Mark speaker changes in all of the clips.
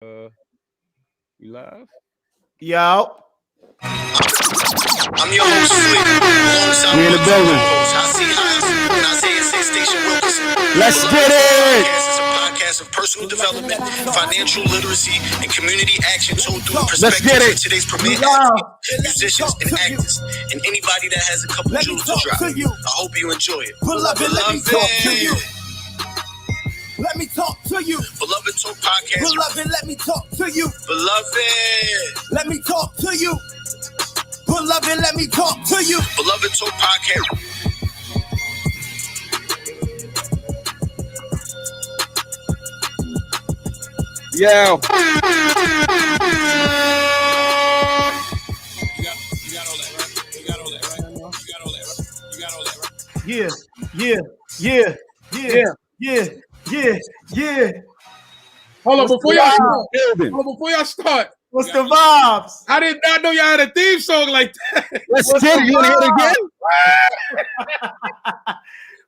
Speaker 1: You live?
Speaker 2: Yo.
Speaker 3: I'm your host, Sweet.
Speaker 1: We in the building. Let's get it.
Speaker 3: This is a podcast of personal development, financial literacy, and community action told through the
Speaker 1: Let's get
Speaker 3: perspective
Speaker 1: it.
Speaker 3: of today's premier athletes, musicians, and actors, and anybody that has a couple jewels to drop. I hope you enjoy it.
Speaker 4: Beloved, let me talk to you. Let me talk to you.
Speaker 3: Beloved Talk Podcast.
Speaker 4: Beloved, let me talk to you.
Speaker 3: Beloved.
Speaker 4: Let me talk to you. Beloved, let me talk to you.
Speaker 3: Beloved Talk Podcast.
Speaker 1: Yo.
Speaker 2: Yeah.
Speaker 5: Hold on, before y'all start.
Speaker 2: What's the vibes?
Speaker 5: I did not know y'all had a theme song like that.
Speaker 1: Let's get it. You want to hear it again?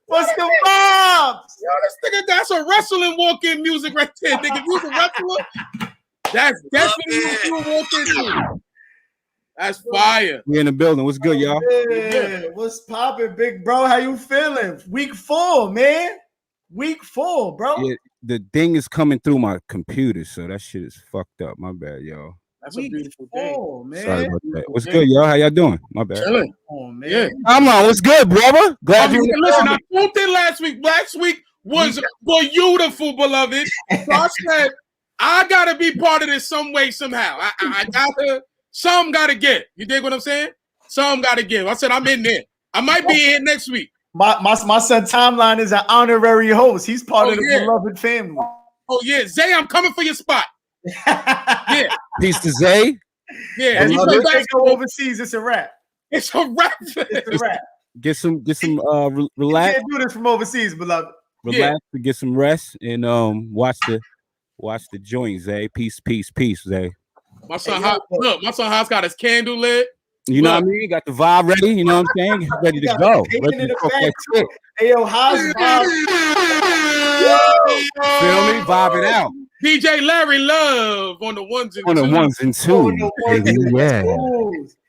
Speaker 2: What's the vibes?
Speaker 5: Yo, this nigga, that's a wrestling walk-in music right there. Nigga, if you's a wrestler, that's definitely what you walk into. That's fire.
Speaker 1: We in the building. What's good, y'all?
Speaker 2: Yeah. What's poppin', big bro? How you feeling? Week 4, man. Week 4, bro.
Speaker 1: Yeah, the thing is coming through my computer, so that shit is fucked up. My bad, y'all.
Speaker 5: That's a beautiful thing.
Speaker 2: Oh, man.
Speaker 1: Sorry about that. What's good, y'all? How y'all doing? My bad.
Speaker 5: Chilling.
Speaker 2: Oh, man.
Speaker 5: Yeah.
Speaker 1: I'm on. What's good, brother? Glad you.
Speaker 5: Listen, I told it last week. Last week was beautiful, beloved. So I said, I gotta be part of this some way, somehow. I gotta, some gotta get. You dig what I'm saying? Some gotta give. I said, I'm in there. I might be here next week.
Speaker 2: My son Timeline is an honorary host. He's part of the beloved family.
Speaker 5: Oh, yeah. Zay, I'm coming for your spot. Yeah.
Speaker 1: Peace to Zay.
Speaker 5: Yeah.
Speaker 2: And if they go overseas, it's a wrap.
Speaker 5: It's a wrap.
Speaker 2: It's a wrap.
Speaker 1: Get some
Speaker 2: You
Speaker 1: relax.
Speaker 2: can't do this from overseas, beloved.
Speaker 1: Relax to get some rest and watch the joint, Zay. Peace, Zay.
Speaker 5: My son Haas got his candle lit.
Speaker 1: You know what I mean? Got the vibe ready. You know what I'm saying? He's ready to go. Ready to cook that shit.
Speaker 2: Hey, yo, how's vibe?
Speaker 1: Feel me? Vibe it out.
Speaker 5: DJ Larry Love on the ones and
Speaker 1: On the
Speaker 5: twos.
Speaker 1: ones and twos. Yeah.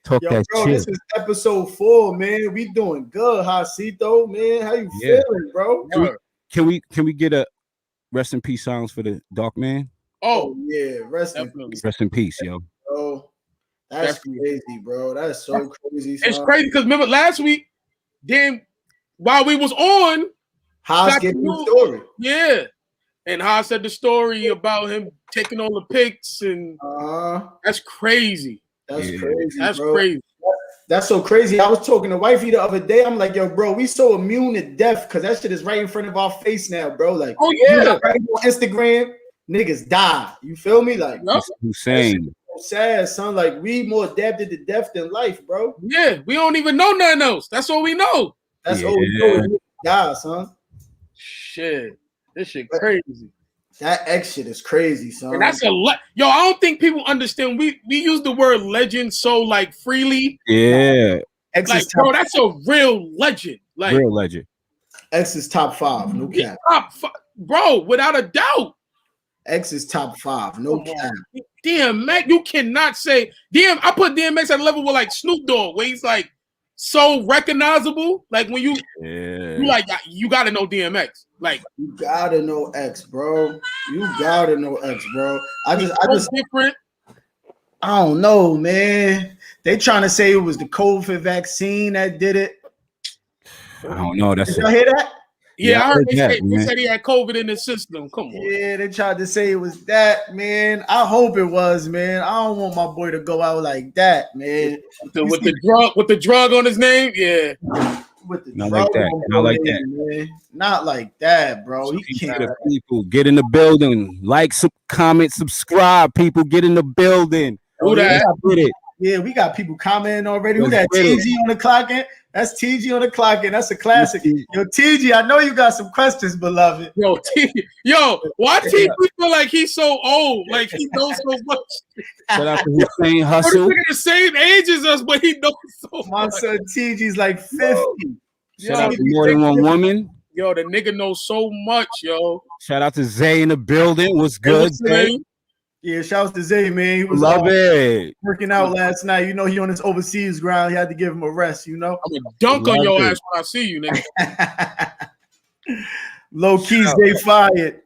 Speaker 1: Talk
Speaker 2: Yo,
Speaker 1: that
Speaker 2: bro,
Speaker 1: shit.
Speaker 2: this is episode 4, man. We doing good, HOTSEAThaas, man. How you feeling, bro?
Speaker 1: Can we get a rest in peace songs for the Dark Man?
Speaker 5: Oh,
Speaker 2: yeah, rest in peace,
Speaker 1: Rest in peace, yo.
Speaker 2: bro. That's crazy, bro. That's so crazy.
Speaker 5: it's
Speaker 2: son.
Speaker 5: crazy because remember last week, then while we was on,
Speaker 2: Haas getting the story.
Speaker 5: Yeah. And Haas said the story about him taking all the pics, and that's crazy.
Speaker 2: That's crazy.
Speaker 5: That's
Speaker 2: bro.
Speaker 5: crazy.
Speaker 2: That's so crazy. I was talking to wifey the other day. I'm like, yo, bro, we so immune to death because that shit is right in front of our face now, bro. Like,
Speaker 5: oh yeah,
Speaker 2: right on Instagram, niggas die. You feel me? Like,
Speaker 1: Hussein.
Speaker 2: so sad, son. Like, we more adapted to death than life, bro.
Speaker 5: Yeah, we don't even know nothing else. That's all we know.
Speaker 2: That's all we know. Niggas die, son.
Speaker 5: Shit, this shit crazy.
Speaker 2: That X shit is crazy, son.
Speaker 5: And that's a lot. Yo, I don't think people understand. We use the word legend so like freely.
Speaker 1: Yeah.
Speaker 2: X
Speaker 5: like,
Speaker 2: is top,
Speaker 5: bro, that's a real legend. Like
Speaker 1: real legend.
Speaker 2: X is top 5, no cap.
Speaker 5: Bro, without a doubt.
Speaker 2: X is top 5, no cap.
Speaker 5: Damn, Mac, you cannot say I put DMX at a level with like Snoop Dogg, where he's like so recognizable. Like when you like you gotta know DMX. Like
Speaker 2: you gotta know X, bro. You gotta know X, bro. I just
Speaker 5: different.
Speaker 2: I don't know, man. They trying to say it was the COVID vaccine that did it.
Speaker 1: I don't know. Did
Speaker 2: y'all hear that?
Speaker 5: Yeah, I heard they said he had COVID in his system. Come on.
Speaker 2: Yeah, they tried to say it was that, man. I hope it was, man. I don't want my boy to go out like that, man.
Speaker 5: With the drug on his name, yeah.
Speaker 2: With the
Speaker 1: not
Speaker 2: drug
Speaker 1: like that.
Speaker 2: on
Speaker 1: Not like
Speaker 2: his name, man. Not like that, bro. He can't.
Speaker 1: People get in the building. Like, comment, subscribe. People get in the building.
Speaker 5: Who that?
Speaker 2: Yeah, we got people commenting already. Who that? TG on the clock in? That's TG on the clock in. That's a classic. Yo, TG, I know you got some questions, beloved.
Speaker 5: Yo, why TG feel like he's so old? Like he knows so much.
Speaker 1: Shout out to Hussein Hustle.
Speaker 5: He's the same age as us, but he knows so much.
Speaker 2: My son TG's like 50.
Speaker 1: Shout out to More Than One Woman.
Speaker 5: Yo, the nigga knows so much, yo.
Speaker 1: Shout out to Zay in the building. What's good, Zay?
Speaker 2: Yeah, shouts to Zay, man. He was
Speaker 1: Love it.
Speaker 2: working out last night. You know, he on his overseas ground. He had to give him a rest, you know.
Speaker 5: I'm gonna dunk on your ass when I see you, nigga.
Speaker 2: Low key, Zay fired.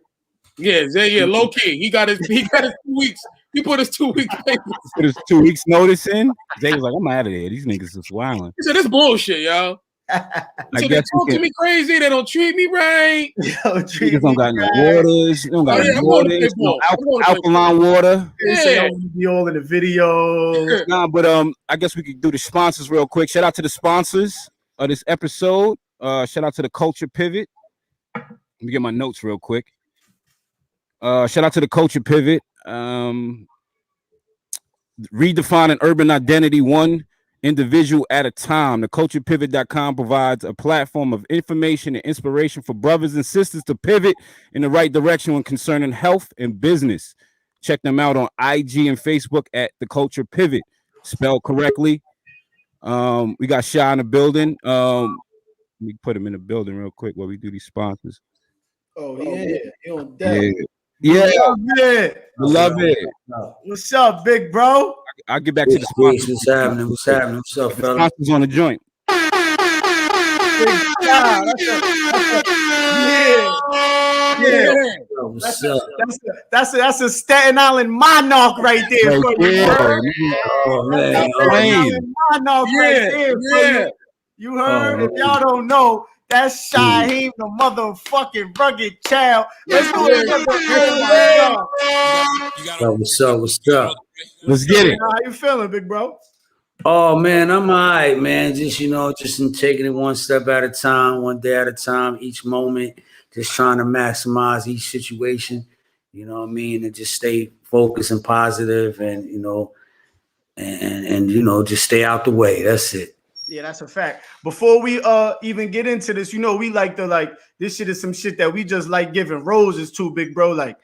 Speaker 5: Yeah, Zay, low key. He got his 2 weeks. He put his 2 weeks papers.
Speaker 1: Put his 2 weeks notice in. Zay was like, I'm out of there. These niggas is wilding.
Speaker 5: He said, this bullshit, yo. So they talk to me crazy. They don't treat me right.
Speaker 1: Niggas don't got no waters. They don't got no waters. No alkaline water.
Speaker 2: They say I want to be all in the video.
Speaker 1: Nah, but I guess we could do the sponsors real quick. Shout out to the sponsors of this episode. Shout out to the Culture Pivot. Let me get my notes real quick. Shout out to the Culture Pivot. Redefining urban identity one individual at a time. The culturepivot.com provides a platform of information and inspiration for brothers and sisters to pivot in the right direction when concerning health and business. Check them out on IG and Facebook at the Culture Pivot, spelled correctly. We got Shy in the building. Let me put him in the building real quick while we do these sponsors.
Speaker 2: Oh yeah, you on deck.
Speaker 1: Yeah.
Speaker 2: Love it. What's up, big bro?
Speaker 1: I'll get back to the sponsors.
Speaker 6: What's happening? What's happening? What's up, fella?
Speaker 1: Sponsors on the joint.
Speaker 6: What's up?
Speaker 2: That's a Staten Island monarch right there.
Speaker 6: Oh man,
Speaker 2: monarch right there. You heard? If y'all don't know, that's Shyheim, the motherfucking rugged child. Let's do it.
Speaker 6: What's up? What's up?
Speaker 1: Let's get it.
Speaker 2: How you feeling, big bro?
Speaker 6: Oh man, I'm all right, man. Just just taking it one step at a time, one day at a time, each moment, just trying to maximize each situation. You know what I mean? And just stay focused and positive, and just stay out the way. That's it.
Speaker 2: Yeah, that's a fact. Before we even get into this, we like this shit is some shit that we just like giving roses to, big bro. Like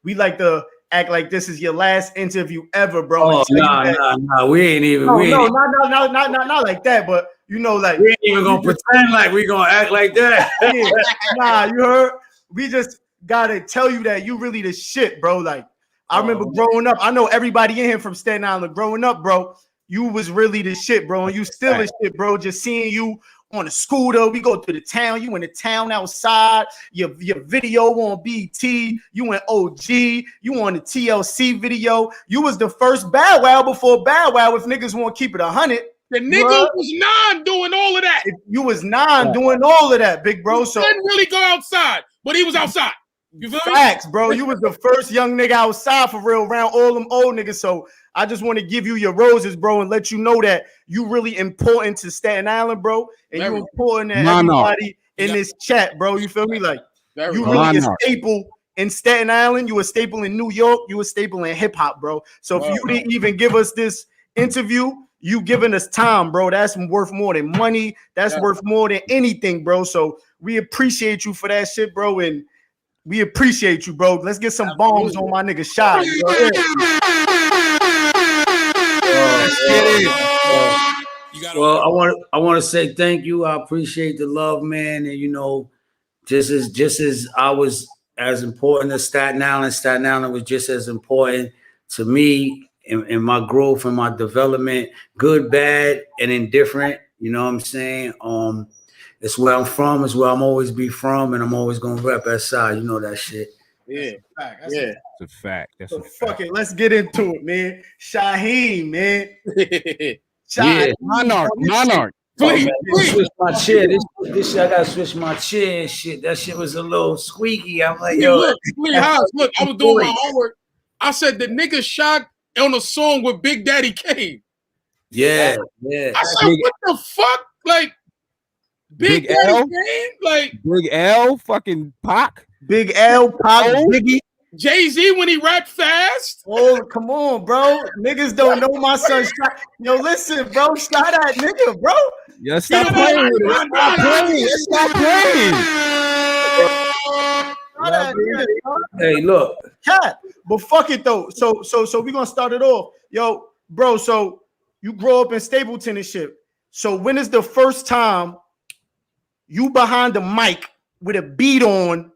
Speaker 2: we like to act like this is your last interview ever, bro.
Speaker 6: Oh, nah. We ain't even.
Speaker 2: Not like that. But we ain't
Speaker 6: even gonna pretend like we gonna act like that.
Speaker 2: Yeah, nah, you heard? We just gotta tell you that you really the shit, bro. Like I remember growing up. I know everybody in here from Staten Island. Growing up, bro, you was really the shit, bro, and you still the shit, bro. Just seeing you on a scooter, we go to the town. You in the town outside. Your video on BT. You went OG. You on the TLC video. You was the first Bow Wow before Bow Wow. If niggas want to keep it 100,
Speaker 5: the nigga was 9 doing all of that.
Speaker 2: You was 9 doing all of that, big bro. So
Speaker 5: didn't really go outside, but he was outside. You feel
Speaker 2: Facts, bro. You was the first young nigga outside for real around all them old niggas. So I just want to give you your roses, bro, and let you know that you really important to Staten Island, bro, and you important to everybody in this chat, bro. You feel me? Like you really a staple in Staten Island. You a staple in New York. You a staple in hip hop, bro. So if you didn't even give us this interview, you giving us time, bro. That's worth more than money. That's worth more than anything, bro. So we appreciate you for that shit, bro, and we appreciate you, bro. Let's get some bombs on my nigga Shy.
Speaker 6: Well, I want to say thank you. I appreciate the love, man. And just as I was as important as Staten Island was just as important to me in my growth and my development, good, bad, and indifferent. You know what I'm saying? It's where I'm from. It's where I'm always be from, and I'm always gonna rep SI. You know that shit.
Speaker 2: Yeah,
Speaker 1: that's a fact. That's
Speaker 2: so
Speaker 1: a fact.
Speaker 2: Fuck it. Let's get into it, man. Shyheim, man.
Speaker 1: Monarch.
Speaker 6: Please. Switch my chair. This shit, I gotta switch my chair and shit. That shit was a little squeaky. I'm like, yo.
Speaker 5: Look, I was doing my homework. I said the nigga shot on a song with Big Daddy Kane.
Speaker 6: Yeah.
Speaker 5: I said, what the fuck? Like, Big Daddy Kane? Like
Speaker 1: Big L, fucking Pac.
Speaker 2: Big L, Pac, Biggie.
Speaker 5: Jay-Z when he rapped fast.
Speaker 2: Oh, come on, bro. Niggas don't know my son. Yo, listen, bro. Shot that nigga, bro.
Speaker 1: Yeah, stop playing with it. Stop playing.
Speaker 6: Hey, look.
Speaker 2: Cat. But fuck it though. So we gonna start it off. Yo, bro. So you grow up in Stapleton and shit. So when is the first time you behind the mic with a beat on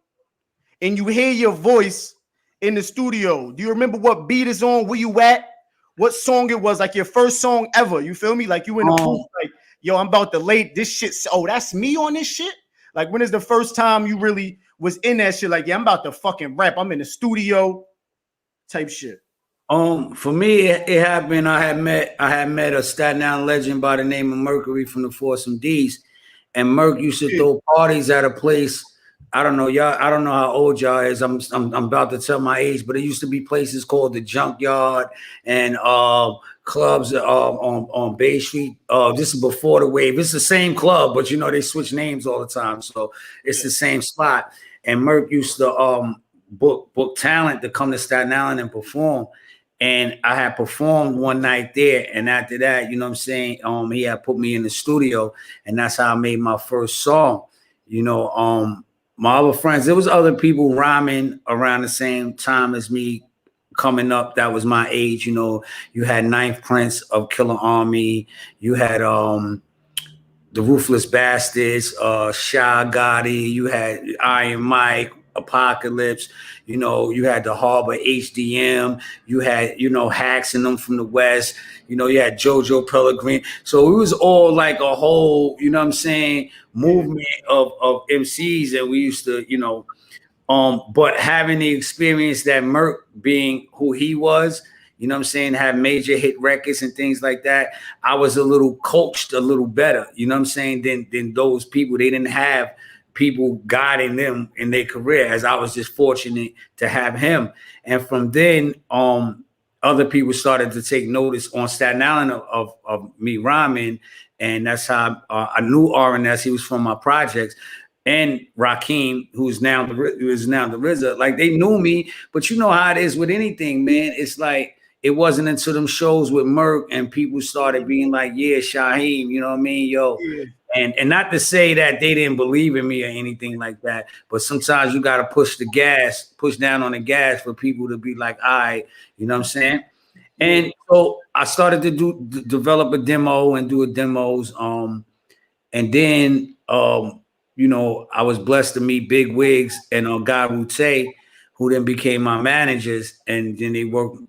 Speaker 2: and you hear your voice in the studio? Do you remember what beat is on? Where you at? What song it was? Like your first song ever? You feel me? Like you in the booth, like, yo, I'm about to lay this shit. Oh, that's me on this shit. Like, when is the first time you really was in that shit? Like, yeah, I'm about to fucking rap. I'm in the studio, type shit.
Speaker 6: For me, it happened. I had met a Staten Island legend by the name of Mercury from the Foursome D's, and Merc used to throw parties at a place. I don't know, y'all. I don't know how old y'all is. I'm about to tell my age, but it used to be places called the Junkyard and clubs on Bay Street. This is before the wave. It's the same club, but you know they switch names all the time, so it's the same spot. And Merc used to book talent to come to Staten Island and perform. And I had performed one night there, and after that, you know what I'm saying, he had put me in the studio, and that's how I made my first song. You know, my other friends, there was other people rhyming around the same time as me coming up. That was my age. You know, you had Ninth Prince of Killer Army, you had the Ruthless Bastards, Shy Gotti, you had Iron Mike, Apocalypse, you know, you had the Harbor HDM, you had, you know, Hacks and them from the West, you know, you had JoJo Pellegrin. So it was all like a whole, you know what I'm saying, movement of MCs that we used to, you know, but having the experience that Merc being who he was, you know what I'm saying, have major hit records and things like that, I was a little coached a little better, you know what I'm saying, than those people. They didn't have people guiding them in their career, as I was just fortunate to have him. And from then, other people started to take notice on Staten Island of me rhyming, and that's how I knew RNS. He was from my projects, and Rakim, who is now the RZA. Like, they knew me, but you know how it is with anything, man. It's like, it wasn't until them shows with Merc and people started being like, yeah, Shyheim, you know what I mean, yo. Yeah. And not to say that they didn't believe in me or anything like that, but sometimes you got to push down on the gas for people to be like, all right, you know what I'm saying? And so I started to develop a demo and do demos. And then, you know, I was blessed to meet Big Wigs and Guy Route, who then became my managers. And then they walked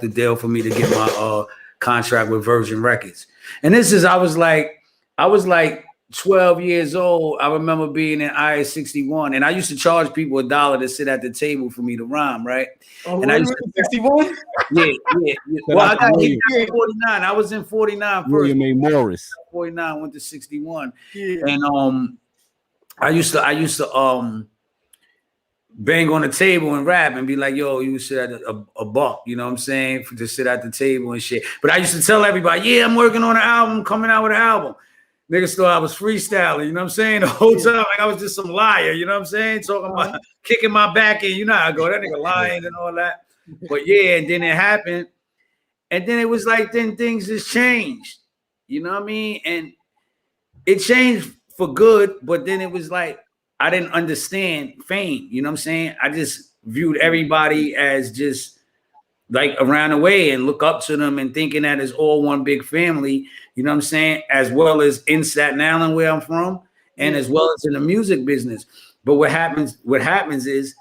Speaker 6: the deal for me to get my contract with Virgin Records. And this is, I was like 12 years old. I remember being in IS-61, and I used to charge people $1 to sit at the table for me to rhyme, right?
Speaker 2: Oh,
Speaker 6: and I used to 61? Yeah. Well, I got hit in 49. I was in 49 first.
Speaker 1: William A. Morris.
Speaker 6: 49, went to 61. Yeah. And I used to bang on the table and rap and be like, yo, you sit at a buck, you know what I'm saying, to sit at the table and shit. But I used to tell everybody, yeah, I'm working on an album, coming out with an album. Niggas thought I was freestyling, you know what I'm saying? The whole time, like I was just some liar, you know what I'm saying? Talking about kicking my back in, you know how I go, that nigga lying and all that. But yeah, and then it happened. And then it was like, then things just changed, you know what I mean? And it changed for good, but then it was like, I didn't understand fame, you know what I'm saying? I just viewed everybody as just like around the way and look up to them and thinking that it's all one big family, you know what I'm saying? As well as in Staten Island, where I'm from, and as well as in the music business. But what happens is,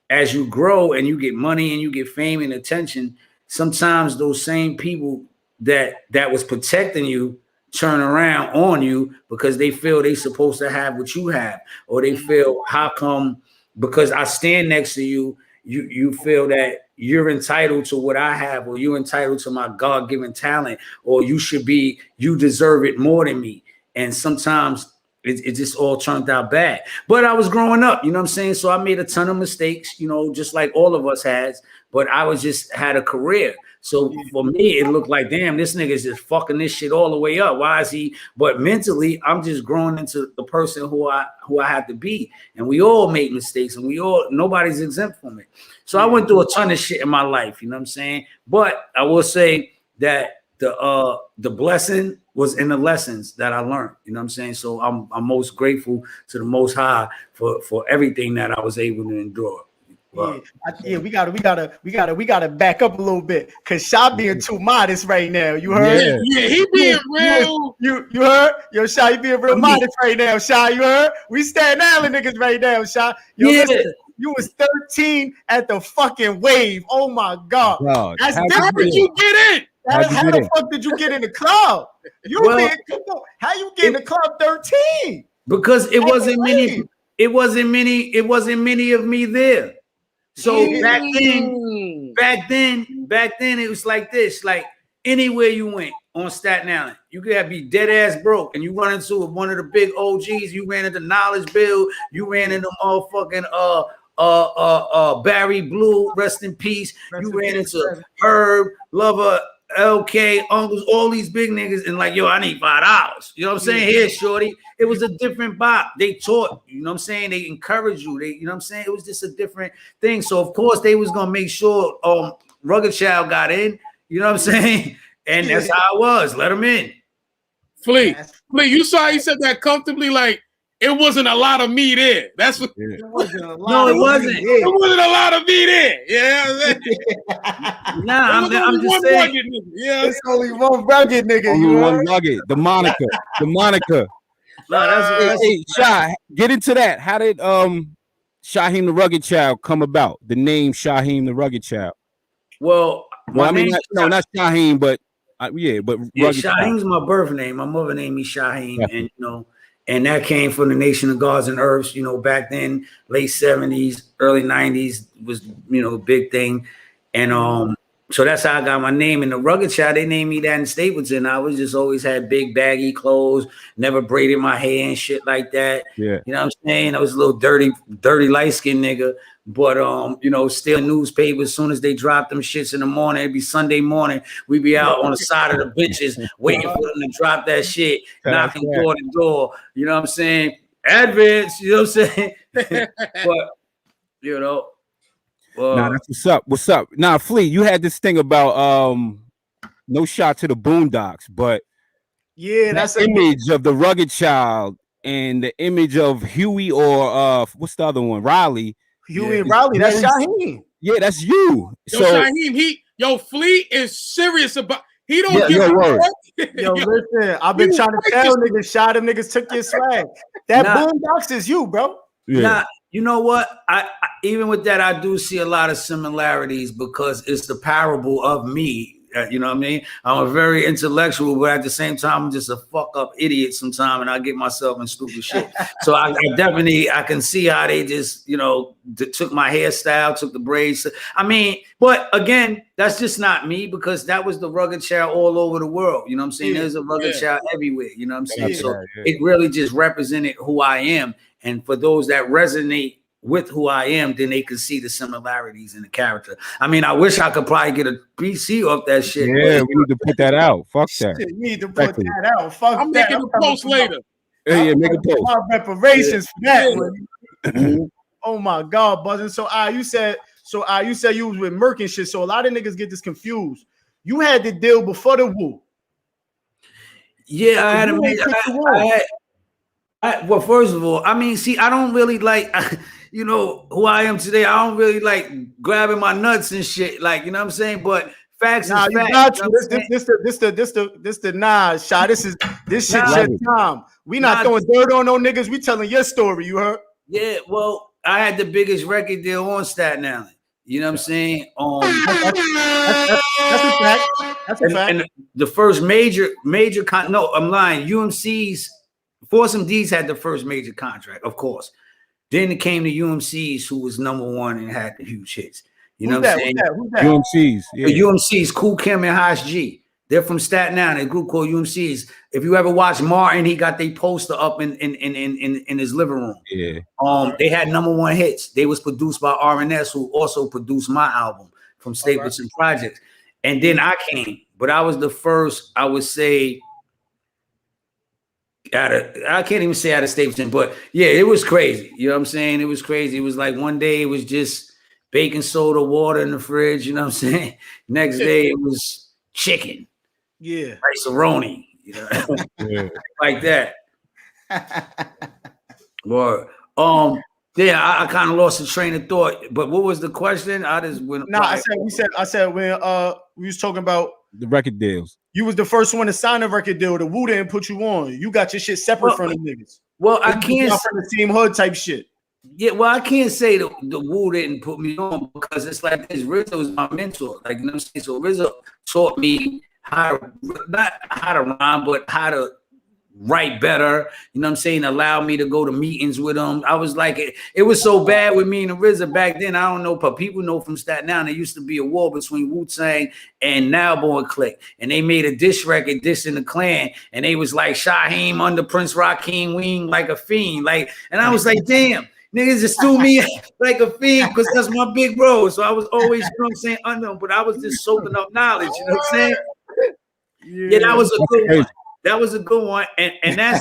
Speaker 6: as you grow and you get money and you get fame and attention, sometimes those same people that was protecting you turn around on you because they feel they supposed to have what you have, or they feel, how come because I stand next to you, you feel that you're entitled to what I have, or you're entitled to my God-given talent, or you deserve it more than me. And sometimes it just all turned out bad. But I was growing up, you know what I'm saying? So I made a ton of mistakes, you know, just like all of us has, but I was just had a career. So for me, it looked like, damn, this nigga's just fucking this shit all the way up. Why is he? But mentally, I'm just growing into the person who I have to be. And we all make mistakes, and nobody's exempt from it. So I went through a ton of shit in my life, you know what I'm saying? But I will say that the blessing was in the lessons that I learned, you know what I'm saying? So I'm most grateful to the Most High for everything that I was able to endure.
Speaker 2: Wow. Yeah, we gotta back up a little bit, cause Shy being too modest right now. You heard?
Speaker 5: Yeah, he being real.
Speaker 2: You heard? Yo, Shy, you being real modest right now. Shy, you heard? We Staten Island niggas right now, Shy. Yo, You was 13 at the fucking Wave. Oh my God. That's
Speaker 5: How
Speaker 2: different.
Speaker 5: did you get in?
Speaker 2: How the fuck did you get in the club? How you get in the club 13?
Speaker 6: Because it wasn't many. It wasn't many of me there. So back then, it was like this. Like anywhere you went on Staten Island, you could be dead ass broke, and you run into one of the big OGs. You ran into Knowledge Bill. You ran into motherfucking Barry Blue, rest in peace. You ran into Herb, Lover, LK, Uncles, all these big niggas, and like, yo, I need $5. You know what I'm saying? Here, shorty. It was a different bop. They taught, you know what I'm saying? They encouraged you. You know what I'm saying? It was just a different thing. So of course they was gonna make sure Rugged Child got in. You know what I'm saying? And that's how it was. Let them in.
Speaker 5: Flea, you saw he said that comfortably, like it wasn't a lot of me there. That's what.
Speaker 6: It wasn't. No, it wasn't.
Speaker 5: It wasn't a lot of me there. Yeah.
Speaker 6: Nah, I'm just saying.
Speaker 2: Yeah, it's only one rugged nigga.
Speaker 1: Only one rugged. The moniker.
Speaker 6: No, that's
Speaker 1: hey, Shy, get into that. How did Shyheim the Rugged Child come about? The name Shyheim the Rugged Child.
Speaker 6: Well,
Speaker 1: I mean, not Shyheim, but
Speaker 6: Shyheim's my birth name. My mother named me Shyheim, and and that came from the Nation of Gods and Earths. Back then, late 70s, early 90s was a big thing, and so that's how I got my name. And the Rugged Child, they named me that in Stapleton. I was just always had big baggy clothes, never braided my hair and shit like that.
Speaker 1: Yeah,
Speaker 6: you know what I'm saying? I was a little dirty light skinned nigga. But still newspapers, as soon as they drop them shits in the morning, it'd be Sunday morning. We'd be out on the side of the bitches waiting for them to drop that shit, knocking door to door. You know what I'm saying? Advance, you know what I'm saying? But
Speaker 1: nah, that's what's up. Now, Flea, you had this thing about no shot to the Boondocks, but
Speaker 2: yeah, that's
Speaker 1: the image of the Rugged Child and the image of Huey or what's the other one? Riley.
Speaker 2: Huey and Riley, that's Shyheim.
Speaker 1: Yeah, that's you.
Speaker 5: Shyheim, Flea is serious about. He don't give
Speaker 1: a
Speaker 2: word. Yo, listen, I've been trying to tell niggas, shot them niggas took your swag. That Boondocks is you, bro.
Speaker 6: Yeah. Nah, you know what? I even with that, I do see a lot of similarities because it's the parable of me. You know what I mean? I'm a very intellectual, but at the same time, I'm just a fuck up idiot sometimes, and I get myself in stupid shit. So I definitely can see how they just took my hairstyle, took the braids. I mean, but again, that's just not me because that was the Rugged Child all over the world. You know what I'm saying? There's a Rugged Child everywhere. You know what I'm saying? So it really just represented who I am, and for those that resonate with who I am, then they can see the similarities in the character. I mean, I wish I could probably get a BC off that shit.
Speaker 1: Yeah, we need to put that out. Fuck that.
Speaker 2: You need to put that out. Fuck
Speaker 5: I'm making a post later.
Speaker 1: Yeah, make a post.
Speaker 2: My reparations for that. Oh my God, buzzing. So you said you was with Merc and shit. So a lot of niggas get this confused. You had the deal before the Woo.
Speaker 6: Yeah, I had a well, first of all, I mean, see, I don't really like, who I am today. I don't really like grabbing my nuts and shit, like, you know what I'm saying? But facts is facts.
Speaker 2: Got you. This the shot. This shit time. We not throwing dirt on no niggas. We telling your story. You heard?
Speaker 6: Yeah. Well, I had the biggest record deal on Staten Island. You know what I'm saying?
Speaker 2: That's a fact. That's a fact.
Speaker 6: And the first major no, I'm lying. UMC's. Force D's had the first major contract, of course. Then it came to UMC's, who was #1 and had the huge hits. You know what I'm saying?
Speaker 2: Who's that?
Speaker 1: UMC's. Yeah.
Speaker 6: UMC's, Kool Kim and Hash G. They're from Staten Island, a group called UMC's. If you ever watch Martin, he got their poster up in his living room.
Speaker 1: Yeah.
Speaker 6: They had #1 hits. They was produced by RNS, who also produced my album from Stapleton Projects. And then I came, but I was the first, I would say, I can't even say out of Stapleton, but yeah, it was crazy. You know what I'm saying? It was crazy. It was like one day it was just baking soda, water in the fridge. You know what I'm saying? Next day it was chicken.
Speaker 2: Yeah.
Speaker 6: Rice-a-roni. You know, like that. Or I kind of lost the train of thought. But what was the question? I just went.
Speaker 2: No, I said when we was talking about
Speaker 1: the record deals.
Speaker 2: You was the first one to sign a record deal. The Wu didn't put you on. You got your shit separate from the niggas.
Speaker 6: Well, I can't
Speaker 2: from the same hood type shit.
Speaker 6: Yeah, well, I can't say the Wu didn't put me on because it's like this. Rizzo was my mentor. Like, you know what I'm saying? So Rizzo taught me not how to rhyme, but how to write better. You know what I'm saying? Allowed me to go to meetings with him. I was like, it was so bad with me and the RZA back then. I don't know, but people know from Staten Island, there used to be a war between Wu-Tang and Now Born Click. And they made a diss record, dissing the Clan. And they was like, Shyheim under Prince Rakeem Wing like a fiend. Like, and I was like, damn. Niggas just threw me like a fiend because that's my big bro. So I was always, you know what I'm saying, under him, but I was just soaking up knowledge, you know what I'm saying? Yeah, that was a good one. That was a good one. And that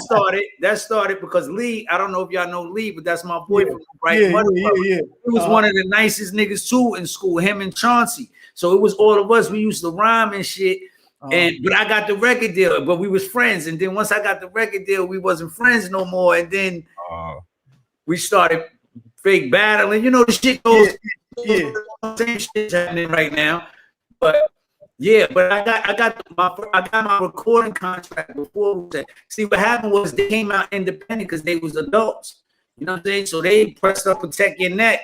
Speaker 6: started because Lee, I don't know if y'all know Lee, but that's my boyfriend, right?
Speaker 2: Yeah.
Speaker 6: He was one of the nicest niggas too in school, him and Chauncey. So it was all of us. We used to rhyme and shit. But I got the record deal, but we was friends. And then once I got the record deal, we wasn't friends no more. And then we started fake battling. You know, the shit goes. Same shit's happening right now. But yeah, but I got my recording contract before. See, what happened was they came out independent because they was adults. You know what I'm saying? So they pressed up Protect Your Neck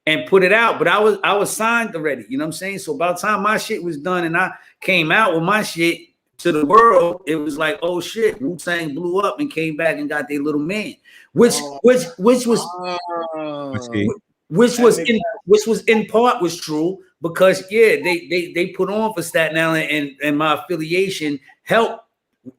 Speaker 6: and put it out. But I was signed already. You know what I'm saying? So by the time my shit was done and I came out with my shit to the world, it was like, oh shit, Wu-Tang blew up and came back and got their little man, which was in part was true because they put on for Staten Island and my affiliation helped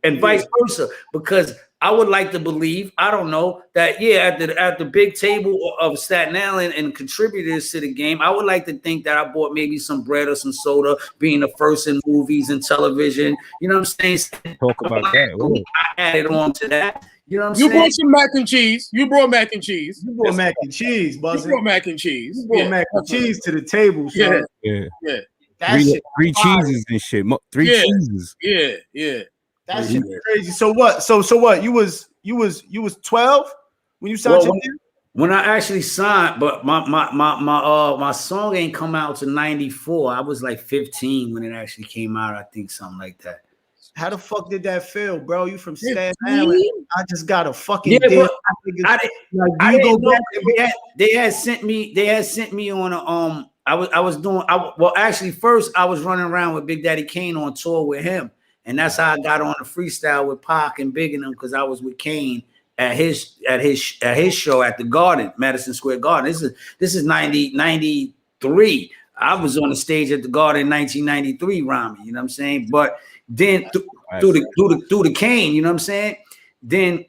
Speaker 6: and vice versa, because I would like to believe, I don't know, that at the big table of Staten Island and contributors to the game, I would like to think that I bought maybe some bread or some soda, being the first in movies and television. You know what I'm saying?
Speaker 1: Talk about that.
Speaker 6: I added on to that. You know what I'm
Speaker 5: saying?
Speaker 6: You
Speaker 5: brought some mac and cheese. You brought mac and cheese.
Speaker 2: You brought mac and cheese, Buzzy.
Speaker 5: You brought mac and cheese.
Speaker 2: You brought mac and cheese to the table. So.
Speaker 5: Yeah.
Speaker 1: Three cheeses and shit. Three cheeses.
Speaker 5: Yeah.
Speaker 2: That shit crazy. So what? So what? You was 12 when you signed your deal?
Speaker 6: When I actually signed, but my song ain't come out to 94. I was like 15 when it actually came out. I think something like that.
Speaker 2: How the fuck did that feel, bro? You from Staten Island? I just got a fucking deal.
Speaker 6: They had sent me on a actually first I was running around with Big Daddy Kane on tour with him. And that's how I got on the freestyle with Pac and Big and them, because I was with Kane at his show at the Garden, Madison Square Garden. This is 93. I was on the stage at the Garden in 1993, rhyming. You know what I'm saying? But then through the Kane, you know what I'm saying? Then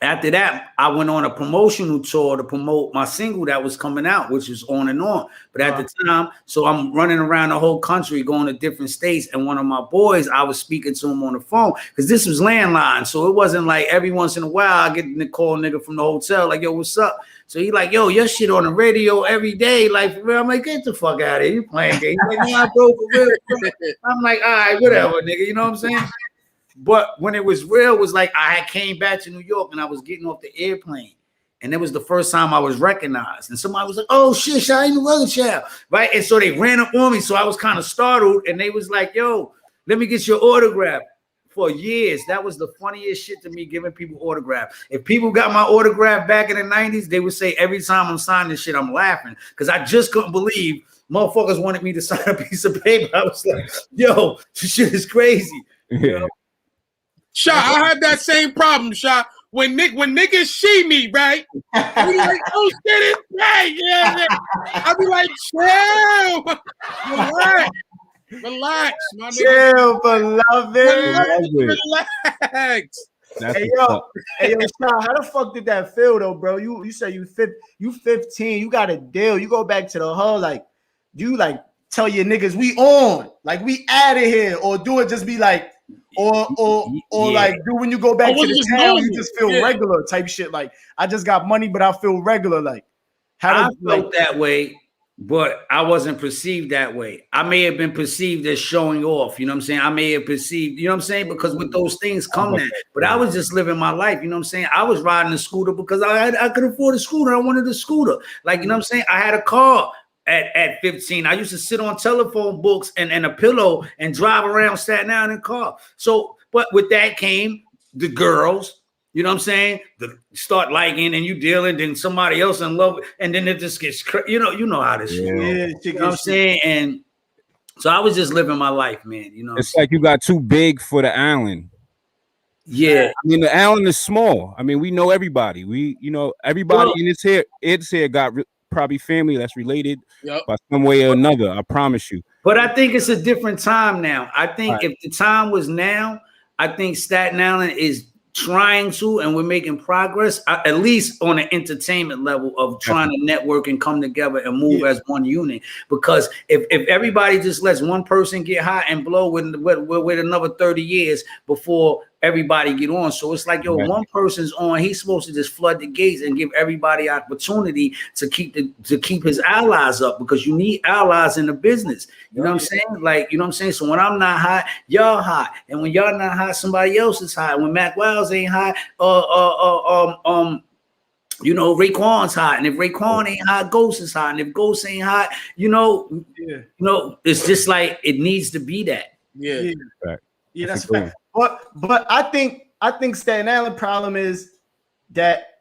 Speaker 6: after that, I went on a promotional tour to promote my single that was coming out, which was On and On. But at the time, so I'm running around the whole country, going to different states. And one of my boys, I was speaking to him on the phone because this was landline. So it wasn't like every once in a while I get the call nigga from the hotel, like, yo, what's up? So he like, yo, your shit on the radio every day. Like, for real. I'm like, get the fuck out of here. You playing games. Like, nah, bro, for real. I'm like, all right, whatever, nigga. You know what I'm saying? But when it was real, it was like I came back to New York and I was getting off the airplane. And it was the first time I was recognized. And somebody was like, oh, shit, Shyheim the Rugged Child. Right? And so they ran up on me. So I was kind of startled. And they was like, yo, let me get your autograph. For years, that was the funniest shit to me, giving people autograph. If people got my autograph back in the 90s, they would say every time I'm signing this shit, I'm laughing. Because I just couldn't believe motherfuckers wanted me to sign a piece of paper. I was like, yo, this shit is crazy. You know?
Speaker 5: Sha, I had that same problem, Sha. When niggas see me, right? I be like, oh shit, it's right. Yeah. I be like, chill. Relax, my nigga.
Speaker 2: Chill, beloved.
Speaker 5: Relax.
Speaker 2: Hey yo, Sha, how the fuck did that feel though, bro? You say you 15, you got a deal. You go back to the hall, like, do you like tell your niggas we on, like we out of here, or do it just be like, or like do when you go back to the town, you just feel regular type shit, like I just got money, but I feel regular, like
Speaker 6: how I felt that way. But I wasn't perceived that way. I may have been perceived as showing off. You know what I'm saying? I may have perceived, you know what I'm saying? Because with those things come that. But I was just living my life. You know what I'm saying? I was riding a scooter because I could afford a scooter. I wanted a scooter. Like, you know what I'm saying? I had a car at 15. I used to sit on telephone books and a pillow and drive around Staten Island in a car. So, but with that came the girls You know what I'm saying? Start liking and you dealing, then somebody else in love, and then it just gets you know how this shit. You know what I'm saying? And so I was just living my life, man. You know,
Speaker 1: it's like you got too big for the island.
Speaker 6: Yeah,
Speaker 1: I mean the island is small. I mean we know everybody. Everybody in it's here got probably family that's related by some way or another. I promise you.
Speaker 6: But I think it's a different time now. I think if the time was now, I think Staten Island is trying to, and we're making progress, at least on an entertainment level of trying to network and come together and move as one unit. Because if everybody just lets one person get hot and blow with another 30 years before everybody get on. So it's like, one person's on, he's supposed to just flood the gates and give everybody opportunity to keep his allies up, because you need allies in the business. You know what I'm saying? Like, you know what I'm saying? So when I'm not hot, y'all hot. And when y'all not hot, somebody else is hot. When Mac Wiles ain't hot, Raekwon's hot. And if Raekwon ain't hot, Ghost is hot. And if Ghost ain't hot, it's just like it needs to be that.
Speaker 2: Yeah, that's a fact. But I think Staten Island problem is that,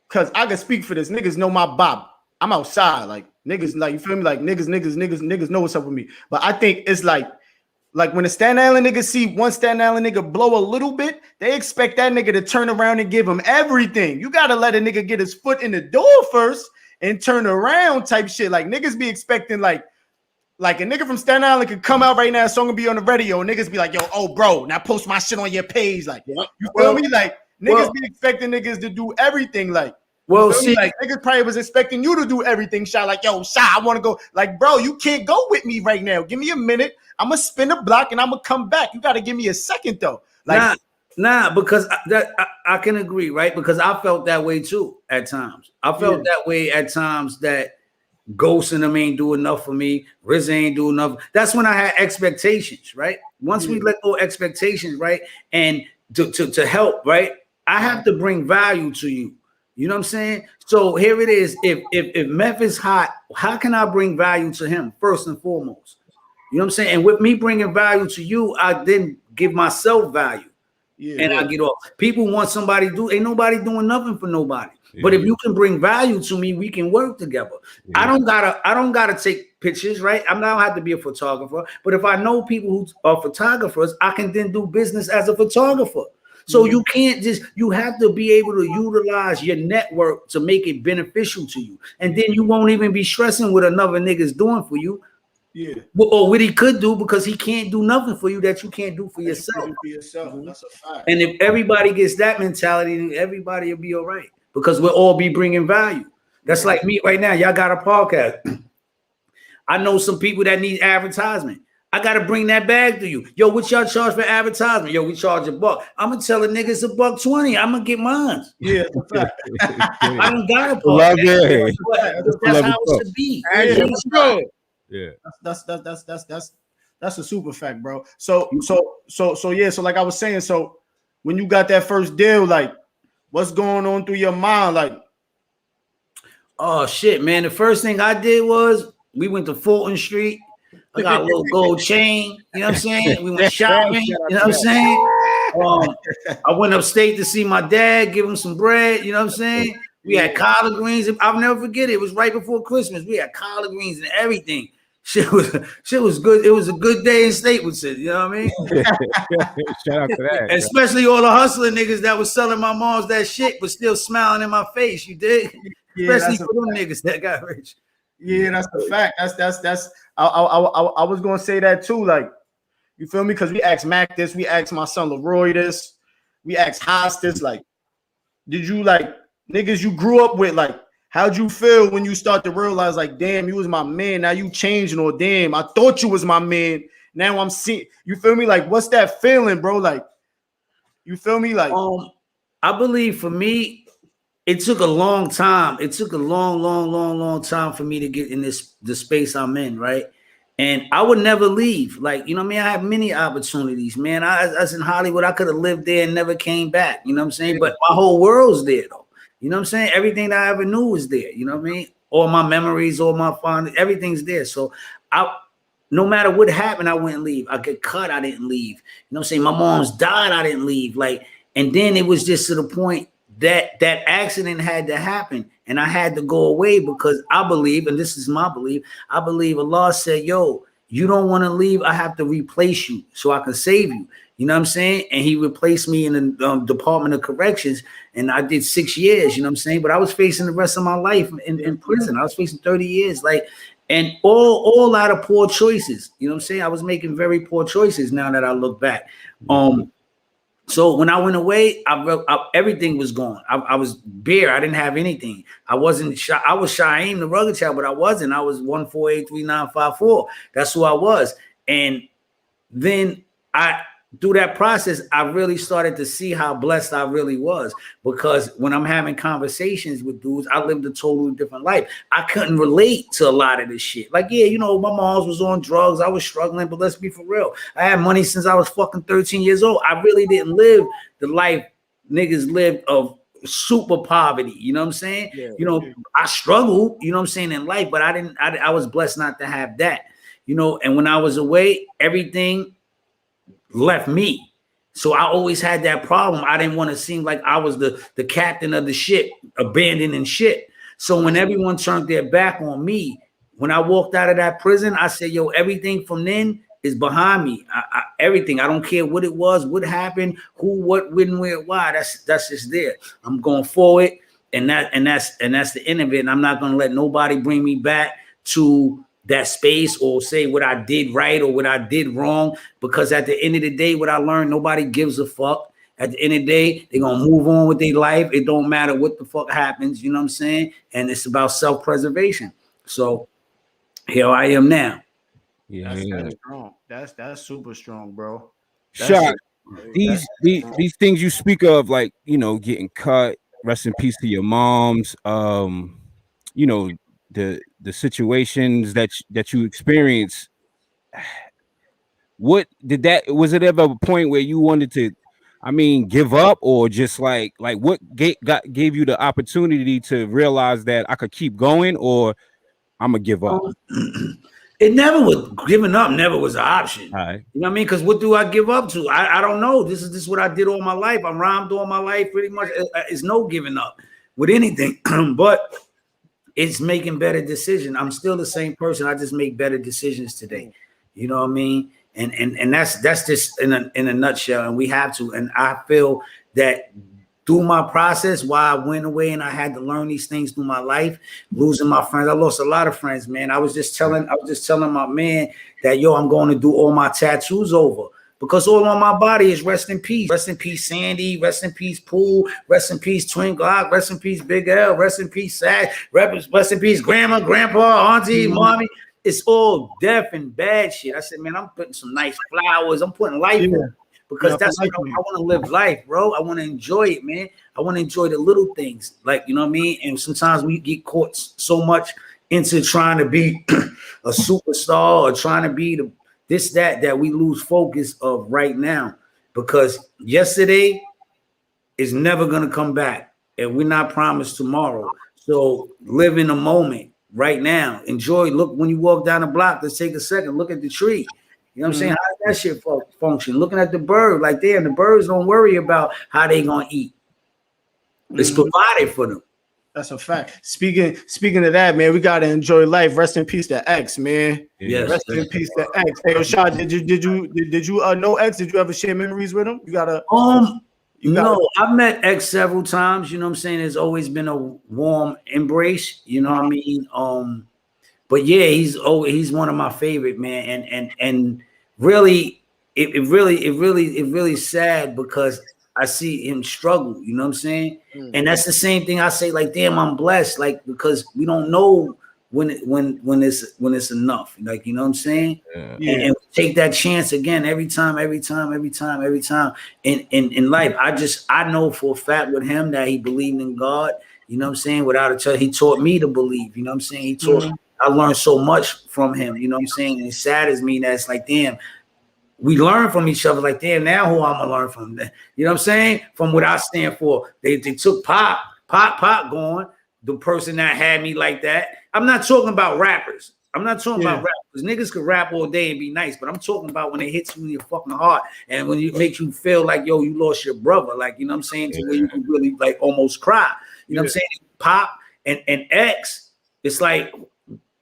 Speaker 2: because I can speak for this, niggas know my bop. I'm outside, like niggas, like, you feel me, like niggas know what's up with me. But I think it's like when the Staten Island niggas see one Staten Island nigga blow a little bit, they expect that nigga to turn around and give him everything. You gotta let a nigga get his foot in the door first and turn around type shit. Like niggas be expecting like a nigga from Staten Island could come out right now, a song will be on the radio, and niggas be like, yo, oh bro, now post my shit on your page. Like, you feel me? Like niggas be expecting niggas to do everything. Like, see, like niggas probably was expecting you to do everything. Shy, like, yo, Shy, I want to go. Like, bro, you can't go with me right now. Give me a minute. I'm gonna spin a block and I'm gonna come back. You gotta give me a second though. Like,
Speaker 6: nah, because I can agree, right? Because I felt that way too at times. I felt that way at times that Ghost and them ain't do enough for me. Riz ain't do enough. That's when I had expectations, right? Once we let go expectations, right? And to help, right? I have to bring value to you. You know what I'm saying? So here it is. If Meth is hot, how can I bring value to him first and foremost? You know what I'm saying? And with me bringing value to you, I then give myself value. I get off. People want somebody to do. Ain't nobody doing nothing for nobody. But if you can bring value to me, we can work together. I don't gotta take pictures, right? I don't have to be a photographer. But if I know people who are photographers, I can then do business as a photographer. So you can't you have to be able to utilize your network to make it beneficial to you. And then you won't even be stressing what another nigga's doing for you. Or what he could do, because he can't do nothing for you that you can't do for yourself.
Speaker 2: That's a fact.
Speaker 6: And if everybody gets that mentality, then everybody will be all right, because we'll all be bringing value. That's like me right now. Y'all got a podcast. I know some people that need advertisement. I got to bring that bag to you. Yo, what y'all charge for advertisement? Yo, we charge $1. I'm going to tell a nigga it's $1.20. I'm going to get mine.
Speaker 2: Yeah, that's a fact.
Speaker 6: I don't got a
Speaker 1: love it.
Speaker 6: That's how it should be.
Speaker 1: Yeah.
Speaker 2: That's a super fact, bro. So like I was saying, so when you got that first deal, like, what's going on through your mind? Like,
Speaker 6: oh shit, man. The first thing I did was we went to Fulton Street. I got a little gold chain, you know what I'm saying? We went shopping, you know what I'm saying? I went upstate to see my dad, give him some bread, you know what I'm saying? We had collard greens. I'll never forget it. It was right before Christmas. We had collard greens and everything. Shit was good. It was a good day in Stapleton, you know what I mean?
Speaker 1: Shout out to that.
Speaker 6: Especially all the hustling niggas that was selling my mom's that shit, but still smiling in my face, you dig? Especially for them niggas that got rich.
Speaker 2: Yeah, that's the fact. That's I was gonna say that too. Like, you feel me? Because we asked Mac this, we asked my son Leroy this, we asked Haas this. Like, did you, like, niggas you grew up with, like, how'd you feel when you start to realize, like, damn, you was my man, now you changing, or damn, I thought you was my man, now I'm seeing, you feel me? Like, what's that feeling, bro? Like, you feel me? Like,
Speaker 6: I believe for me, it took a long time. It took a long time for me to get in the space I'm in, right? And I would never leave. Like, you know what I mean? I have many opportunities, man. I was in Hollywood. I could have lived there and never came back. You know what I'm saying? But my whole world's there, though. You know what I'm saying? Everything that I ever knew was there. You know what I mean? All my memories, all my fun, everything's there. So no matter what happened, I wouldn't leave. I get cut, I didn't leave. You know what I'm saying? My mom's died, I didn't leave. Like, And then it was just to the point that that accident had to happen. And I had to go away because I believe, and this is my belief, I believe Allah said, yo, you don't want to leave. I have to replace you so I can save you. You know what I'm saying? And he replaced me in the Department of Corrections. And I did 6 years, you know what I'm saying? But I was facing the rest of my life in prison. I was facing 30 years. And all out of poor choices. You know what I'm saying? I was making very poor choices now that I look back. So when I went away, everything was gone. I was bare. I didn't have anything. I wasn't shy. I was Shyheim, the rugged child, but I wasn't. I was 1483954. That's who I was. And then through that process, I really started to see how blessed I really was, because when I'm having conversations with dudes, I lived a totally different life. I couldn't relate to a lot of this shit. Like, yeah, you know, my mom was on drugs. I was struggling, but let's be for real. I had money since I was fucking 13 years old. I really didn't live the life niggas lived of super poverty. You know what I'm saying? Yeah, you know, I struggled, you know what I'm saying, in life, but I was blessed not to have that, you know. And when I was away, everything left me. So I always had that problem. I didn't want to seem like I was the captain of the ship, abandoning shit. So when everyone turned their back on me, when I walked out of that prison, I said, yo, everything from then is behind me. Everything. I don't care what it was, what happened, who, what, when, where, why. That's just there. I'm going forward, and that's the end of it. And I'm not going to let nobody bring me back to that space or say what I did right or what I did wrong, because at the end of the day, what I learned, nobody gives a fuck. At the end of the day, they're going to move on with their life. It don't matter what the fuck happens, you know what I'm saying? And it's about self-preservation. So here I am now.
Speaker 2: Yeah, that's strong. That's super strong, bro.
Speaker 1: Shot. These things you speak of, like, you know, getting cut, rest in peace to your moms, you know, the situations that you experience. What did that, was it ever a point where you wanted to, I mean, give up, or just like what gave you the opportunity to realize that I could keep going, or I'm gonna give up?
Speaker 6: It never was, giving up never was an option.
Speaker 1: Right.
Speaker 6: You know what I mean? Because what do I give up to? I don't know. This is what I did all my life. I rhymed all my life pretty much. It's no giving up with anything, but it's making better decisions. I'm still the same person. I just make better decisions today. You know what I mean? And that's just in a nutshell. And we have to. And I feel that through my process, while I went away and I had to learn these things through my life, losing my friends. I lost a lot of friends, man. I was just telling my man that, yo, I'm going to do all my tattoos over, because all on my body is rest in peace. Rest in peace, Sandy. Rest in peace, Pool. Rest in peace, Twin Glock. Rest in peace, Big L. Rest in peace, Sack. Rest in peace, Grandma, Grandpa, Auntie, Mommy. It's all death and bad shit. I said, man, I'm putting some nice flowers. I'm putting life in. Because that's what I want to live life, bro. I want to enjoy it, man. I want to enjoy the little things, like, you know what I mean? And sometimes we get caught so much into trying to be a superstar or trying to be that we lose focus of right now, because yesterday is never going to come back, and we're not promised tomorrow. So live in the moment right now. Enjoy. Look, when you walk down the block, let's take a second, look at the tree. You know what I'm saying? How does that shit function? Looking at the bird, like, damn, the birds don't worry about how they gonna eat. It's provided for them.
Speaker 2: That's a fact. Speaking of that, man, we gotta enjoy life. Rest in peace to X, man.
Speaker 6: Yes.
Speaker 2: Rest in peace to X. Hey, Shad, did you know X? Did you ever share memories with him?
Speaker 6: No, I've met X several times. You know what I'm saying? There's always been a warm embrace. You know what I mean? But yeah, he's one of my favorite, man. And really, it really sad, because I see him struggle. You know what I'm saying? And that's the same thing I say, like, damn, I'm blessed, like, because we don't know when it's enough. Like, you know what I'm saying? Yeah. And take that chance again every time in life. I know for a fact with him that he believed in God. You know what I'm saying? Without a tell, he taught me to believe. You know what I'm saying? I learned so much from him, you know what I'm saying? And it saddens me that it's like, damn, we learn from each other. Like, damn, now who I'm gonna learn from? You know what I'm saying? From what I stand for. They took Pop going, the person that had me like that. I'm not talking about rappers. I'm not talking about rap because niggas could rap all day and be nice, but I'm talking about when it hits you in your fucking heart and when it makes you feel like, yo, you lost your brother, like, you know what I'm saying, to where you can really like almost cry. You know what I'm saying? Pop and X, it's like,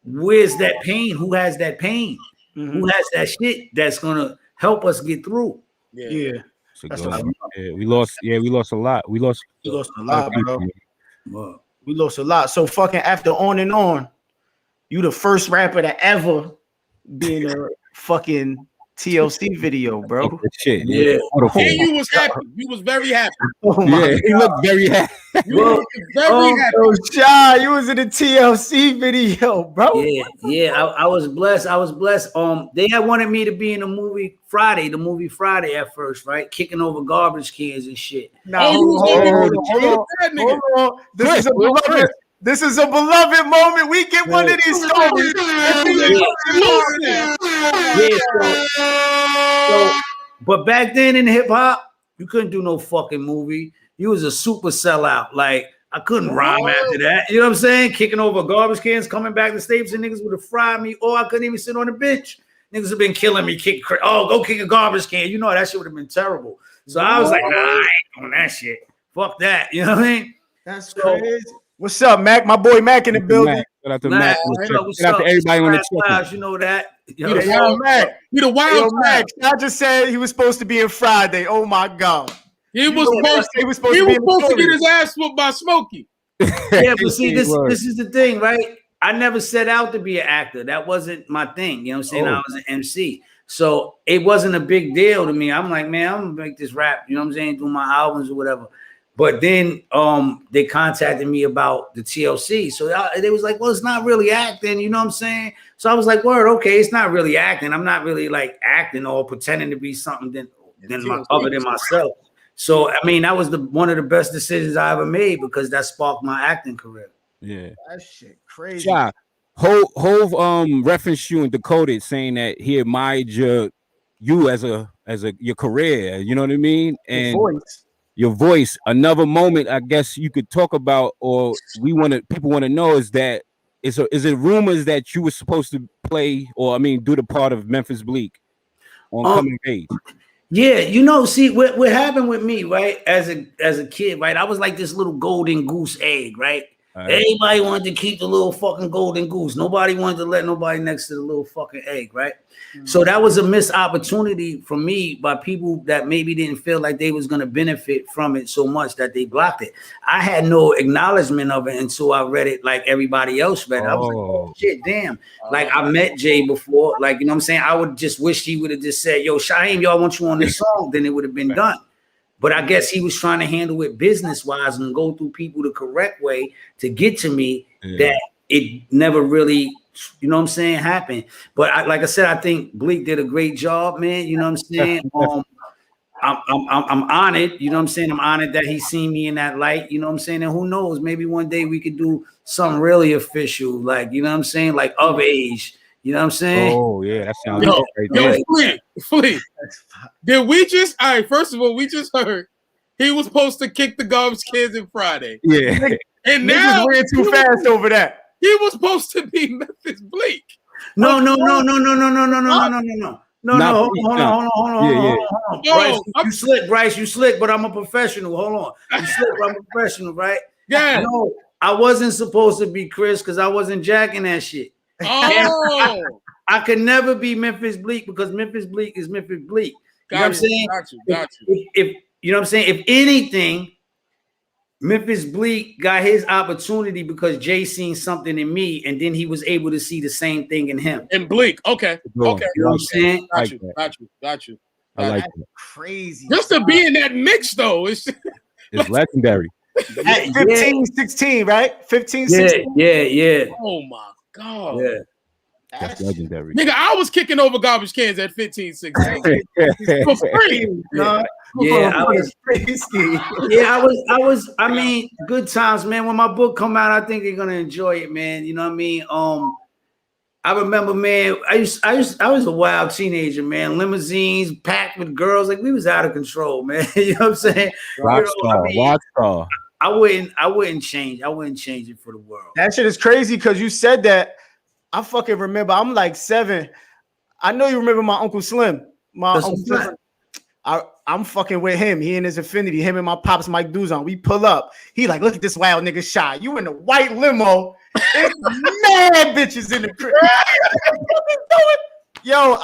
Speaker 6: where's that pain? Who has that pain? Who has that shit that's gonna help us get through?
Speaker 2: Yeah.
Speaker 1: We lost a lot. We lost
Speaker 2: a lot, bro.
Speaker 6: Wow.
Speaker 2: We lost a lot. So fucking after On and On, you the first rapper to ever be in a fucking TLC video, bro.
Speaker 1: Shit,
Speaker 6: yeah.
Speaker 5: And you was happy. You was very happy.
Speaker 2: Oh my God.
Speaker 1: He looked very happy.
Speaker 5: You was very happy.
Speaker 2: Oh, Shy, you was in the TLC video, bro.
Speaker 6: Yeah. I was blessed. They had wanted me to be in the movie Friday at first, right? Kicking over garbage cans and shit.
Speaker 2: Now, hold on. This is a beloved moment. We get one of these stories.
Speaker 6: But back then in hip hop, you couldn't do no fucking movie. You was a super sellout. Like, I couldn't rhyme after that. You know what I'm saying? Kicking over garbage cans, coming back to Staples, and niggas would have fried me, or I couldn't even sit on the bench. Niggas have been killing me. Go kick a garbage can. You know, that shit would have been terrible. So I was like, nah, I ain't doing that shit. Fuck that. You know what I mean?
Speaker 2: That's crazy. What's up, Mac? My boy Mac in the building.
Speaker 1: Shout out to Mac. Shout out to everybody on the chat.
Speaker 6: You know that.
Speaker 2: Yo, Mac.
Speaker 5: You the wild
Speaker 2: Mac. I just said he was supposed to be in Friday. Oh my God.
Speaker 5: He was supposed to get his ass whooped by Smokey.
Speaker 6: Yeah, but see, this is the thing, right? I never set out to be an actor. That wasn't my thing. You know what I'm saying? I was an MC. So it wasn't a big deal to me. I'm like, man, I'm gonna make this rap, you know what I'm saying, do my albums or whatever. But then they contacted me about the TLC. So they was like, well, it's not really acting, you know what I'm saying? So I was like, word, okay, it's not really acting. I'm not really like acting or pretending to be something other than myself. So I mean, that was one of the best decisions I ever made because that sparked my acting career.
Speaker 1: Yeah.
Speaker 2: That shit crazy.
Speaker 1: Yeah. Hove referenced you in Decoded saying that he admired you as your career, you know what I mean? And your voice. Another moment I guess you could talk about, or people want to know, is that is it rumors that you were supposed to play, or I mean do the part of Memphis Bleak on Coming of Age?
Speaker 6: Yeah, you know, see what happened with me, right? As a kid, right? I was like this little golden goose egg, right? Everybody wanted to keep the little fucking golden goose. Nobody wanted to let nobody next to the little fucking egg, right? Mm-hmm. So that was a missed opportunity for me by people that maybe didn't feel like they was going to benefit from it so much that they blocked it. I had no acknowledgement of it until I read it like everybody else read it. I was like, oh shit, damn. Like I met Jay before, like, you know what I'm saying? I would just wish he would have just said, yo, Shyheim, yo, I want you on this song. Then it would have been done. But I guess he was trying to handle it business-wise and go through people the correct way to get to me that it never really, you know what I'm saying, happened. But like I said, I think Bleak did a great job, man. You know what I'm saying? I'm honored, you know what I'm saying? I'm honored that he seen me in that light, you know what I'm saying? And who knows, maybe one day we could do something really official, like, you know what I'm saying? Like Of Age. You know what I'm saying?
Speaker 1: Oh, yeah, that sounds great.
Speaker 5: Fleet. Did we just, all right, first of all, we just heard he was supposed to kick the garbage cans in Friday.
Speaker 1: Yeah.
Speaker 5: And now
Speaker 2: ran too fast over that.
Speaker 5: He was supposed to be Memphis Bleak.
Speaker 6: No. Hold on. Bryce, you slick, Bryce, you slick, but I'm a professional. Hold on. You slick, but I'm a professional, right?
Speaker 5: Yeah.
Speaker 6: No, I wasn't supposed to be Chris because I wasn't jacking that shit.
Speaker 5: Oh,
Speaker 6: I could never be Memphis Bleak because Memphis Bleak is Memphis Bleak. You know what I'm saying?
Speaker 5: Got you.
Speaker 6: If you know what I'm saying, if anything, Memphis Bleak got his opportunity because Jay seen something in me, and then he was able to see the same thing in him.
Speaker 5: And Bleak, okay.
Speaker 6: You know what I'm saying?
Speaker 5: Got you.
Speaker 1: I like
Speaker 2: that. Crazy.
Speaker 5: Just to be in that mix, though, it's
Speaker 1: legendary.
Speaker 2: At 15, 16, right? 15, 16.
Speaker 6: Yeah.
Speaker 5: Oh my God.
Speaker 6: Yeah.
Speaker 1: That's legendary.
Speaker 5: Nigga, I was kicking over garbage cans at 15, 16. For free.
Speaker 6: I mean, good times, man. When my book come out, I think they're gonna enjoy it, man. You know what I mean? I remember, man, I was a wild teenager, man. Limousines packed with girls, like we was out of control, man. You know what I'm saying?
Speaker 1: Rockstar.
Speaker 6: I wouldn't change. I wouldn't change it for the world.
Speaker 2: That shit is crazy because you said that I fucking remember. I'm like 7. I know you remember my Uncle Slim. Uncle Slim. I'm fucking with him. He and his Infinity. Him and my pops Mike Duzon. We pull up. He like, look at this wild nigga shot. You in the white limo. It's mad bitches in the crib. Yo,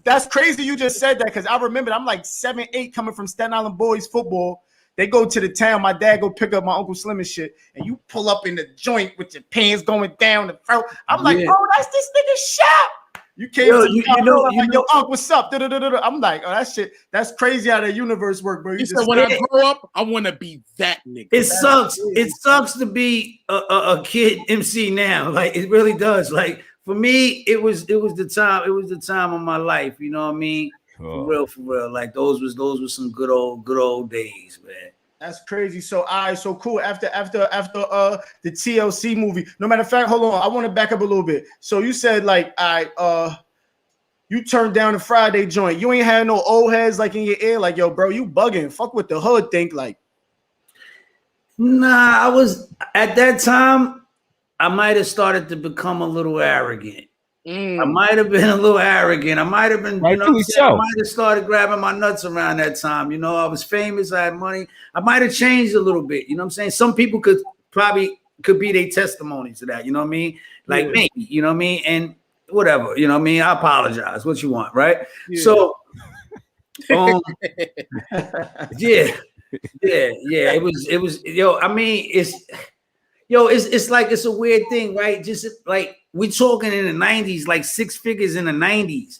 Speaker 2: that's crazy you just said that because I remember I'm like 7, 8 coming from Staten Island Boys football. They go to the town. My dad go pick up my Uncle Slim and shit. And you pull up in the joint with your pants going down the throat. I'm like, bro, that's this nigga shot. You came to me, like, yo, Unc, what's up? I'm like, oh, that shit, that's crazy how the universe works, bro.
Speaker 5: He said, when I grow up, I want to be that nigga.
Speaker 6: It sucks. It sucks to be a kid MC now. Like, it really does. Like, for me, it was the time. It was the time of my life. You know what I mean? For real. Like those were some good old days, man.
Speaker 2: That's crazy. So, all right, so cool. After the TLC movie. No matter of fact, hold on. I want to back up a little bit. So you said like, you turned down the Friday joint. You ain't had no old heads like in your ear, like, yo, bro, you bugging. Fuck what the hood think. Like,
Speaker 6: nah, I was at that time. I might have started to become a little arrogant. I might have been a little arrogant. I might have been, you know, I might have started grabbing my nuts around that time. You know, I was famous. I had money. I might have changed a little bit. You know what I'm saying? Some people could be their testimony to that. You know what I mean? Like me, you know what I mean? And whatever, you know what I mean? I apologize. What you want, right? Yeah. So, yeah. It was, yo, I mean, it's like, it's a weird thing, right? Just like, we talking in the 90s, like 6 figures in the 90s.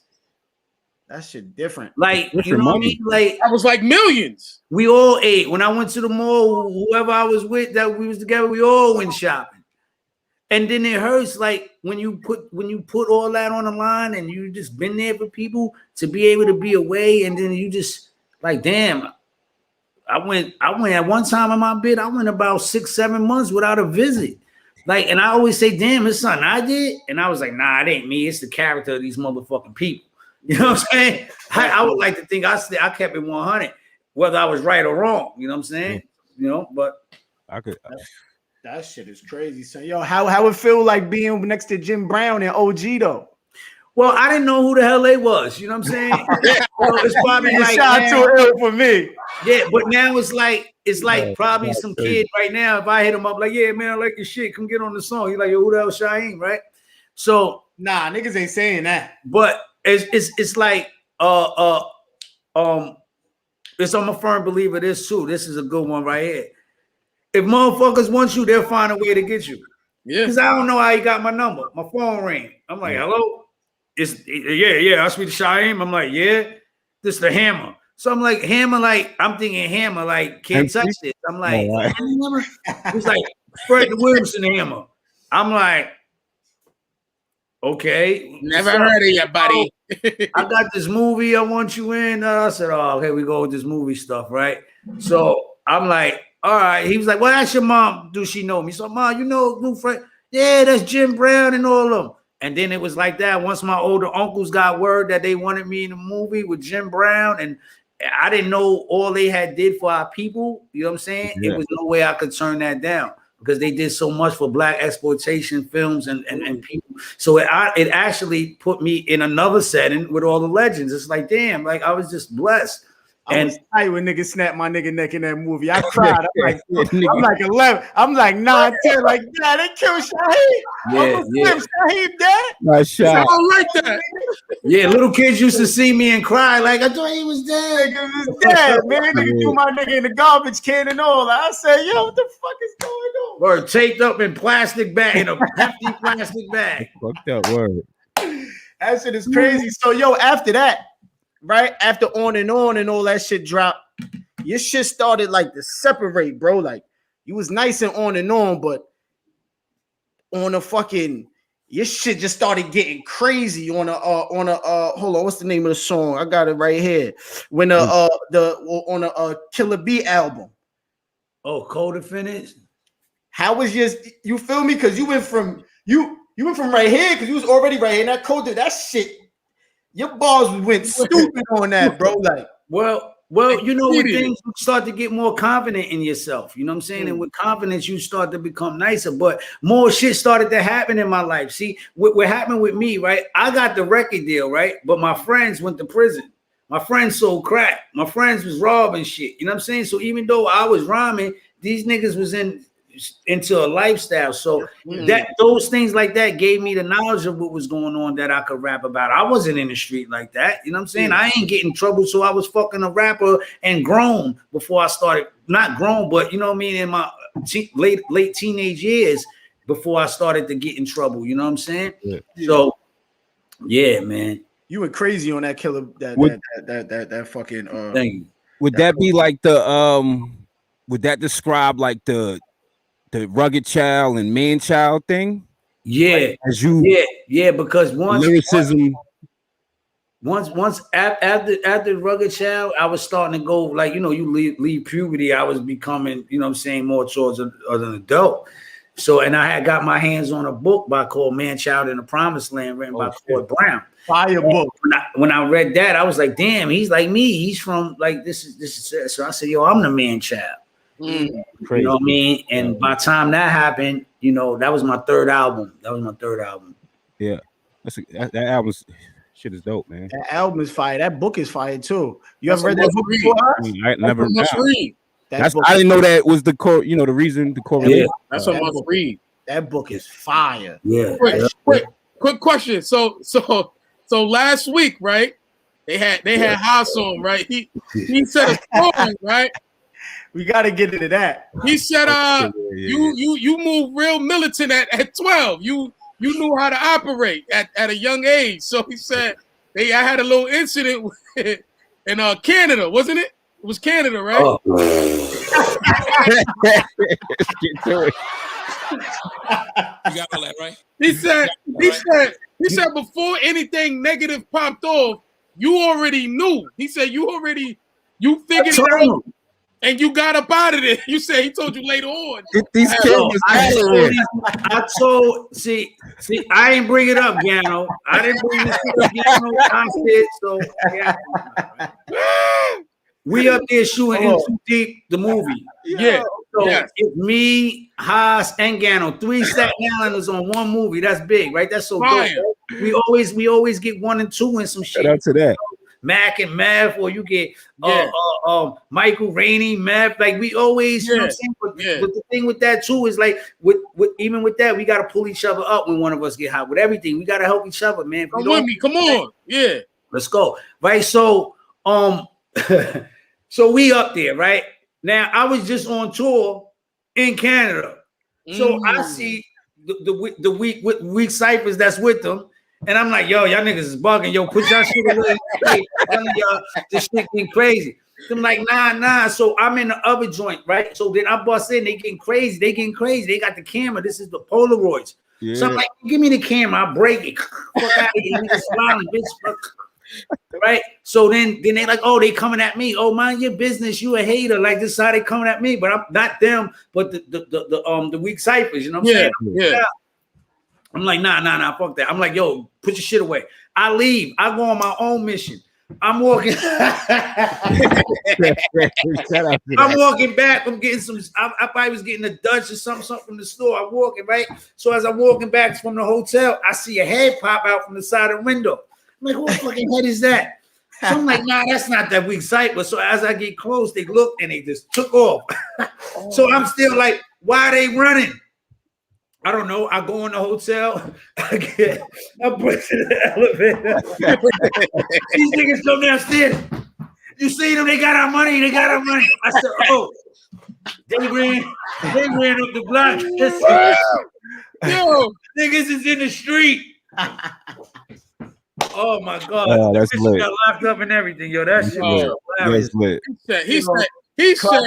Speaker 2: That shit different.
Speaker 6: Like, you know what I mean? Like,
Speaker 5: I was like millions. We
Speaker 6: all ate. When I went to the mall, whoever I was with, that we was together, we all went shopping. And then it hurts, like, when you put all that on the line and you just been there for people to be able to be away, and then you just like, damn. I went at one time in my bid, I went about 6-7 months without a visit. Like, and I always say, damn, it's something I did. And I was like, nah, it ain't me. It's the character of these motherfucking people. You know what I'm saying? I would like to think I kept it 100, whether I was right or wrong. You know what I'm saying? You know, but
Speaker 2: that shit is crazy. So, yo, how it feel like being next to Jim Brown and OG though?
Speaker 6: Well, I didn't know who the hell they was. You know what I'm saying? So it's probably like
Speaker 2: shot too ill for me.
Speaker 6: Yeah, but now it's like probably some kid right now. If I hit him up like, yeah, man, I like your shit, come get on the song. He's like, yo, who the hell Shyheim, right? So
Speaker 2: nah, niggas ain't saying that.
Speaker 6: But it's like it's, I'm a firm believer this too. This is a good one right here. If motherfuckers want you, they'll find a way to get you. Yeah. Because I don't know how he got my number. My phone rang. I'm like, hello? I speak to Shyheim. I'm like, yeah, this is the Hammer. So I'm like, Hammer, like, I'm thinking Hammer, like, can't touch this. I'm like, he's like, Fred Williamson Hammer. I'm like, okay.
Speaker 5: Never heard of you, buddy.
Speaker 6: I got this movie I want you in. I said, oh, okay, we go with this movie stuff, right? So I'm like, all right. He was like, well, that's your mom. Do she know me? So, Mom, you know new friend? Yeah, that's Jim Brown and all of them. And then it was like that. Once my older uncles got word that they wanted me in a movie with Jim Brown, and I didn't know all they had did for our people. You know what I'm saying? Yeah. It was no way I could turn that down because they did so much for Black exploitation films and people. So it actually put me in another setting with all the legends. It's like, damn, like I was just blessed.
Speaker 2: I was tight when niggas snapped my nigga neck in that movie. I cried. I'm like 11. I'm like 9, 10. Like, yeah, they killed Shyheim. Shyheim dead.
Speaker 1: Nice shot.
Speaker 5: I don't like that.
Speaker 6: Yeah, little kids used to see me and cry like I thought he was dead.
Speaker 2: Nigga was dead, man. Nigga threw my nigga in the garbage can and all that. I said, yo, what the fuck is going on?
Speaker 6: Word, taped up in plastic bag, in a hefty plastic bag.
Speaker 1: Fucked up word.
Speaker 2: That shit is crazy. So, yo, after that, right after On and all that shit dropped, your shit started like to separate, bro. Like you was nice and On, but on a fucking your shit just started getting crazy on a hold on, what's the name of the song? I got it right here. When on a Killer B album.
Speaker 6: Oh, Cold to Finish.
Speaker 2: How was you feel me? Because you went from right here because you was already right here. And that Cold, that shit. Your balls went stupid on that, bro. Like,
Speaker 6: well, Well, you know, with things, you start to get more confident in yourself. You know what I'm saying? And with confidence, you start to become nicer. But more shit started to happen in my life. See, what happened with me, right? I got the record deal, right? But my friends went to prison. My friends sold crack. My friends was robbing shit. You know what I'm saying? So even though I was rhyming, these niggas was into a lifestyle. So that those things like that gave me the knowledge of what was going on that I could rap about. I wasn't in the street like that. You know what I'm saying? I ain't getting in trouble. So I was fucking a rapper and grown before I started. Not grown, but you know what I mean? In my late teenage years before I started to get in trouble. You know what I'm saying? Yeah. So yeah, man.
Speaker 2: You went crazy on that killer. That fucking.
Speaker 6: Thank you.
Speaker 1: Would that be like the Would that describe like the rugged child and man child thing?
Speaker 6: Yeah,
Speaker 1: like, as you
Speaker 6: because once
Speaker 1: lyricism.
Speaker 6: Once after rugged child, I was starting to go like, you know, you leave puberty. I was becoming, you know what I'm saying, more towards an adult. So, and I had got my hands on a book called Man Child in the Promised Land, written by Claude Brown.
Speaker 2: Fire book.
Speaker 6: When I read that, I was like, damn, he's like me. He's from like this is. So I said, yo, I'm the man child. You know what I mean? And by the time that happened, you know, that was my third album.
Speaker 1: Yeah, that album's shit is dope, man.
Speaker 2: That album is fire. That book is fire too. You ever read that book before?
Speaker 1: I never
Speaker 5: read.
Speaker 1: I didn't know that was the core. You know, the reason the core.
Speaker 5: Yeah, that's what I must read.
Speaker 2: That book is fire.
Speaker 6: Yeah.
Speaker 5: Quick question. So last week, right? They had Haas on, right? He said a story, right?
Speaker 2: We got to get into that.
Speaker 5: He said, you move real militant at 12. You knew how to operate at a young age. So he said, I had a little incident in Canada, wasn't it? It was Canada, right?
Speaker 6: Oh.
Speaker 3: You got all that, right?
Speaker 5: He said before anything negative popped off, you already knew. He said you figured it out. And you got up out of there. You said he told you later on.
Speaker 1: These cameras.
Speaker 6: See, I ain't bring it up, Gano. I didn't bring this shit up, Gano. I said so. Yeah. We up there shooting In Too Deep, the movie.
Speaker 5: Yeah.
Speaker 6: So it's me, Haas, and Gano. 3 Staten Islanders on one movie. That's big, right? That's so dope. Right? We always get 1 and 2 and some shit.
Speaker 1: Shout out to that.
Speaker 6: Mac and Mav, or you get Michael Rainey, Mav. Like we always, you know what I'm saying? But the thing with that too is like even with that, we gotta pull each other up when one of us get hot. With everything, we gotta help each other, man.
Speaker 5: Come with me, come on, yeah.
Speaker 6: Let's go. Right. So so we up there, right? Now I was just on tour in Canada. So I see the week ciphers that's with them. And I'm like, yo, y'all niggas is bugging. Yo, put y'all shit away. Y'all, this shit getting crazy. I'm like, nah. So I'm in the other joint, right? So then I bust in. They getting crazy. They got the camera. This is the Polaroids. Yeah. So I'm like, give me the camera. I break it. Fuck out of here. Niggas smiling, bitch. Right? So then they like, oh, they coming at me. Oh, mind your business. You a hater. Like this is how they coming at me. But I'm not them, but the weak ciphers. You know what I'm saying?
Speaker 5: Yeah.
Speaker 6: I'm like, nah, fuck that. I'm like, yo, put your shit away. I leave. I go on my own mission. I'm walking. I'm walking back. I'm getting some. I probably was getting a Dutch or something from the store. I'm walking, right? So as I'm walking back from the hotel, I see a head pop out from the side of the window. I'm like, what fucking head is that? So I'm like, nah, that's not that weak sight. But so as I get close, they look and they just took off. So I'm still like, why are they running? I don't know. I go in the hotel. I put to the elevator. These niggas come downstairs. You see them? They got our money. I said, oh, they ran up the block. Yo, niggas is in the street. Oh my God.
Speaker 1: Oh, that's lit.
Speaker 6: Got locked up and everything. Yo, that shit was hilarious.
Speaker 5: He said,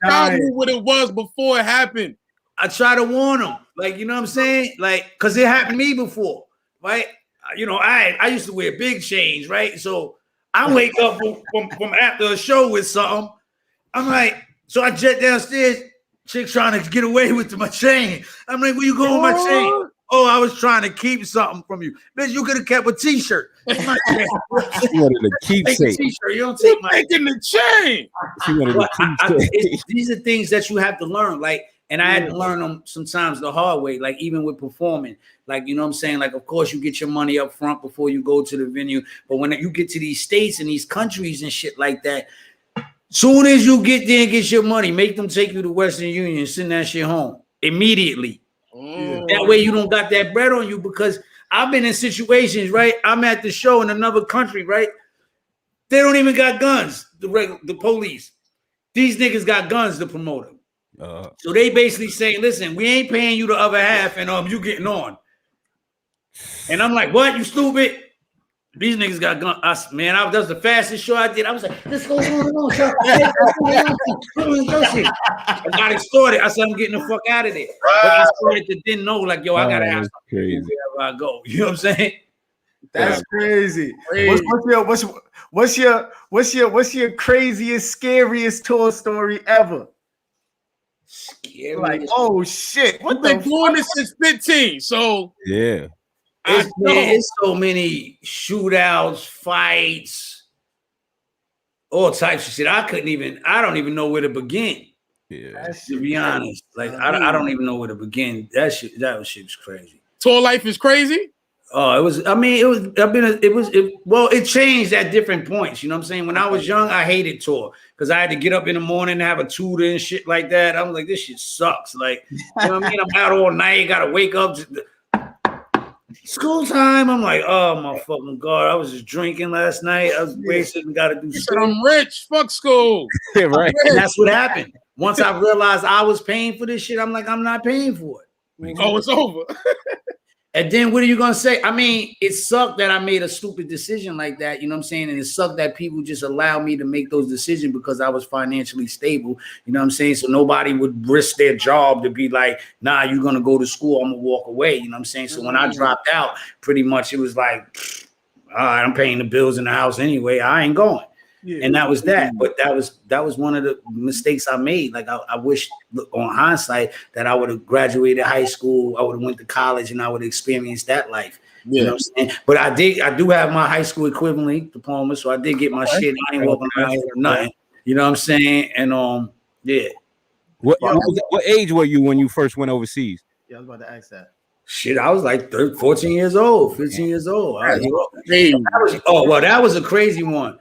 Speaker 5: I knew what it was before it happened.
Speaker 6: I try to warn them, like, you know what I'm saying? Like, because it happened to me before, right? You know, I used to wear big chains, right? So I wake up from after a show with something. I'm like, so I jet downstairs, chick trying to get away with my chain. I'm like, where you going with my chain? Oh, I was trying to keep something from you. Bitch, you could have kept a t-shirt.
Speaker 1: She wanted a keepsake.
Speaker 6: T-shirt. You don't take my
Speaker 5: taking the chain.
Speaker 1: She wanted a keepsake.
Speaker 6: These are things that you have to learn. Like, and I had to learn them sometimes the hard way, like even with performing. Like, you know what I'm saying? Like, of course, you get your money up front before you go to the venue. But when you get to these states and these countries and shit like that, soon as you get there and get your money, make them take you to Western Union and send that shit home immediately. That way you don't got that bread on you, because I've been in situations, right? I'm at the show in another country, right? They don't even got guns, the police. These niggas got guns, the promoter. So they basically saying, listen, we ain't paying you the other half, and you getting on. And I'm like, what? You stupid? These niggas got guns. That was the fastest show I did. I was like, let's go on. I got extorted. I said, I'm getting the fuck out of there. But I started to didn't know, like, yo, I gotta have something wherever I go. You know what I'm saying?
Speaker 2: That's crazy. What's your craziest, scariest tour story ever?
Speaker 6: Scary.
Speaker 2: Like, oh shit!
Speaker 5: What they doing this since 15? So
Speaker 1: yeah.
Speaker 6: It's so many shootouts, fights, all types of shit. I don't even know where to begin.
Speaker 1: Yeah.
Speaker 6: To be honest, like I don't even know where to begin. That shit was crazy.
Speaker 5: Tour life is crazy.
Speaker 6: Oh, it was. It changed at different points. You know what I'm saying? When I was young, I hated tour because I had to get up in the morning and have a tutor and shit like that. I was like, this shit sucks. Like, you know what I mean? I'm out all night, gotta wake up. School time. I'm like, oh my fucking God. I was just drinking last night. I was wasted and gotta do
Speaker 5: shit. I'm rich. Fuck school.
Speaker 1: Yeah, right.
Speaker 6: And that's what happened. Once I realized I was paying for this shit, I'm like, I'm not paying for it.
Speaker 5: Oh, it's over.
Speaker 6: And then what are you gonna say? I mean, it sucked that I made a stupid decision like that, you know what I'm saying? And it sucked that people just allowed me to make those decisions because I was financially stable, you know what I'm saying? So nobody would risk their job to be like, nah, you're gonna go to school, I'm gonna walk away, you know what I'm saying? So when I dropped out, pretty much it was like, all right, I'm paying the bills in the house anyway, I ain't going. Yeah. And that was that. But that was one of the mistakes I made. Like I wish, on hindsight, that I would have graduated high school, I would have went to college, and I would have experienced that life. Yeah. You know what I'm saying? But I do have my high school equivalent diploma, so I did get my shit. I ain't walking around here with nothing. You know what I'm saying? And yeah.
Speaker 1: What age were you when you first went overseas?
Speaker 2: Yeah, I was about to ask that.
Speaker 6: Shit, I was like 14 years old, 15 years old. That was a crazy one.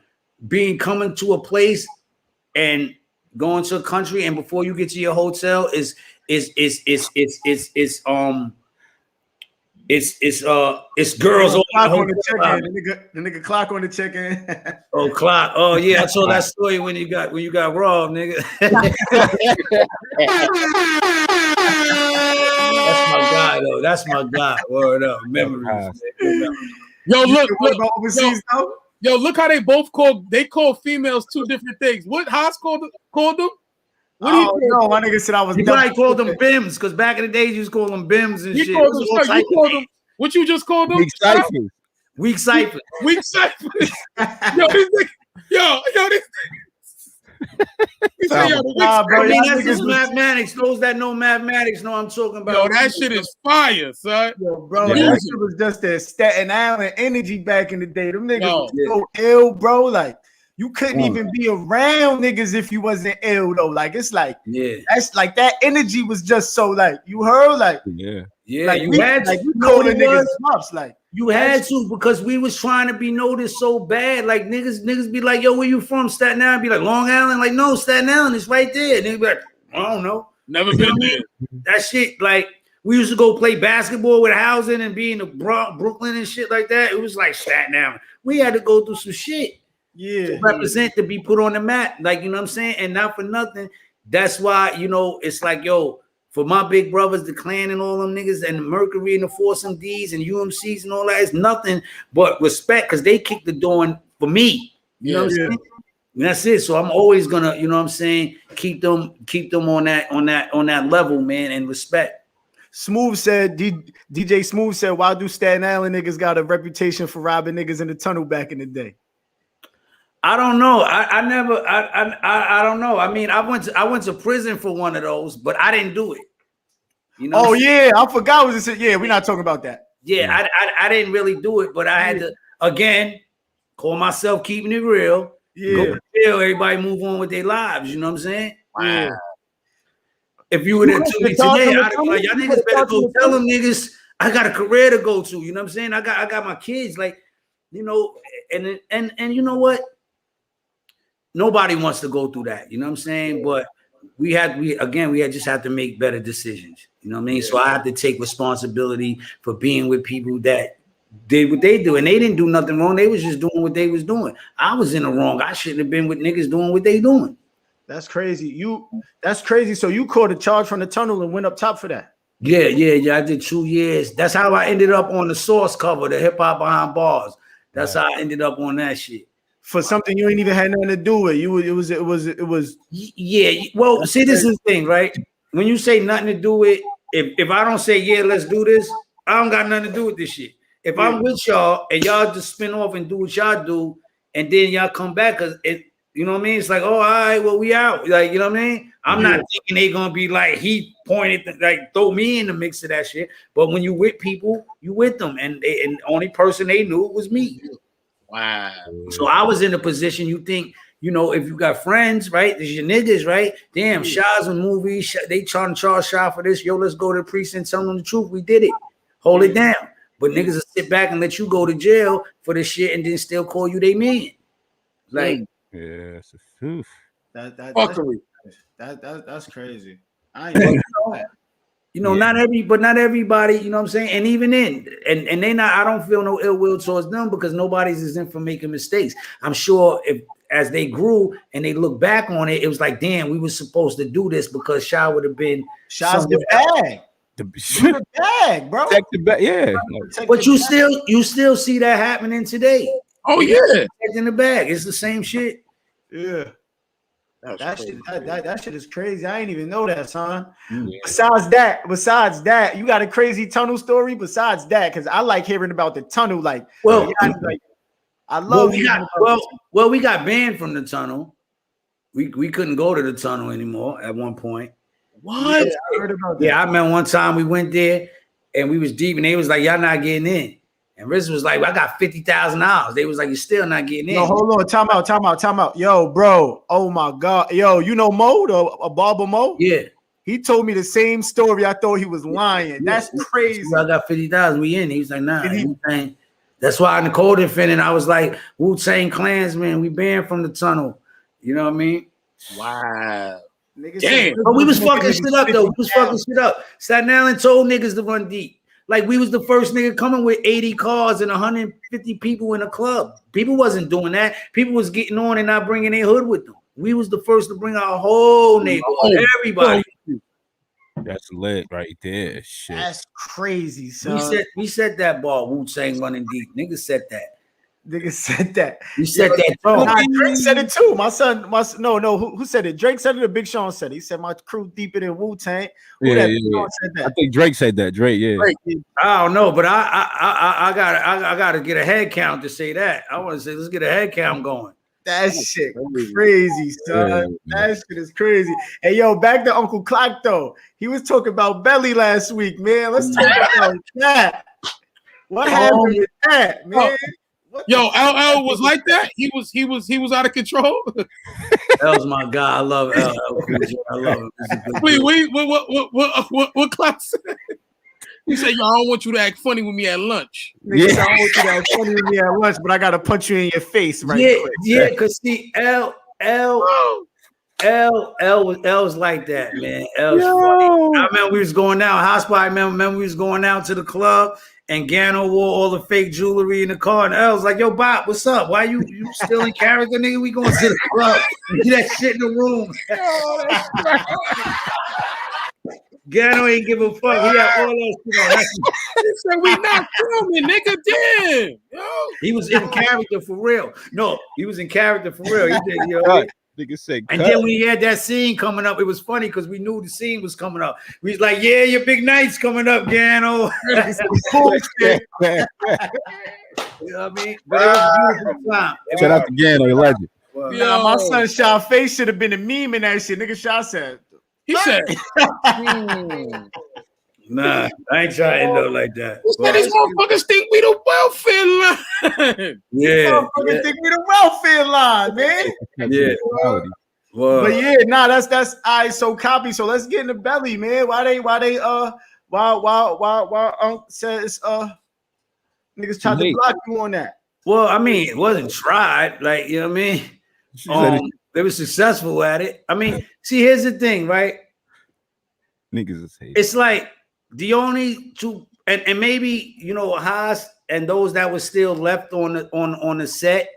Speaker 6: Coming to a place and going to a country, and before you get to your hotel is girls
Speaker 2: on the nigga clock on the check-in.
Speaker 6: Oh, clock. Oh yeah, I told that story when you got robbed, nigga. That's my guy though. That's my guy. Word up. Memories.
Speaker 5: Yo, look overseas though. Yo, look how they both call females two different things. What Haas called them? What
Speaker 2: no, my nigga said I was.
Speaker 6: You probably called them bims, because back in the days you used to call them bims and shit.
Speaker 5: You called them. What you just called them?
Speaker 6: Weak ciphers.
Speaker 5: Weak ciphers. Yo, this.
Speaker 6: Bro, I mean, that's just mathematics. Those that know mathematics know what I'm talking about.
Speaker 5: Yo, that shit is fire, son.
Speaker 2: Yo, bro, that shit was just that Staten Island energy back in the day. Them niggas was so ill, bro. Like, you couldn't even be around niggas if you wasn't ill, though. Like, it's like, that's like that energy was just so, like, you heard, like, like
Speaker 6: you had to,
Speaker 2: like, you calling niggas smups, like.
Speaker 6: You had to, because we was trying to be noticed so bad. Like niggas be like, yo, where you from? Staten Island? Be like, Long Island? Like, no, Staten Island is right there. Niggas be like, I don't know.
Speaker 5: Never been there.
Speaker 6: That shit, like, we used to go play basketball with housing and be in the Brooklyn and shit like that. It was like Staten Island. We had to go through some shit to represent, to be put on the map. Like, you know what I'm saying? And not for nothing. That's why, you know, it's like, yo, for my big brothers, the Clan and all them niggas, and the Mercury and the Foursome D's and UMCs and all that, it's nothing but respect, because they kicked the door in for me. You know what I'm saying? And that's it. So I'm always gonna, you know what I'm saying, keep them on that level, man, and respect.
Speaker 2: Smooth said, DJ Smooth said, why do Staten Island niggas got a reputation for robbing niggas in the tunnel back in the day?
Speaker 6: I don't know. I don't know. I mean, I went to prison for one of those, but I didn't do it. You know?
Speaker 2: Oh yeah, I forgot what it said. Yeah, we're not talking about that.
Speaker 6: Yeah, I didn't really do it, but I had to again call myself keeping it real.
Speaker 2: Yeah.
Speaker 6: Go to jail, everybody move on with their lives. You know what I'm saying?
Speaker 2: Yeah.
Speaker 6: If you were to tell me today, I'd be like, y'all niggas better go tell them niggas I got a career to go to. You know what I'm saying? I got my kids, like, you know, and you know what? Nobody wants to go through that. You know what I'm saying? But we just have to make better decisions. You know what I mean? So I have to take responsibility for being with people that did what they do, and they didn't do nothing wrong. They was just doing what they was doing. I was in the wrong. I shouldn't have been with niggas doing what they doing.
Speaker 2: That's crazy. That's crazy. So you caught a charge from the tunnel and went up top for that?
Speaker 6: Yeah. I did 2 years. That's how I ended up on the Source cover, the Hip Hop Behind Bars. That's how I ended up on that shit.
Speaker 2: For something you ain't even had nothing to do with. It was.
Speaker 6: Yeah. Well, see, this is the thing, right? When you say nothing to do with, if I don't say yeah, let's do this, I don't got nothing to do with this shit. If I'm with y'all and y'all just spin off and do what y'all do, and then y'all come back, cause it, you know what I mean? It's like, oh, all right, well, we out. Like, you know what I mean? I'm not thinking they gonna be like he pointed, like throw me in the mix of that shit. But when you with people, you with them, and the only person they knew was me.
Speaker 5: Wow.
Speaker 6: So I was in a position. You think, you know, if you got friends, right? There's your niggas, right? Damn, Shaw's a movie. They trying to charge Shaw for this. Yo, let's go to the precinct. Tell them the truth. We did it. Hold it down. But niggas will sit back and let you go to jail for this shit and then still call you they man. Like,
Speaker 1: yeah, it's a truth.
Speaker 2: That's crazy. I ain't know that.
Speaker 6: You know, not everybody, you know what I'm saying? And even then, and they not, I don't feel no ill will towards them because nobody's exempt from making mistakes. I'm sure if as they grew and they look back on it, it was like, damn, we were supposed to do this because Shaw would have been
Speaker 2: Shaw's the bag. The bag, bro.
Speaker 1: Protect the bag, yeah.
Speaker 6: But you still see that happening today.
Speaker 5: Oh yeah,
Speaker 6: in the bag, it's the same shit.
Speaker 2: Yeah, that shit is crazy. I ain't even know that, son.
Speaker 6: Yeah.
Speaker 2: Besides that, you got a crazy tunnel story. Besides that, because I like hearing about the tunnel. Like,
Speaker 6: well,
Speaker 2: I love.
Speaker 6: We got banned from the tunnel. We couldn't go to the tunnel anymore at one point.
Speaker 5: What?
Speaker 2: Yeah, I heard about that.
Speaker 6: Yeah, I remember one time we went there and we was deep, and they was like, "Y'all not getting in." And Riz was like, well, "I got $50,000." They was like, "You're still not getting in."
Speaker 2: No, hold on, time out. Yo, bro, oh my god, yo, you know Mo, a Barber Mo?
Speaker 6: Yeah,
Speaker 2: he told me the same story. I thought he was lying. That's crazy.
Speaker 6: I got 50,000. We in. He was like, "Nah." That's why in the cold defendant, I was like, Wu-Tang Klansman, we banned from the tunnel. You know what I mean?
Speaker 5: Wow.
Speaker 2: Damn.
Speaker 6: But we was fucking shit up though. We was fucking shit up. Staten Island told niggas to run deep. Like we was the first nigga coming with 80 cars and 150 people in a club. People wasn't doing that. People was getting on and not bringing their hood with them. We was the first to bring our whole neighborhood, everybody.
Speaker 1: That's lit right there. Shit.
Speaker 2: That's crazy, son.
Speaker 6: We said that bar, Wu-Tang running deep. Niggas said that.
Speaker 2: Niggas said that.
Speaker 6: You said that.
Speaker 2: Nah, Drake said it too. Who said it? Drake said it or Big Sean said it? He said my crew deeper than Wu-Tang.
Speaker 1: Yeah. I think Drake said that. Drake, yeah.
Speaker 6: I don't know, but I gotta get a head count to say that. I want to say let's get a head count going.
Speaker 2: That shit crazy, son. Yeah. That shit is crazy. Hey, yo, back to Uncle Clock though. He was talking about Belly last week, man. Let's talk about that. What happened with that, man?
Speaker 5: Yo, LL was like that. He was out of control.
Speaker 6: That was my guy. I love LL. I love him.
Speaker 5: Wait, what class? He said, "Yo, I don't want you to act funny with me at lunch."
Speaker 2: Yeah, I don't want you to act funny with me at lunch, but I gotta punch you in your face right quick.
Speaker 6: Yeah, because see, L was like that, man. L's funny. I remember we was going out. Hospital. I remember we was going out to the club. And Gano wore all the fake jewelry in the car, and I was like, "Yo, Bob, what's up? Why you still in character, nigga? We going to the club? Get that shit in the room." Gano ain't give a fuck. He had all that shit on.
Speaker 5: He said, "We not filming, nigga." Damn, yo.
Speaker 6: He was in character for real. No, he was in character for real. He did, yo.
Speaker 1: Nigga said,
Speaker 6: and then we had that scene coming up. It was funny because we knew the scene was coming up. We was like, "Yeah, your big night's coming up, Gano." You know what I mean? But it was a beautiful time.
Speaker 1: Shout out to Gano, your legend.
Speaker 2: Nah, my son Shaw face should have been a meme in that shit. Nigga Shaw said.
Speaker 5: He said.
Speaker 6: Nah, I ain't trying to know like that.
Speaker 5: These motherfuckers think we the welfare line.
Speaker 6: Yeah,
Speaker 2: think we the welfare line, man.
Speaker 6: yeah.
Speaker 2: But yeah, nah, that's all right. So copy. So let's get in the belly, man. Why says niggas tried to block you on that?
Speaker 6: Well, I mean, it wasn't tried, like, you know what I mean? They were successful at it. I mean, see, here's the thing, right?
Speaker 1: Niggas is hate.
Speaker 6: It's like the only two, and maybe, you know, Haas and those that were still left on the set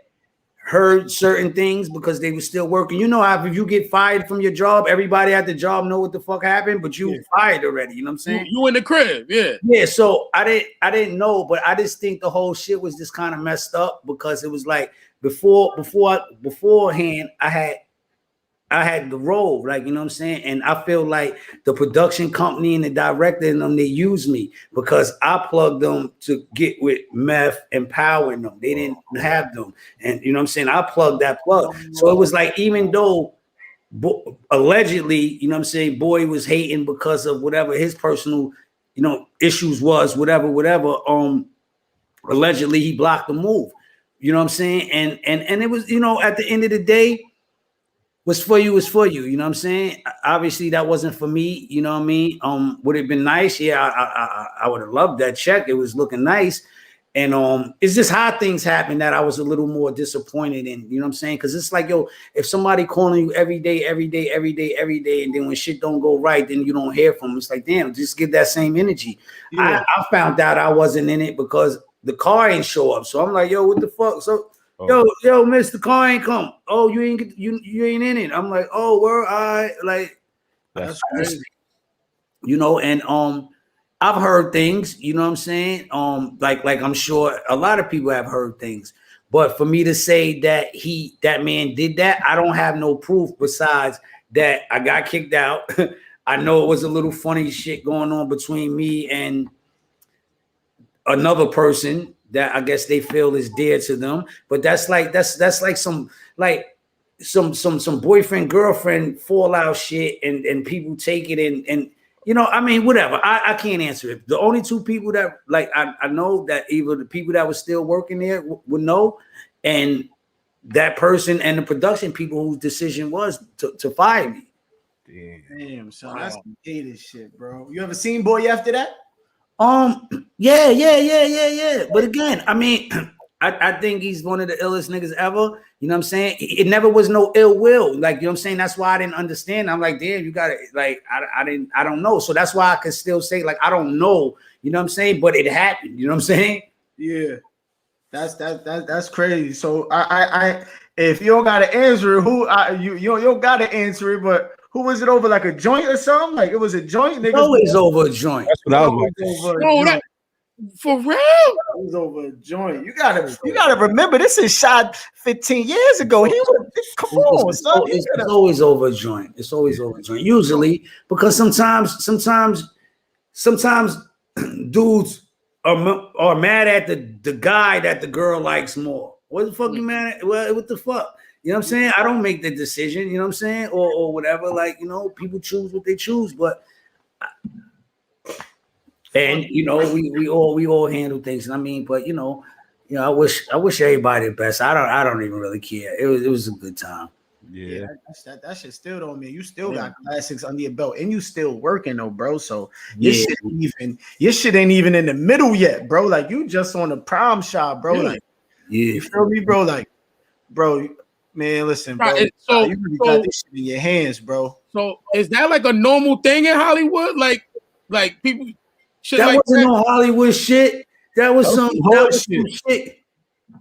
Speaker 6: heard certain things because they were still working. You know how if you get fired from your job, everybody at the job know what the fuck happened, but you fired already. You know what I'm saying?
Speaker 5: You in the crib, yeah.
Speaker 6: Yeah, so I didn't know, but I just think the whole shit was just kind of messed up because it was like beforehand I had the role, like, you know what I'm saying? And I feel like the production company and the director and them, they used me because I plugged them to get with Meth and Power in them. They didn't have them. And you know what I'm saying? I plugged that plug. So it was like, even though allegedly, you know what I'm saying, Boy was hating because of whatever his personal, you know, issues was, whatever, allegedly he blocked the move. You know what I'm saying? And it was, you know, at the end of the day, what's for you is for you. You know what I'm saying? Obviously, that wasn't for me. You know what I mean? Would it have been nice? Yeah, I would have loved that check. It was looking nice. And it's just how things happen that I was a little more disappointed in. You know what I'm saying? Because it's like, yo, if somebody calling you every day, and then when shit don't go right, then you don't hear from them. It's like, damn, just get that same energy. Yeah. I found out I wasn't in it because the car ain't show up. So I'm like, yo, what the fuck? So yo, miss, the car ain't come. Oh, you ain't in it. I'm like, oh, where I like that's crazy. You know, and I've heard things, you know what I'm saying? Like I'm sure a lot of people have heard things. But for me to say that that man did that, I don't have no proof besides that I got kicked out. I know it was a little funny shit going on between me and another person that I guess they feel is dear to them, but that's like some boyfriend girlfriend fallout shit, and people take it and you know, I mean, whatever. I can't answer it. The only two people that like I know that either the people that were still working there would know, and that person and the production people whose decision was to fire me.
Speaker 2: Damn, son, that's some hated shit, bro. You ever seen Boy after that?
Speaker 6: Yeah. But again, I mean, I think he's one of the illest niggas ever. You know what I'm saying? It never was no ill will. Like, you know what I'm saying? That's why I didn't understand. I'm like, damn, you got it. Like, I don't know. So that's why I can still say, like, I don't know. You know what I'm saying? But it happened. You know what I'm saying?
Speaker 2: Yeah. That's crazy. So I if you don't gotta answer it, you don't gotta answer it, but who was it over, like a joint or something? Like it was a joint. Niggas
Speaker 6: always over a joint.
Speaker 1: That's what I was like.
Speaker 5: For real?
Speaker 2: It was over a joint. You gotta remember, this is shot 15 years ago. He was come on, son.
Speaker 6: It's always over a joint. It's always over a joint. Usually, because sometimes dudes are mad at the guy that the girl likes more. What the fuck you mad at? Well, what the fuck? You know what I'm saying? I don't make the decision, you know what I'm saying? Or whatever. Like, you know, people choose what they choose, but and you know, we all handle things. And I mean, but you know, I wish everybody the best. I don't even really care. It was a good time.
Speaker 1: Yeah.
Speaker 2: That shit still don't mean you still got classics under your belt and you still working though, bro. So your shit ain't even in the middle yet, bro. Like you just on the prom shot, bro. Like you feel me, bro? Like, bro, man, listen, bro. So you really got this shit in your hands, bro.
Speaker 5: So is that like a normal thing in Hollywood? Like people shit
Speaker 6: that
Speaker 5: like
Speaker 6: wasn't
Speaker 5: that?
Speaker 6: No Hollywood shit. That was some shit.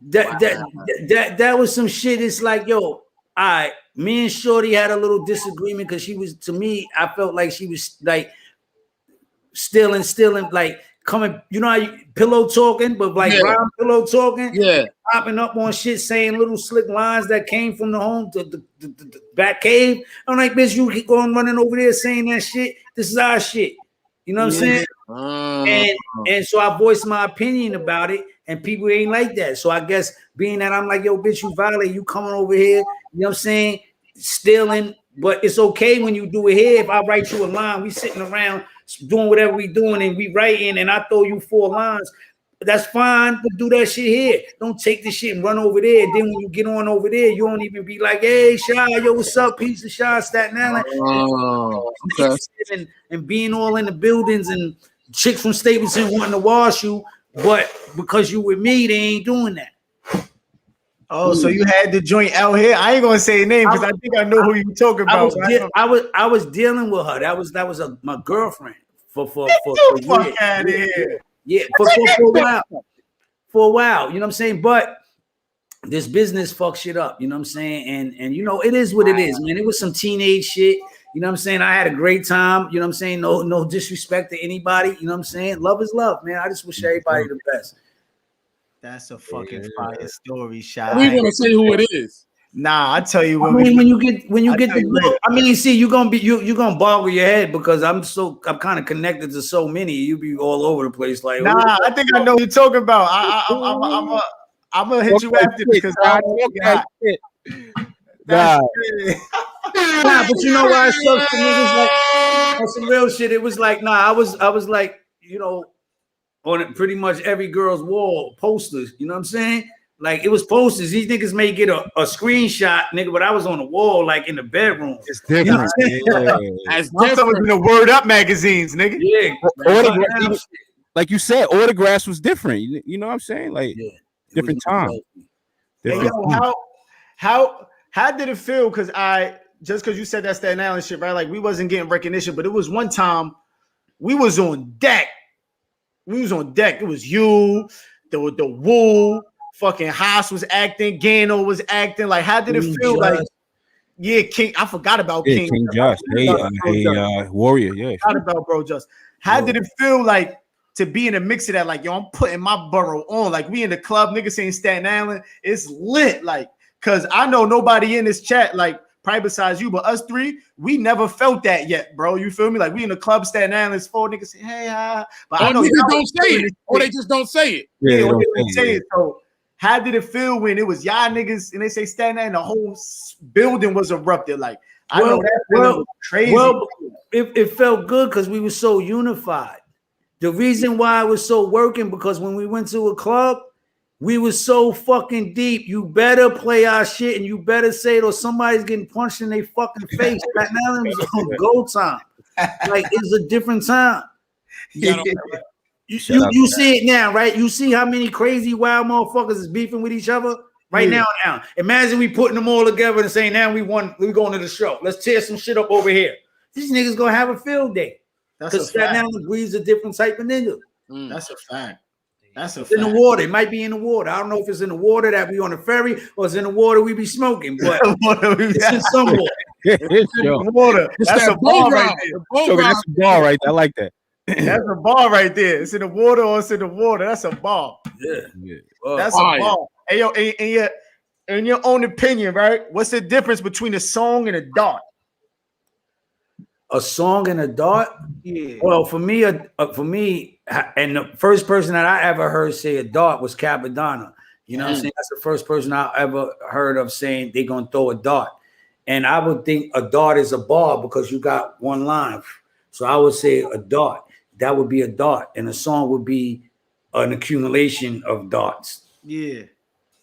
Speaker 6: That was some shit. It's like, yo, all right, me and Shorty had a little disagreement because she was, to me, I felt like she was like stealing, like coming, you know how you pillow talking, but like round pillow talking, popping up on shit, saying little slick lines that came from the home to the back cave. I'm like, bitch, you keep going running over there saying that shit. This is our shit. You know what I'm saying? And so I voiced my opinion about it, and people ain't like that. So I guess being that I'm like, yo, bitch, you violate, you coming over here, you know what I'm saying? Stealing, but it's okay when you do it here. If I write you a line, we sitting around doing whatever we doing and we writing and I throw you 4 lines. That's fine, but do that shit here. Don't take the shit and run over there. Then when you get on over there, you don't even be like, hey, Shy, yo, what's up? Peace to Shy, Staten Island. And being all in the buildings and chicks from Stapleton wanting to wash you, but because you with me, they ain't doing that.
Speaker 2: Oh, so you had the joint out here. I ain't gonna say a name because I think I know who you talking about.
Speaker 6: I was dealing with her. That was my girlfriend for fuck out of here. Yeah, for a while. For a while, you know what I'm saying? But this business fucks shit up, you know what I'm saying? And you know, it is what it is, man. It was some teenage shit, you know what I'm saying? I had a great time, you know what I'm saying? No disrespect to anybody, you know what I'm saying? Love is love, man. I just wish everybody the best.
Speaker 2: That's a fucking fire story, Shy.
Speaker 5: We want to say who it is.
Speaker 2: Nah, I tell you
Speaker 6: when you get the book, I mean, see, you're gonna boggle your head because I'm kind of connected to so many. You be all over the place, like
Speaker 2: nah. I think I know what you're talking about. I'm gonna hit you after because I talk that shit.
Speaker 6: Nah, but you know why it sucks to niggas like on some real shit. It was like, nah, I was like, you know, on pretty much every girl's wall posters. You know what I'm saying? Like it was posters. These niggas may get a screenshot, nigga, but I was on the wall, like in the bedroom.
Speaker 1: It's different.
Speaker 2: You know As different. In the Word Up magazines, nigga.
Speaker 6: Yeah.
Speaker 1: Like you said, autographs was different. You know what I'm saying? Like different time.
Speaker 2: Hey, yo, how did it feel? Because because you said that Staten Island shit, right? Like we wasn't getting recognition, but it was one time we was on deck. It was you, the Woo. Fucking Haas was acting, Gano was acting. Like, how did it feel? Like, yeah, King. I forgot about King.
Speaker 1: King Just. Hey, Warrior. Yeah.
Speaker 2: Forgot about Bro Just. How did it feel like to be in the mix of that? Like, yo, I'm putting my borough on. Like, we in the club, niggas saying Staten Island. It's lit. Like, cause I know nobody in this chat, like, probably besides you, but us three, we never felt that yet, bro. You feel me? Like, we in the club, Staten Island, 4 niggas say, hey, but I know
Speaker 5: niggas don't say it, or they just don't say it.
Speaker 2: Yeah, or they don't say it. So. How did it feel when it was y'all niggas and they say Staten Island, the whole building was erupted? Like, I know that feeling was crazy.
Speaker 6: Well, it felt good because we were so unified. The reason why it was so working because when we went to a club, we was so fucking deep. You better play our shit and you better say it or somebody's getting punched in their fucking face. Staten Island was on go time. Like, it's a different time. You see it now, right? You see how many crazy wild motherfuckers is beefing with each other right now. Imagine we putting them all together and saying, now we going to the show. Let's tear some shit up over here. These niggas gonna have a field day. Because Staten Island breeds a different type of nigga.
Speaker 2: That's a fact. That's a fact.
Speaker 6: In the water. It might be in the water. I don't know if it's in the water that we on the ferry or it's in the water we be smoking, but it's in some water.
Speaker 2: It's in the water. That's a bar right there.
Speaker 1: That's a bar right there. I like that.
Speaker 2: That's a bar right there. It's in the water or it's in the water. That's a bar.
Speaker 6: Yeah.
Speaker 2: That's a bar. Hey, yo, in your own opinion, right? What's the difference between a song and a dart?
Speaker 6: A song and a dart?
Speaker 2: Yeah.
Speaker 6: Well, for me, and the first person that I ever heard say a dart was Capadonna. You know what I'm saying? That's the first person I ever heard of saying they're gonna throw a dart. And I would think a dart is a bar because you got one line. So I would say a dart. That would be a dart, and a song would be an accumulation of darts.
Speaker 2: Yeah,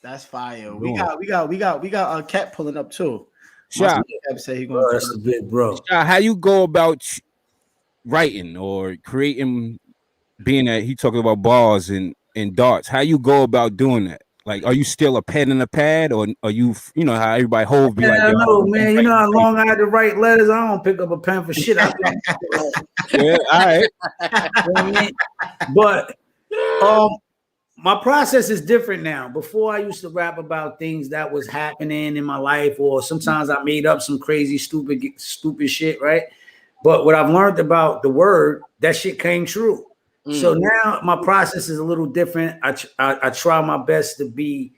Speaker 2: that's fire. We got a cat pulling up too.
Speaker 1: Shy,
Speaker 6: say he gonna that's the big bro.
Speaker 1: Shy, how you go about writing or creating? Being that he talking about bars and darts, how you go about doing that? Like, are you still a pen and a pad, or are you know how everybody Hove be like?
Speaker 6: I know, man. You know how long I had to write letters. I don't pick up a pen for shit.
Speaker 1: Yeah, all right.
Speaker 6: You know what I mean? But my process is different now. Before I used to rap about things that was happening in my life, or sometimes I made up some crazy, stupid shit, right? But what I've learned about the word, that shit came true. So now my process is a little different. I try my best to be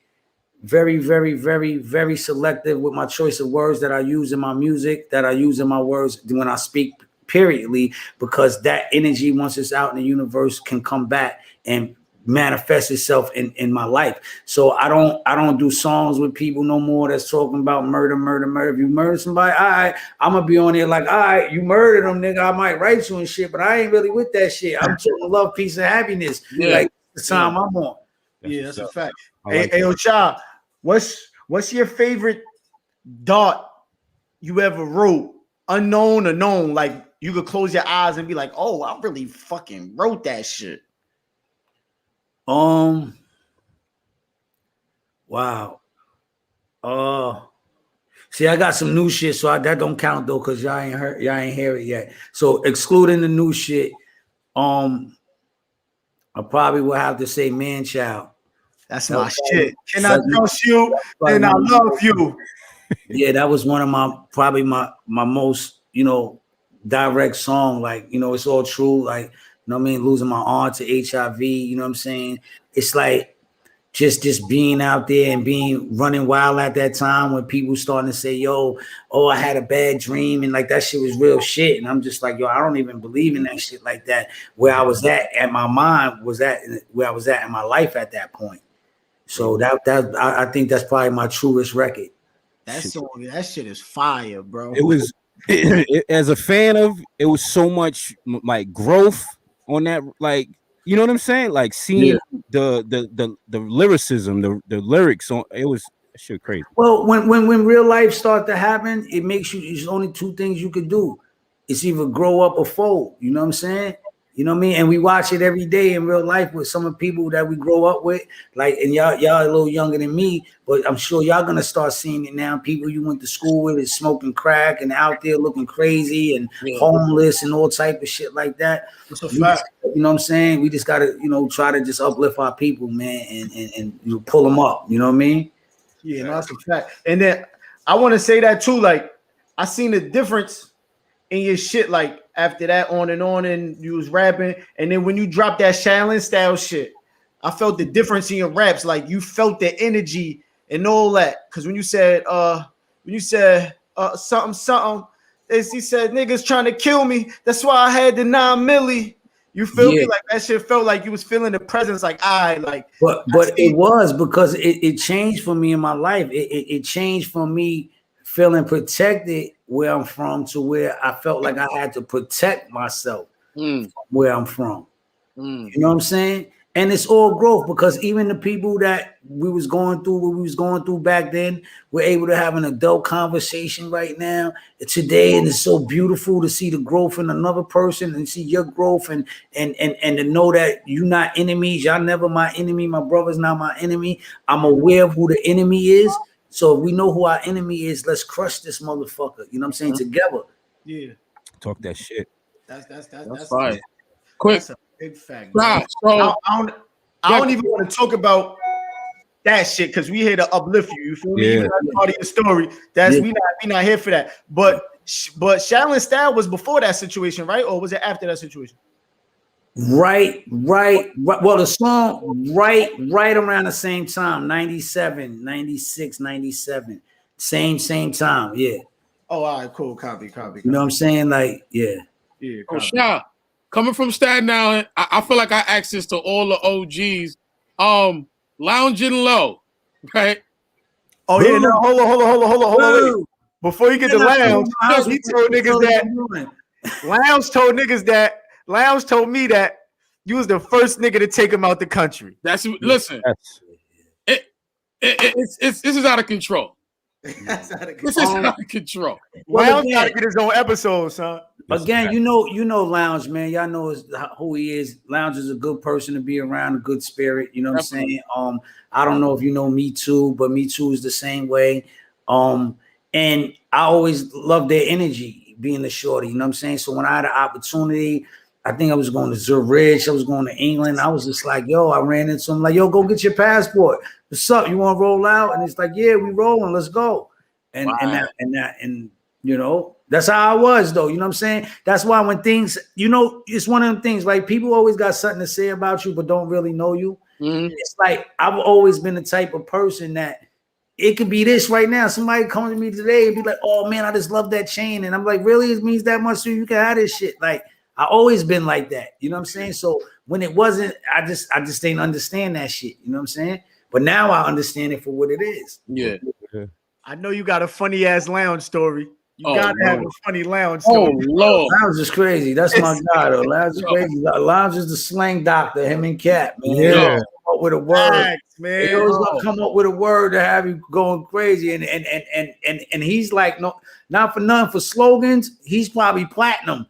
Speaker 6: very, very, very, very selective with my choice of words that I use in my music, that I use in my words when I speak, periodly, because that energy, once it's out in the universe, can come back and manifest itself in my life. So I don't do songs with people no more that's talking about murder. If you murder somebody, all right, I'm gonna be on there like, all right, you murdered them, nigga. I might write you and shit, but I ain't really with that shit. I'm talking love, peace, and happiness. Like the time I'm on.
Speaker 2: That's a fact. Hey, Ocha, what's your favorite dot you ever wrote, unknown or known? Like you could close your eyes and be like, oh, I really fucking wrote that shit.
Speaker 6: Wow. See, I got some new shit, so that don't count though, cause y'all ain't hear it yet. So excluding the new shit, I probably will have to say Man Child.
Speaker 2: That's my shit. Can I trust you? And I love you.
Speaker 6: Yeah, that was one of my most, direct song. Like, it's all true. Like, what I mean? Losing my aunt to HIV, you know what I'm saying? It's like just being out there and running wild at that time when people starting to say, yo, I had a bad dream, and like that shit was real shit. And I'm just like, yo, I don't even believe in that shit like that. Where I was at my mind was where I was at in my life at that point. So I think that's probably my truest record.
Speaker 2: That shit is fire, bro.
Speaker 1: It was as a fan of it was so much like growth on that, like, you know what I'm saying? Like seeing the lyricism, the lyrics on it was shit crazy.
Speaker 6: Well, when real life start to happen, it makes you, there's only two things you could do. It's either grow up or fold. You know what I'm saying? You know what I mean? And we watch it every day in real life with some of the people that we grow up with. Like, and y'all a little younger than me, but I'm sure y'all gonna start seeing it now. People you went to school with is smoking crack and out there looking crazy and homeless and all type of shit like that.
Speaker 2: That's a fact.
Speaker 6: You know what I'm saying? We just gotta, try to just uplift our people, man, and pull them up. You know what I mean?
Speaker 2: Yeah, no, that's a fact. And then I want to say that too. Like, I seen the difference in your shit, like after that on, and you was rapping, and then when you dropped that Shaolin style shit, I felt the difference in your raps. Like you felt the energy and all that. Because when you said something, he said niggas trying to kill me. That's why I had the 9 milli. You feel me? Like that shit felt like you was feeling the presence. Like but
Speaker 6: it was because it changed for me in my life. It changed for me feeling protected where I'm from to where I felt like I had to protect myself from where I'm from. You know what I'm saying? And it's all growth, because even the people that we was going through what we was going through back then, we're able to have an adult conversation right now today, and it's so beautiful to see the growth in another person and see your growth and to know that you're not enemies. Y'all never my enemy. My brother's not my enemy. I'm aware of who the enemy is. So if we know who our enemy is, let's crush this motherfucker. You know what I'm saying? Together.
Speaker 2: Yeah.
Speaker 1: Talk that shit.
Speaker 2: That's
Speaker 5: fine. Quick.
Speaker 2: That's a big fact.
Speaker 5: Nah, so
Speaker 2: I don't even want to talk about that shit because we here to uplift you. You feel me? Even that's part of your story. We not here for that. But Shaolin Style was before that situation, right? Or was it after that situation?
Speaker 6: Right. Well, the song right around the same time, 97, 96, 97. Same time, yeah.
Speaker 2: Oh, all right, cool. Copy.
Speaker 6: You know what I'm saying? Like, yeah.
Speaker 5: Oh, Sha, coming from Staten Island, I feel like I access to all the OGs. Lounging Low, right?
Speaker 2: Oh, yeah, no, hold on. Wait. Before you get to Lounge, he told niggas that Lounge told me that you was the first nigga to take him out the country.
Speaker 5: Listen. This is out of control. This is out of control.
Speaker 2: Lounge got to get his own episode, son.
Speaker 6: Again, you know Lounge, man. Y'all know who he is. Lounge is a good person to be around, a good spirit. You know what I'm saying? I don't know if you know Me Too, but Me Too is the same way. And I always loved their energy, being the shorty. You know what I'm saying? So when I had an opportunity, I think I was going to Zurich, I was going to England. I was just like, yo, I ran into him like, yo, go get your passport. What's up? You want to roll out? And it's like, yeah, we rolling. Let's go. And you know, that's how I was though. You know what I'm saying? That's why when things, it's one of them things, like people always got something to say about you, but don't really know you. Mm-hmm. It's like, I've always been the type of person that it could be this right now. Somebody comes to me today and be like, oh man, I just love that chain. And I'm like, really? It means that much to you? You can have this shit. Like, I always been like that. You know what I'm saying? So when it wasn't, I just didn't understand that shit. You know what I'm saying? But now I understand it for what it is.
Speaker 5: Yeah.
Speaker 2: I know you got a funny ass lounge story. You gotta have a funny lounge story.
Speaker 5: Oh Lord,
Speaker 6: Lounge is crazy. That's my guy though. Lounge is crazy. Lounge is the slang doctor. Him and Cap, man.
Speaker 1: Yeah.
Speaker 6: Come up with a word.
Speaker 2: Thanks, man.
Speaker 6: They always gonna come up with a word to have you going crazy. And he's like, no, not for nothing for slogans. He's probably platinum.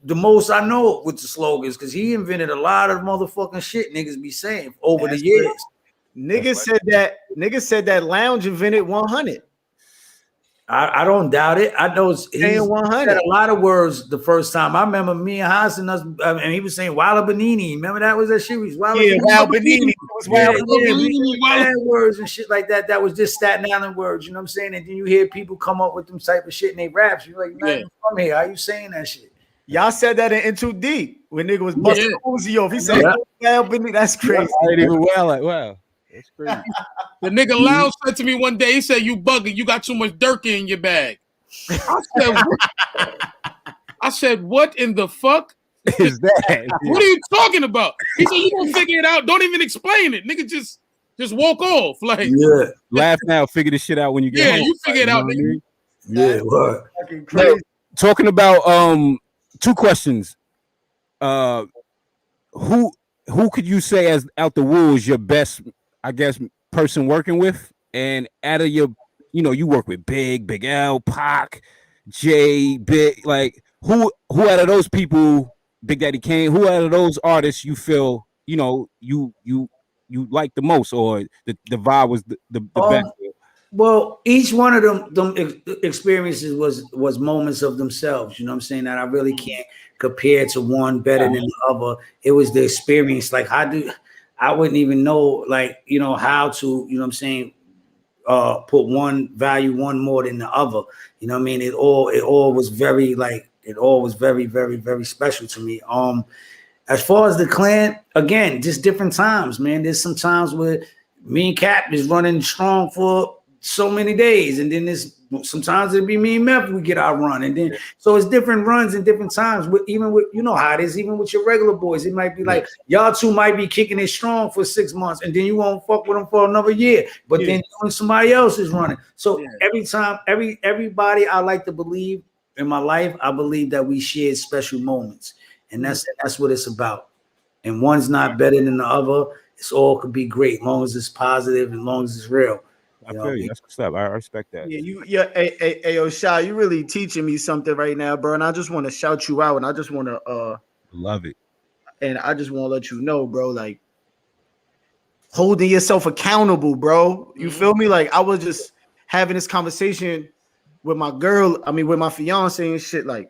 Speaker 6: The most I know with the slogans, because he invented a lot of motherfucking shit niggas be saying over the years.
Speaker 2: Niggas said that Lounge invented 100.
Speaker 6: I don't doubt it. I know he said
Speaker 2: 100.
Speaker 6: a lot of words the first time. I remember me and Haas and us, and he was saying Walla Benini. Remember that was that shit? Wild
Speaker 2: Benini. It was
Speaker 6: Wild words and shit like that. That was just Staten Island words. You know what I'm saying? And then you hear people come up with them type of shit in their raps. You're like, man, from here. How you saying that shit?
Speaker 2: Y'all said that in Too Deep when nigga was busting Uzi off. He said, that's crazy.
Speaker 1: I ain't even wow. That's crazy.
Speaker 5: The nigga Lounge said to me one day, he said, "You bugging, you got too much Durkin in your bag." I said, what in the fuck
Speaker 1: is that?
Speaker 5: What are you talking about? He said, "You don't figure it out. Don't even explain it. Nigga, just walk off." Like,
Speaker 1: laugh now, figure this shit out when you get home.
Speaker 5: Yeah, you figure it out, nigga.
Speaker 6: Yeah, what?
Speaker 2: Fucking crazy.
Speaker 1: Talking about two questions. Who could you say as out the woo is your best, I guess, person working with? And out of your, you work with Big L, Pac, Jay, Big, like who out of those people, Big Daddy Kane, who out of those artists you feel, you like the most, or the vibe was the best?
Speaker 6: Well, each one of them experiences was moments of themselves. You know what I'm saying? That I really can't compare to one better than the other. It was the experience. Like I wouldn't even know, like, how to, what I'm saying, put one more than the other. You know what I mean? It all was very, very, very special to me. As far as the clan, again, just different times, man. There's some times where me and Cap is running strong for so many days, and then sometimes it'll be me and Meth, we get our run, and then so it's different runs and different times. Even with how it is, even with your regular boys, it might be like y'all two might be kicking it strong for 6 months, and then you won't fuck with them for another year. But then when somebody else is running, so every time, everybody, I like to believe in my life, I believe that we shared special moments, and that's what it's about. And one's not better than the other. It's all could be great, as long as it's positive and as long as it's real.
Speaker 1: I feel you. That's what's up. I respect that.
Speaker 2: Yeah, hey, Shy, you really teaching me something right now, bro. And I just want to shout you out, and I just want to
Speaker 1: love it.
Speaker 2: And I just want to let you know, bro, like holding yourself accountable, bro. You feel me? Like I was just having this conversation with my girl, with my fiance and shit. Like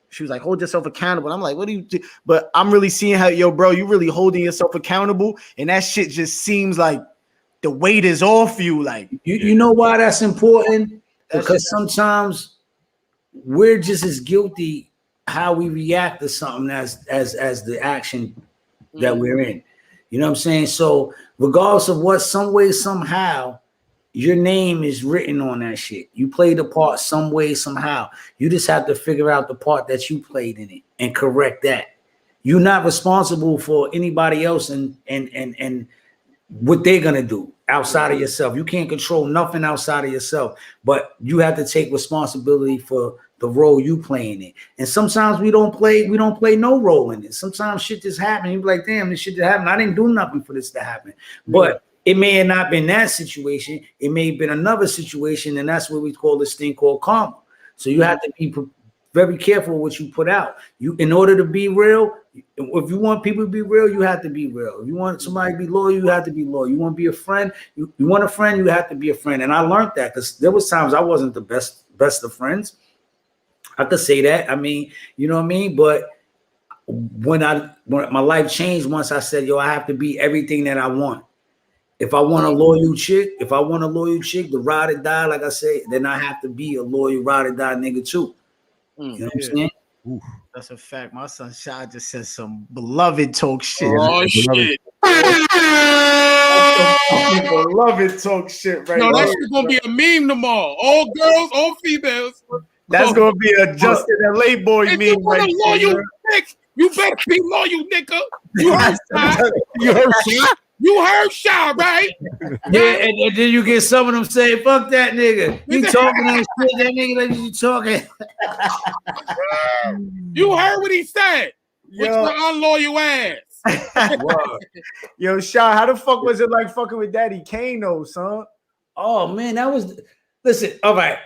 Speaker 2: she was like, hold yourself accountable. I'm like, what do you do? But I'm really seeing how, bro, you really holding yourself accountable, and that shit just seems like the weight is off you. Like
Speaker 6: you know why that's important? Because sometimes we're just as guilty how we react to something as the action that we're in. You know what I'm saying? So regardless of what, some way, somehow, your name is written on that shit. You played a part some way, somehow. You just have to figure out the part that you played in it and correct that. You're not responsible for anybody else and what they're gonna do outside of yourself. You can't control nothing outside of yourself, but you have to take responsibility for the role you play in it. And sometimes we don't play no role in it. Sometimes shit just happens. You be like, damn, this shit just happened. I didn't do nothing for this to happen. But it may have not been that situation. It may have been another situation, and that's what we call this thing called karma. So you have to be very careful what you put out. In order to be real, if you want people to be real, you have to be real. If you want somebody to be loyal, you have to be loyal. You want to be a friend, you want a friend, you have to be a friend. And I learned that because there was times I wasn't the best of friends. I could say that. You know what I mean? But when my life changed, once I said, I have to be everything that I want. If I want a loyal chick, the ride or die, like I say, then I have to be a loyal ride or die nigga too. You know what I'm saying?
Speaker 2: Ooh. That's a fact. My son Shy just said some beloved talk shit.
Speaker 5: Oh shit.
Speaker 2: Beloved talk shit right now.
Speaker 5: No, that's gonna be a meme tomorrow. All girls, all females.
Speaker 2: That's gonna be a Justin LA boy meme right there.
Speaker 5: You better be loyal, nigga. You heard Shy.
Speaker 1: You heard Shy?
Speaker 5: You heard Shy, right?
Speaker 6: Yeah, and then you get some of them saying, "Fuck that nigga." You talking that shit, that nigga like you talking.
Speaker 5: You heard what he said. With your unloyal ass.
Speaker 2: Yo, Shy, how the fuck was it like fucking with Daddy Kane though, son?
Speaker 6: Oh man, that was. Listen, all right.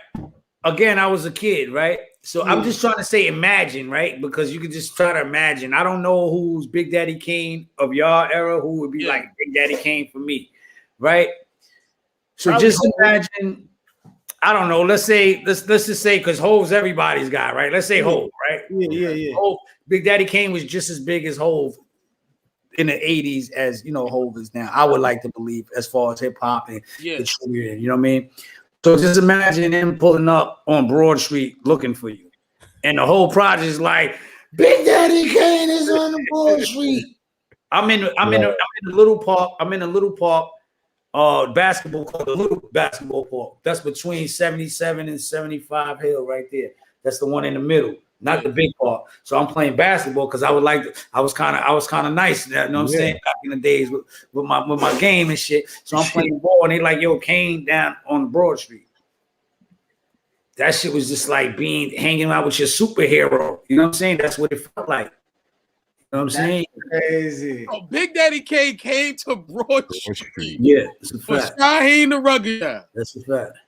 Speaker 6: Again, I was a kid, right? So I'm just trying to say imagine, right? Because you can just try to imagine. I don't know who's Big Daddy Kane of y'all era, who would be like Big Daddy Kane for me, right? So just imagine, I don't know, let's just say, because Hove's everybody's guy, right? Let's say Hove, right?
Speaker 2: Yeah.
Speaker 6: Hove, Big Daddy Kane was just as big as Hove in the 80s as, Hove is now. I would like to believe as far as hip hop and the tribute, you know what I mean? So just imagine him pulling up on Broad Street looking for you. And the whole project is like, Big Daddy Kane is on the Broad Street. I'm in a little park. I'm in a little park, basketball court, a little basketball park. That's between 77 and 75 Hill right there. That's the one in the middle, not the big park. So I'm playing basketball because I was kind of nice. You know what I'm saying? Back in the days with my game and shit. So I'm playing ball and they like, yo, Kane down on Broad Street. That shit was just like hanging out with your superhero. You know what I'm saying? That's what it felt like. You know what I'm saying?
Speaker 2: Crazy.
Speaker 5: Oh, Big Daddy Kane came to Broad Street.
Speaker 6: Yeah, it's a fact.
Speaker 5: Shyheim the rugged guy.
Speaker 6: That's a fact.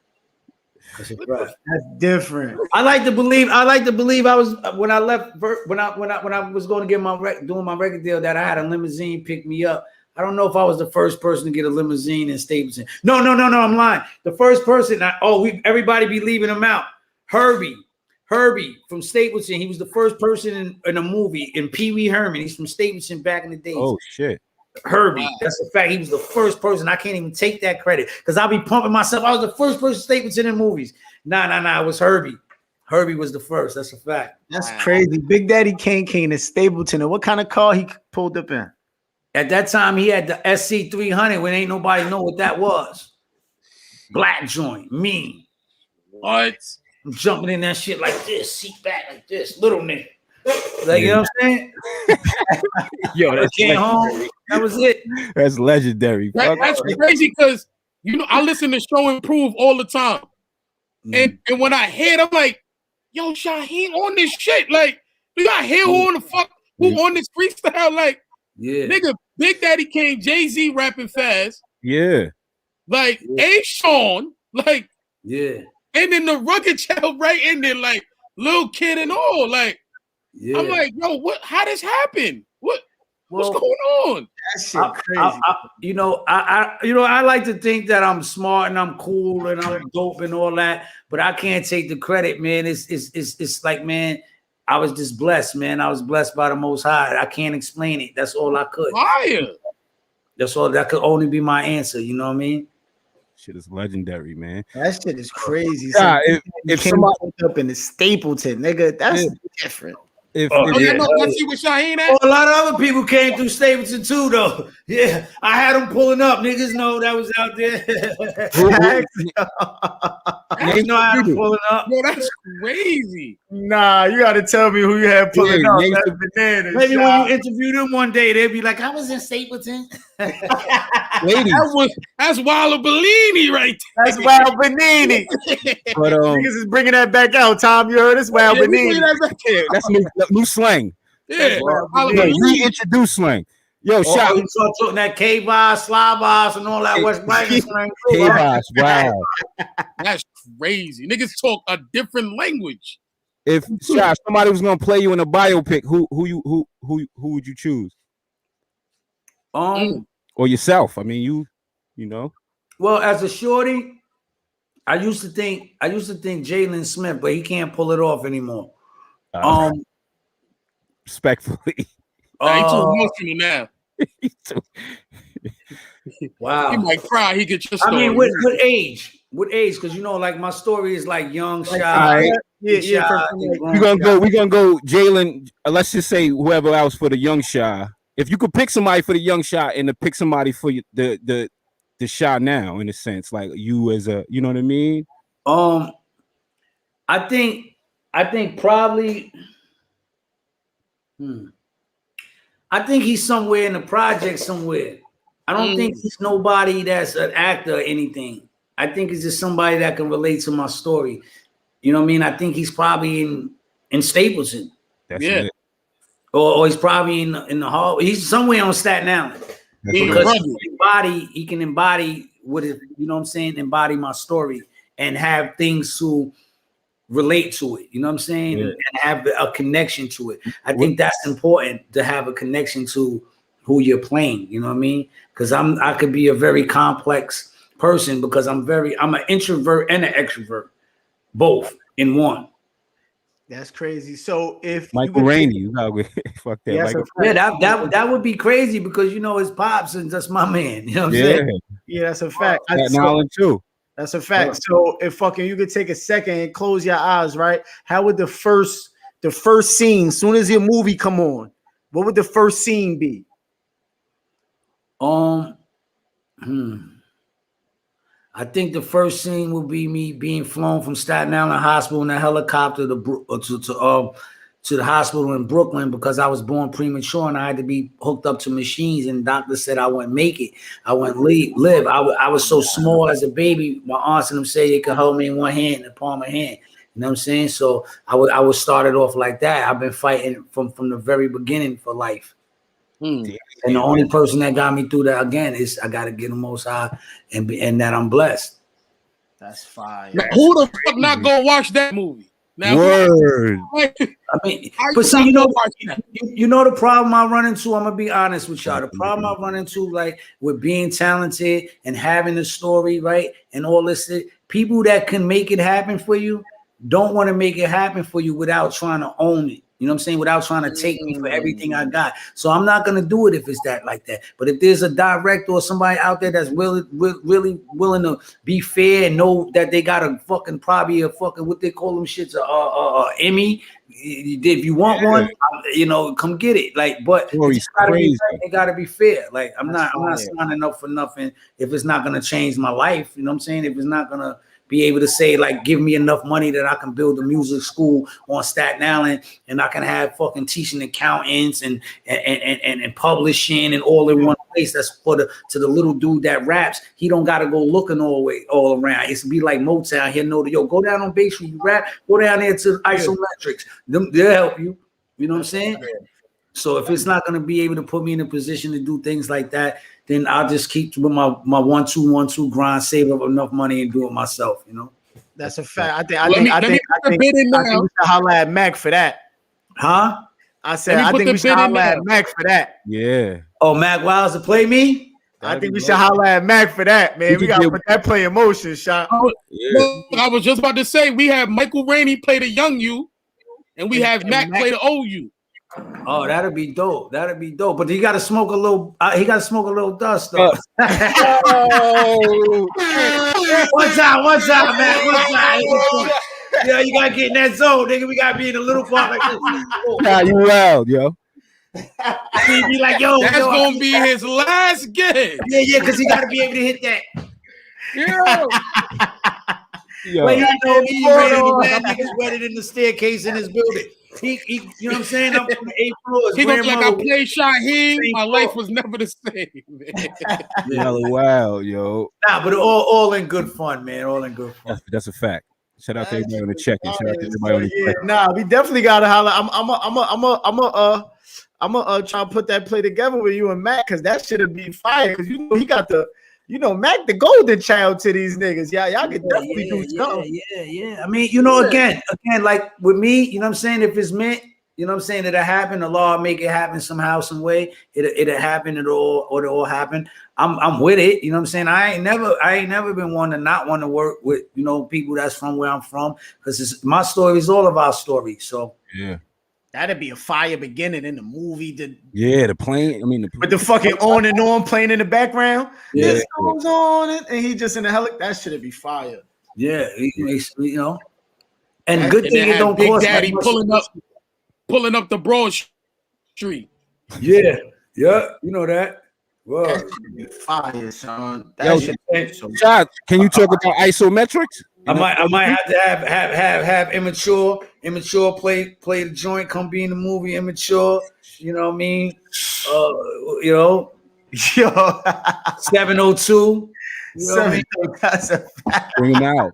Speaker 6: That's a fact.
Speaker 2: That's different.
Speaker 6: I like to believe I was when I was going to get doing my record deal that I had a limousine pick me up. I don't know if I was the first person to get a limousine in Stapleton. No, I'm lying. The first person, everybody be leaving him out. Herbie from Stapleton. He was the first person in a movie in Pee Wee Herman. He's from Stapleton back in the days.
Speaker 1: Oh shit.
Speaker 6: Herbie, that's a fact. He was the first person. I can't even take that credit because I'll be pumping myself. I was the first person Stapleton in movies. Nah, it was Herbie. Herbie was the first. That's a fact.
Speaker 2: That's crazy. Big Daddy Kane came to Stapleton. And what kind of car he pulled up in?
Speaker 6: At that time, he had the SC 300 when ain't nobody know what that was. Black joint, mean.
Speaker 5: What?
Speaker 6: I'm jumping in that shit like this, seat back like this, little nigga. Like, you know what I'm saying?
Speaker 1: Yo, that's
Speaker 6: home. That was it.
Speaker 1: That's legendary.
Speaker 5: That's crazy because I listen to Show and Prove all the time. And when I hear it, I'm like, yo, Shyheim on this shit. Like, do y'all hear who on this freestyle? Like, nigga, Big Daddy Kane, Jay-Z rapping fast.
Speaker 1: Yeah.
Speaker 5: Like, A. Sean, like,
Speaker 6: yeah.
Speaker 5: And then the rugged child right in there, like, little kid and all. Like, I'm like, yo, how this happen? What's going on?
Speaker 2: That shit crazy.
Speaker 6: I like to think that I'm smart and I'm cool and I'm dope and all that, but I can't take the credit, man. It's like, man, I was just blessed, man. I was blessed by the Most High. I can't explain it. That's all I could.
Speaker 5: Fire.
Speaker 6: That's all. That could only be my answer. You know what I mean?
Speaker 1: Shit is legendary, man.
Speaker 2: That shit is crazy.
Speaker 1: Yeah, if somebody
Speaker 2: up in the Stapleton, nigga, that's different.
Speaker 5: You see what Shyheim at?
Speaker 6: A lot of other people came through Stapleton too, though. Yeah, I had them pulling up. Niggas know that was out there. Niggas know I had them pulling up.
Speaker 5: Yo, that's crazy.
Speaker 2: Nah, you got to tell me who you had pulling up. That's bananas.
Speaker 6: Maybe when you interview them one day, they'll be like, I was in Stapleton.
Speaker 1: Ladies.
Speaker 5: That's Wilder Bellini right there.
Speaker 2: That's Wild Benini.
Speaker 1: But
Speaker 2: niggas is bringing that back out. Tom, you heard us? Wild Benini.
Speaker 1: That's new slang.
Speaker 5: Yeah,
Speaker 1: reintroduce slang. Yo, shout
Speaker 6: you start talking that K-Boss, Sly-Boss, and all that West Bank slang.
Speaker 1: K-Boss, wow.
Speaker 5: That's crazy. Niggas talk a different language.
Speaker 1: If somebody was gonna play you in a biopic, who would you choose? Or yourself? I mean, you know.
Speaker 6: Well, as a shorty, I used to think Jalen Smith, but he can't pull it off anymore.
Speaker 1: Respectfully.
Speaker 5: He's too emotional now.
Speaker 6: Wow.
Speaker 5: He might cry. He get your story.
Speaker 6: I mean, what age? What age? Because like my story is like young, shy.
Speaker 1: We're gonna go Jalen. Let's just say whoever else for the young shy. If you could pick somebody for the young shy and to pick somebody for the shy now, in a sense, like you as a, you know what I mean?
Speaker 6: I think probably I think he's somewhere in the project somewhere. I don't think he's nobody that's an actor or anything. I think it's just somebody that can relate to my story. You know what I mean? I think he's probably in Stapleton.
Speaker 1: That's it.
Speaker 6: Or he's probably in the hall. He's somewhere on Staten Island. Because he can embody what it, you know what I'm saying, embody my story and have things to relate to it. You know what I'm saying? And have a connection to it. I think that's important to have a connection to who you're playing. You know what I mean? Because I could be a very complex person because I'm an introvert and an extrovert, both in one.
Speaker 2: That's crazy. So if
Speaker 1: Michael Rainey, fuck that.
Speaker 6: That would be crazy because you know his pops and that's my man. You know what I'm saying?
Speaker 2: Yeah, that's a fact.
Speaker 1: Too.
Speaker 2: That's a fact. So if you could take a second and close your eyes, right? How would the first scene, soon as your movie come on, what would the first scene be?
Speaker 6: I think the first scene will be me being flown from Staten Island Hospital in a helicopter to the hospital in Brooklyn because I was born premature and I had to be hooked up to machines. And the doctor said I wouldn't make it. I wouldn't live. I was so small as a baby. My aunts and them say they could hold me in one hand, in the palm of hand. You know what I'm saying? So I would start it off like that. I've been fighting from the very beginning for life. And the only person that got me through that again is I got to get the Most High and that I'm blessed.
Speaker 2: That's fire.
Speaker 5: Now, who the fuck not gonna watch that movie? Now,
Speaker 1: Word.
Speaker 6: I mean, but see, you know the problem I run into. I'm gonna be honest with y'all. The problem I run into, like with being talented and having a story, right, and all this, people that can make it happen for you don't want to make it happen for you without trying to own it. You know what I'm saying? Without trying to take me for everything I got. So I'm not going to do it if it's that like that. But if there's a director or somebody out there that's really willing to be fair and know that they got a fucking, probably a fucking, what they call them shits, Emmy. If you want one, you know, come get it. Like, but it got to be fair. Like, I'm not signing up for nothing if it's not going to change my life. You know what I'm saying? If it's not going to be able to say, like, give me enough money that I can build a music school on Staten Island and I can have fucking teaching accountants and publishing and all in one place. That's to the little dude that raps. He don't got to go looking all around. It's be like Motown. He'll know go down on Bay Street, you rap, go down there to Isometrics. They'll help you. You know what I'm saying? So if it's not going to be able to put me in a position to do things like that, then I'll just keep with my 1-2-1-2 grind, save up enough money and do it myself. You know,
Speaker 2: that's a fact. I think we should holler at Mac for that.
Speaker 6: Huh?
Speaker 2: I said I think we should holler at Mac for that.
Speaker 1: Yeah.
Speaker 6: Oh, Mac Wiles to play me.
Speaker 2: I think we should holler at Mac for that, man. We gotta put that play in motion, shot.
Speaker 5: I was just about to say we have Michael Rainey play the young you, and we have Mac play the old you.
Speaker 6: Oh, that'd be dope. That'd be dope. But he got to smoke a little. He got to smoke a little dust, though. One time, man. One time. Yeah, you gotta get in that zone, nigga. We gotta be in a little part like this.
Speaker 1: Nah, you wild, yo.
Speaker 6: He be like, yo,
Speaker 5: that's gonna be his last game.
Speaker 6: Yeah, because he gotta be able to hit that.
Speaker 1: Yo.
Speaker 6: Like, you know, he's ready to man, niggas wetter than the staircase in his building. He, you know what I'm saying? I'm from the 8th floor.
Speaker 5: He looked like I played Shyheim. My life was never the same, man.
Speaker 1: Hella wild, yo.
Speaker 6: Nah, but all in good fun, man. All in good fun.
Speaker 1: That's a fact. Shout out to everybody on the check-in. Shout out to everybody on the check-in.
Speaker 2: Nah, we definitely gotta holler. I'm try to put that play together with you and Mac because that should be fire. Because you know he got the. You know, Mac the golden child to these niggas. Y'all can definitely do something.
Speaker 6: Yeah. I mean, you know, again, like with me, you know what I'm saying? If it's meant, you know what I'm saying, it'll happen. The law will make it happen somehow, some way. It'll happen, it'll all happen. I'm with it. You know what I'm saying? I ain't never been one to not want to work with, you know, people that's from where I'm from. Because my story is all of our story. So
Speaker 1: yeah.
Speaker 2: That'd be a fire beginning in the movie. The
Speaker 1: plane. I mean,
Speaker 2: with the fucking on and on playing in the background. Yeah. This goes on, and he just in the helicopter. That should be fire.
Speaker 6: Yeah, you know. And good thing it don't
Speaker 5: Big
Speaker 6: cost
Speaker 5: Daddy
Speaker 6: much.
Speaker 5: pulling up the Broad Street.
Speaker 6: Yeah, you know that. Well,
Speaker 2: that should be fire, son.
Speaker 1: Shot, can you talk about isometrics?
Speaker 6: I might have to have immature Immature play the joint, come be in the movie. Immature, you know what I mean? You know,
Speaker 2: Yo,
Speaker 6: 702. You know what I mean?
Speaker 2: That's a fact.
Speaker 1: Bring him out.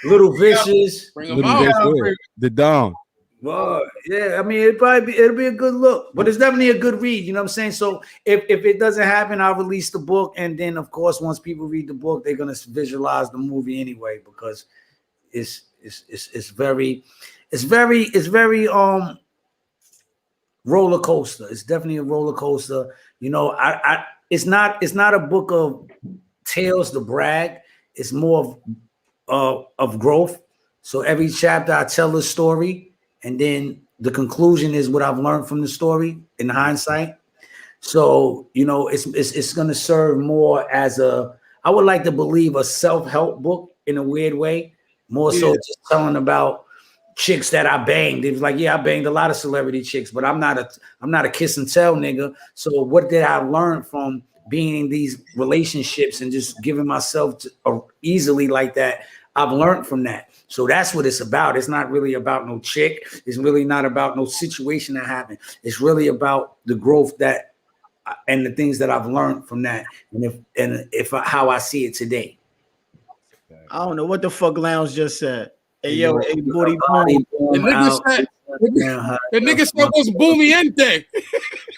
Speaker 6: Little Vicious.
Speaker 5: Bring them
Speaker 1: Little
Speaker 5: out.
Speaker 1: Vicious. The Dawn.
Speaker 6: Well, yeah, I mean, it'll be a good look, but it's definitely a good read. You know what I'm saying? So if it doesn't happen, I'll release the book, and then of course, once people read the book, they're gonna visualize the movie anyway because it's very roller coaster. It's definitely a roller coaster. You know, it's not a book of tales to brag. It's more of growth. So every chapter I tell a story. And then the conclusion is what I've learned from the story in hindsight. So, you know, it's going to serve more as I would like to believe a self-help book in a weird way, more so just telling about chicks that I banged. It was like, yeah, I banged a lot of celebrity chicks, but I'm not a kiss and tell nigga. So what did I learn from being in these relationships and just giving myself easily like that? I've learned from that. So that's what it's about. It's not really about no chick. It's really not about no situation that happened. It's really about the growth that and the things that I've learned from that, and if how I see it today.
Speaker 2: I don't know what the fuck Lounge just said. Hey yo, hey booty
Speaker 5: The nigga said what's boomiente?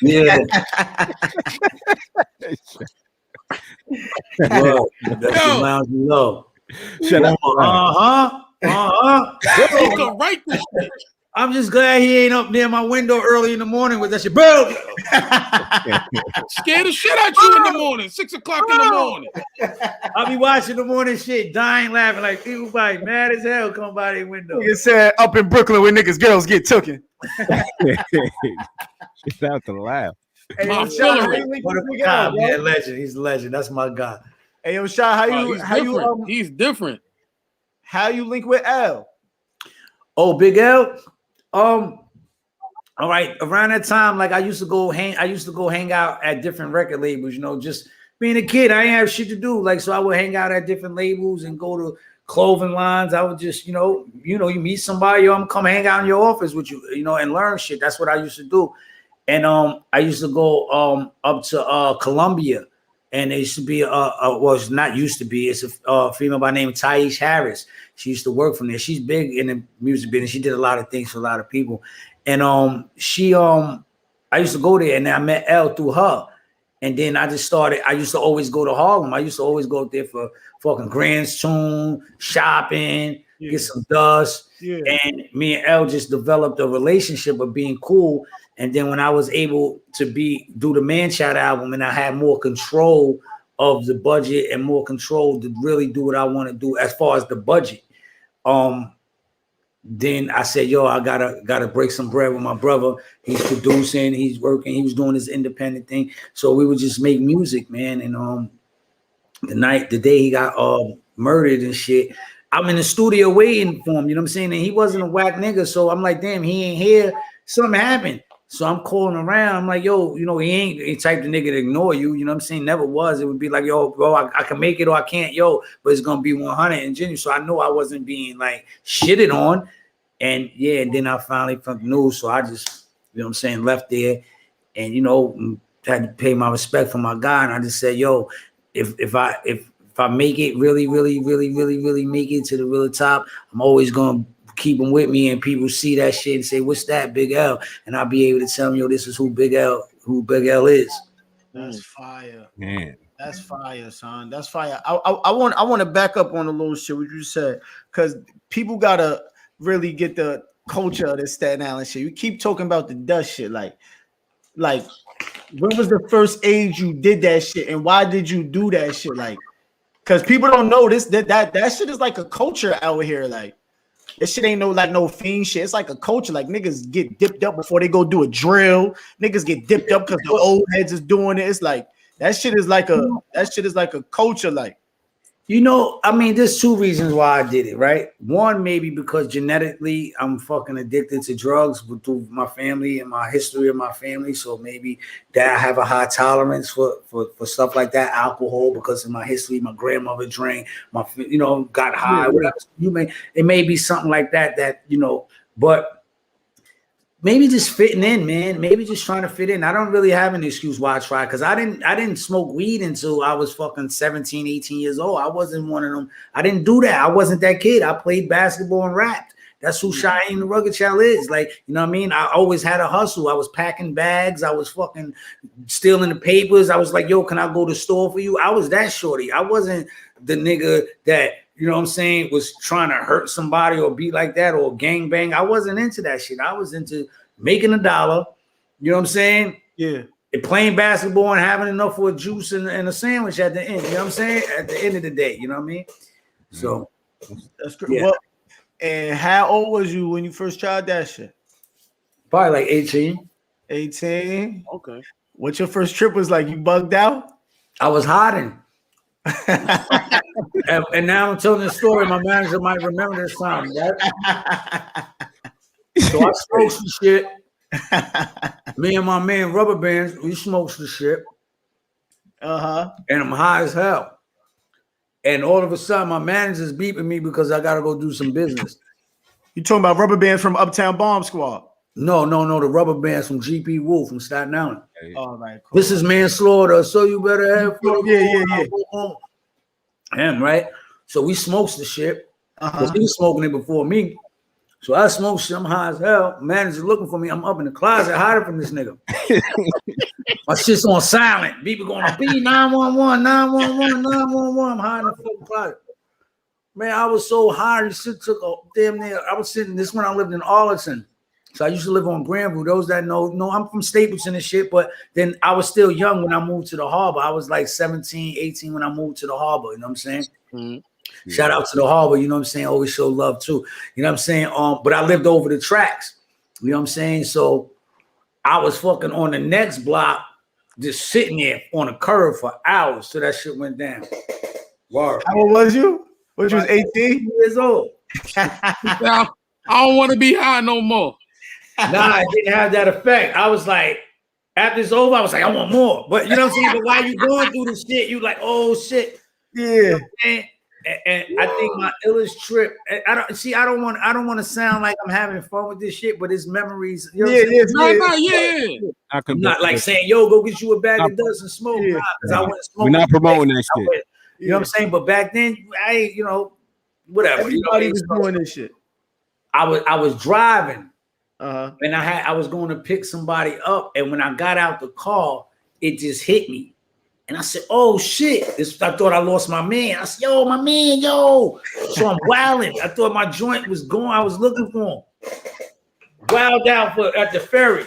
Speaker 6: Yeah. Well, that's the Lounge below.
Speaker 1: Shut up.
Speaker 5: He can write this shit.
Speaker 6: I'm just glad he ain't up near my window early in the morning with that shit. Bro,
Speaker 5: Scared the shit out you in the morning, 6 o'clock in the morning.
Speaker 6: I'll be watching the morning shit, dying laughing like people like mad as hell come by their window.
Speaker 2: Nigga said up in Brooklyn where niggas girls get tooken.
Speaker 1: It's out to laugh.
Speaker 2: Hey,
Speaker 5: My
Speaker 2: yo, Shy, how
Speaker 5: Hillary.
Speaker 2: you link
Speaker 6: What a
Speaker 2: with Big L,
Speaker 6: man,
Speaker 2: bro?
Speaker 6: legend. He's a legend. That's my guy.
Speaker 2: Hey yo, Shy,
Speaker 5: He's different.
Speaker 2: how you link with L?
Speaker 6: Oh, Big L. All right. Around that time, like I used to go hang out at different record labels, you know, just being a kid, I ain't have shit to do. Like, so I would hang out at different labels and go to clothing lines. I would just, you meet somebody, I'm come hang out in your office with you, and learn shit. That's what I used to do. And I used to go up to Columbia, and there used to be it's not used to be. It's a female by the name of Thais Harris. She used to work from there. She's big in the music business. She did a lot of things for a lot of people. And I used to go there, and I met Elle through her. And then I used to always go to Harlem. I used to always go up there for fucking Grand's Tune, shopping, get some dust. Yeah. And me and Elle just developed a relationship of being cool. And then when I was able to do the Man Child album, and I had more control of the budget and more control to really do what I want to do as far as the budget, then I said, yo, I gotta break some bread with my brother. He's producing, he's working, he was doing his independent thing. So we would just make music, man. And the day he got murdered and shit, I'm in the studio waiting for him, you know what I'm saying? And he wasn't a whack nigga. So I'm like, damn, he ain't here. Something happened. So I'm calling around. I'm like, yo, he ain't the type of nigga to ignore you. You know what I'm saying? Never was. It would be like, yo, bro, I can make it or I can't, but it's going to be 100 and genuine. So I know I wasn't being like shitted on. And yeah, and then I finally found the news. So I just, left there and, had to pay my respect for my guy. And I just said, yo, if I make it really, really, really, really, really make it to the really top, I'm always going to keep them with me, and people see that shit and say, what's that, Big L? And I'll be able to tell them, yo, this is who Big L is.
Speaker 2: That's fire.
Speaker 1: Man.
Speaker 2: That's fire, son. That's fire. I want to back up on a little shit what you said, because people gotta really get the culture of this Staten Island shit. You keep talking about the dust shit, like when was the first age you did that shit, and why did you do that shit? Like, because people don't know this that shit is like a culture out here, like. This shit ain't no fiend shit. It's like a culture. Like niggas get dipped up before they go do a drill. Niggas get dipped up because the old heads is doing it. It's like that shit is like a culture. Like,
Speaker 6: there's two reasons why I did it, right? One, maybe because genetically I'm fucking addicted to drugs through my family and my history of my family. So maybe that I have a high tolerance for stuff like that, alcohol, because of my history. My grandmother drank, got high, whatever. It may be something like that, but maybe just fitting in, man. Maybe just trying to fit in. I don't really have an excuse why I tried, because I didn't smoke weed until I was fucking 17, 18 years old. I wasn't one of them. I didn't do that. I wasn't that kid. I played basketball and rapped. That's who Shyheim the Rugged Child is. Like, you know what I mean? I always had a hustle. I was packing bags. I was fucking stealing the papers. I was like, yo, can I go to the store for you? I was that shorty. I wasn't the nigga that, you know what I'm saying, was trying to hurt somebody or be like that or gang bang. I wasn't into that shit. I was into making $1. You know what I'm saying?
Speaker 2: Yeah.
Speaker 6: And playing basketball and having enough for a juice and a sandwich at the end. You know what I'm saying? At the end of the day, you know what I mean? So
Speaker 2: that's great. Yeah. Well, and how old was you when you first tried that shit?
Speaker 6: Probably like 18.
Speaker 2: 18? Okay. What your first trip was like? You bugged out?
Speaker 6: I was hiding. and now I'm telling this story. My manager might remember this time, right? So I smoked some shit. Me and my man Rubber Bands, we smoked the shit. And I'm high as hell. And all of a sudden, my manager's beeping me because I gotta go do some business.
Speaker 2: You talking about Rubber Bands from Uptown Bomb Squad?
Speaker 6: No, the Rubber Bands from GP Wolf from Staten Island.
Speaker 2: All right, cool.
Speaker 6: This is manslaughter, so you better have
Speaker 2: yeah.
Speaker 6: Him, right? So we smoked the shit. Because he was smoking it before me. So I smoked shit. I'm high as hell. Manager's looking for me. I'm up in the closet hiding from this nigga. My shit's on silent. People going to be 911, 911, 911. I'm hiding in the fucking closet. Man, I was so high. This shit took a damn near. I was sitting this when I lived in Arlington. So I used to live on Granville. Those that know, I'm from Stapleton and shit. But then I was still young when I moved to the harbor. I was like 17, 18 when I moved to the harbor. You know what I'm saying? Mm-hmm. Yeah. Shout out to the harbor. You know what I'm saying? Always show love too. You know what I'm saying? But I lived over the tracks. You know what I'm saying? So I was fucking on the next block, just sitting there on a curve for hours till that shit went down.
Speaker 2: Wow. How old was you? Which was 18
Speaker 6: years old.
Speaker 5: I don't want to be high no more.
Speaker 6: Nah, it didn't have that effect. I was like, after it's over, I was like, I want more. But you know what I'm saying? But while you going through the shit, you like, oh shit.
Speaker 2: Yeah.
Speaker 6: You know and I think my illest trip. I don't want to sound like I'm having fun with this shit, but it's memories. You know I'm not like saying, yo, go get you a bag of dust and smoke.
Speaker 1: Yeah. We're not promoting that shit.
Speaker 6: You know what I'm saying? But back then, whatever.
Speaker 2: Everybody was doing this shit.
Speaker 6: I was driving, and I was going to pick somebody up, and when I got out the car, it just hit me. And I said, oh, shit. I thought I lost my man. I said, yo, my man, yo. So I'm wilding. I thought my joint was gone. I was looking for him. Wild out at the ferry.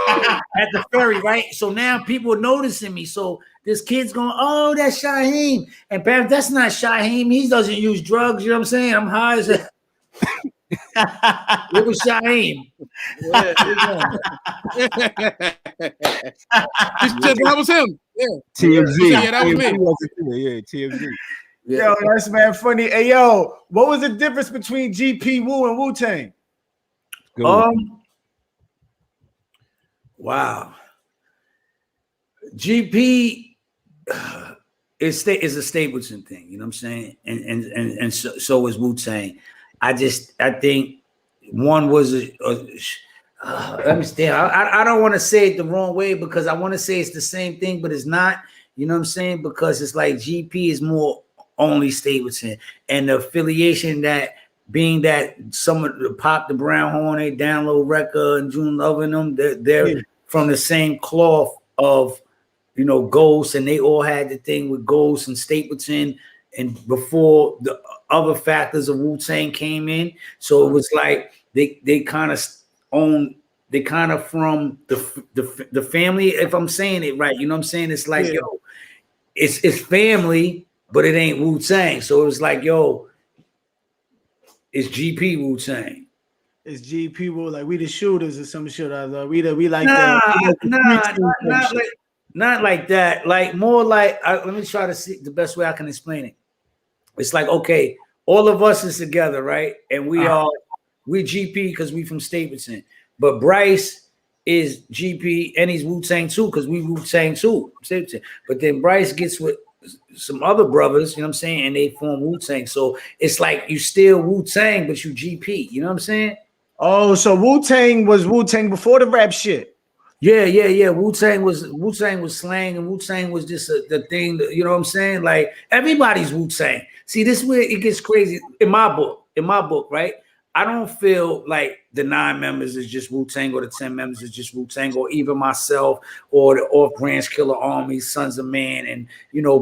Speaker 6: At the ferry, right? So now people are noticing me. So this kid's going, oh, that's Shyheim. And Pam, that's not Shyheim. He doesn't use drugs. You know what I'm saying? I'm high as a... It was Shyheim.
Speaker 5: That was him. Yeah.
Speaker 1: TMZ.
Speaker 5: Yeah, that was me.
Speaker 1: Yeah, TMZ.
Speaker 2: Yeah. Yo, that's man funny. Hey, yo, what was the difference between GP Wu and Wu-Tang?
Speaker 6: Wow. GP is a Stapleton thing, you know what I'm saying? And so is Wu-Tang. I think one was let me stay. I don't want to say it the wrong way because I want to say it's the same thing, but it's not. You know what I'm saying? Because it's like GP is more only Stapleton, and the affiliation that being that some of the Pop the Brown Hornet, Download Record, and June Loving them, they're from the same cloth of Ghost, and they all had the thing with Ghost and Stapleton, and before the other factors of Wu-Tang came in, so it was like they kind of own. They kind of from the family, if I'm saying it right, you know what I'm saying? It's like, yo, it's family, but it ain't Wu-Tang. So it was like, yo, it's GP Wu-Tang.
Speaker 2: It's GP Wu, like we the shooters or some shit. We like
Speaker 6: not like that. Like more like, let me try to see the best way I can explain it. It's like, okay, all of us is together, right? And we GP because we from Stapleton. But Bryce is GP and he's Wu-Tang too, because we Wu-Tang too. But then Bryce gets with some other brothers, you know what I'm saying, and they form Wu-Tang. So it's like you still Wu-Tang, but you GP. You know what I'm saying?
Speaker 2: Oh, so Wu-Tang was Wu-Tang before the rap shit.
Speaker 6: Yeah. Wu-Tang was slang, and Wu-Tang was just the thing that, you know what I'm saying? Like everybody's Wu-Tang. See, this is where it gets crazy in my book, right? I don't feel like the 9 members is just Wu-Tang or the 10 members is just Wu-Tang or even myself or the Off-Branch Killer Army, Sons of Man, and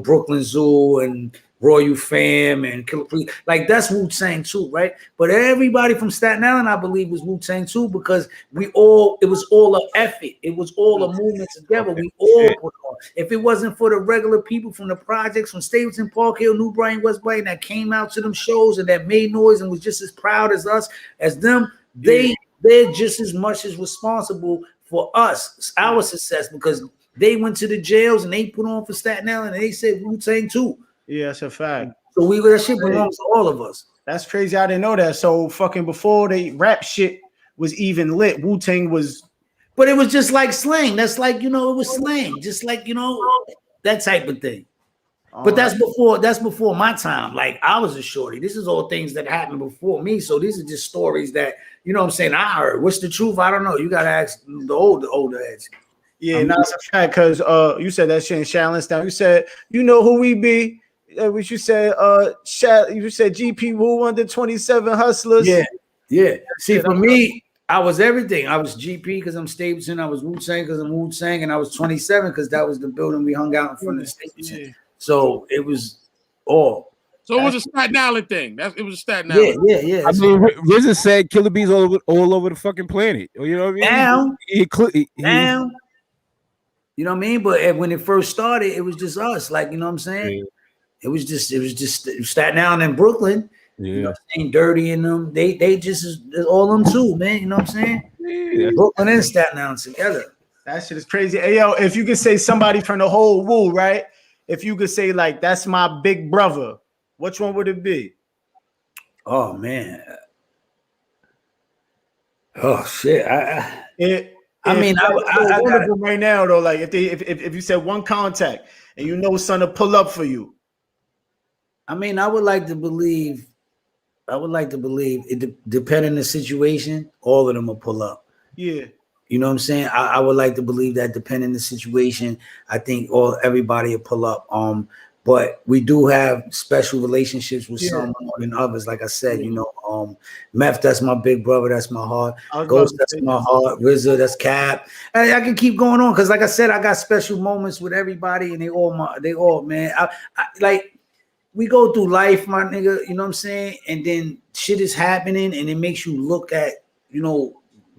Speaker 6: Brooklyn Zoo and Royal Fam and Killer Priest. Like that's Wu-Tang too, right? But everybody from Staten Island, I believe, was Wu-Tang too, because it was all an effort. It was all a movement together. We all put on. If it wasn't for the regular people from the projects, from Stapleton, Park Hill, New Brighton, West Brighton, that came out to them shows and that made noise and was just as proud as us, as them, they're just as much as responsible for us, our success, because they went to the jails and they put on for Staten Island and they said Wu-Tang too.
Speaker 2: Yeah, that's a fact.
Speaker 6: So that shit belongs to all of us.
Speaker 2: That's crazy. I didn't know that. So fucking before the rap shit was even lit, Wu-Tang was.
Speaker 6: But it was just like slang. That's like, it was slang. Just like, that type of thing. But that's before my time. Like I was a shorty. This is all things that happened before me. So these are just stories that, what I'm saying, I heard. What's the truth? I don't know. You gotta ask the older heads.
Speaker 2: Yeah, that's a fact, because you said that shit in Shallon's down. You said, who we be. Which you said, you said GP Wu under 27 hustlers.
Speaker 6: Yeah. See, for me, I was everything. I was GP because I'm Stapleton. I was Wu-Tang because I'm Wu-Tang, and I was 27 because that was the building we hung out in front of Stapleton. Yeah. So it was all.
Speaker 5: So it was a Staten Island thing. It was a Staten Island.
Speaker 6: Yeah.
Speaker 1: I mean, RZA said Killer Bees all over the fucking planet. You know what I mean?
Speaker 6: Now. You know what I mean? But when it first started, it was just us. Like, you know what I'm saying? Yeah. It was just Staten Island and Brooklyn. Yeah. You know what I'm saying? Dirty in them. They just all them too, man. You know what I'm saying? Yeah. Brooklyn and Staten Island together.
Speaker 2: That shit is crazy. Hey, yo, if you could say somebody from the whole Wu, right? If you could say, like, that's my big brother, which one would it be?
Speaker 6: Oh, man. Oh, shit. I mean, I got
Speaker 2: them right now, though. Like, if you said one contact and son to pull up for you.
Speaker 6: I mean, I would like to believe it, depending on the situation, all of them will pull up.
Speaker 2: Yeah.
Speaker 6: You know what I'm saying? I would like to believe that depending on the situation, I think everybody will pull up. But we do have special relationships with some more than others. Like I said, Meth, that's my big brother, that's my heart. Ghost, that's my heart. RZA, that's Cap. And I can keep going on because, like I said, I got special moments with everybody, and they all, man. I like. We go through life, my nigga, you know what I'm saying? And then shit is happening and it makes you look at,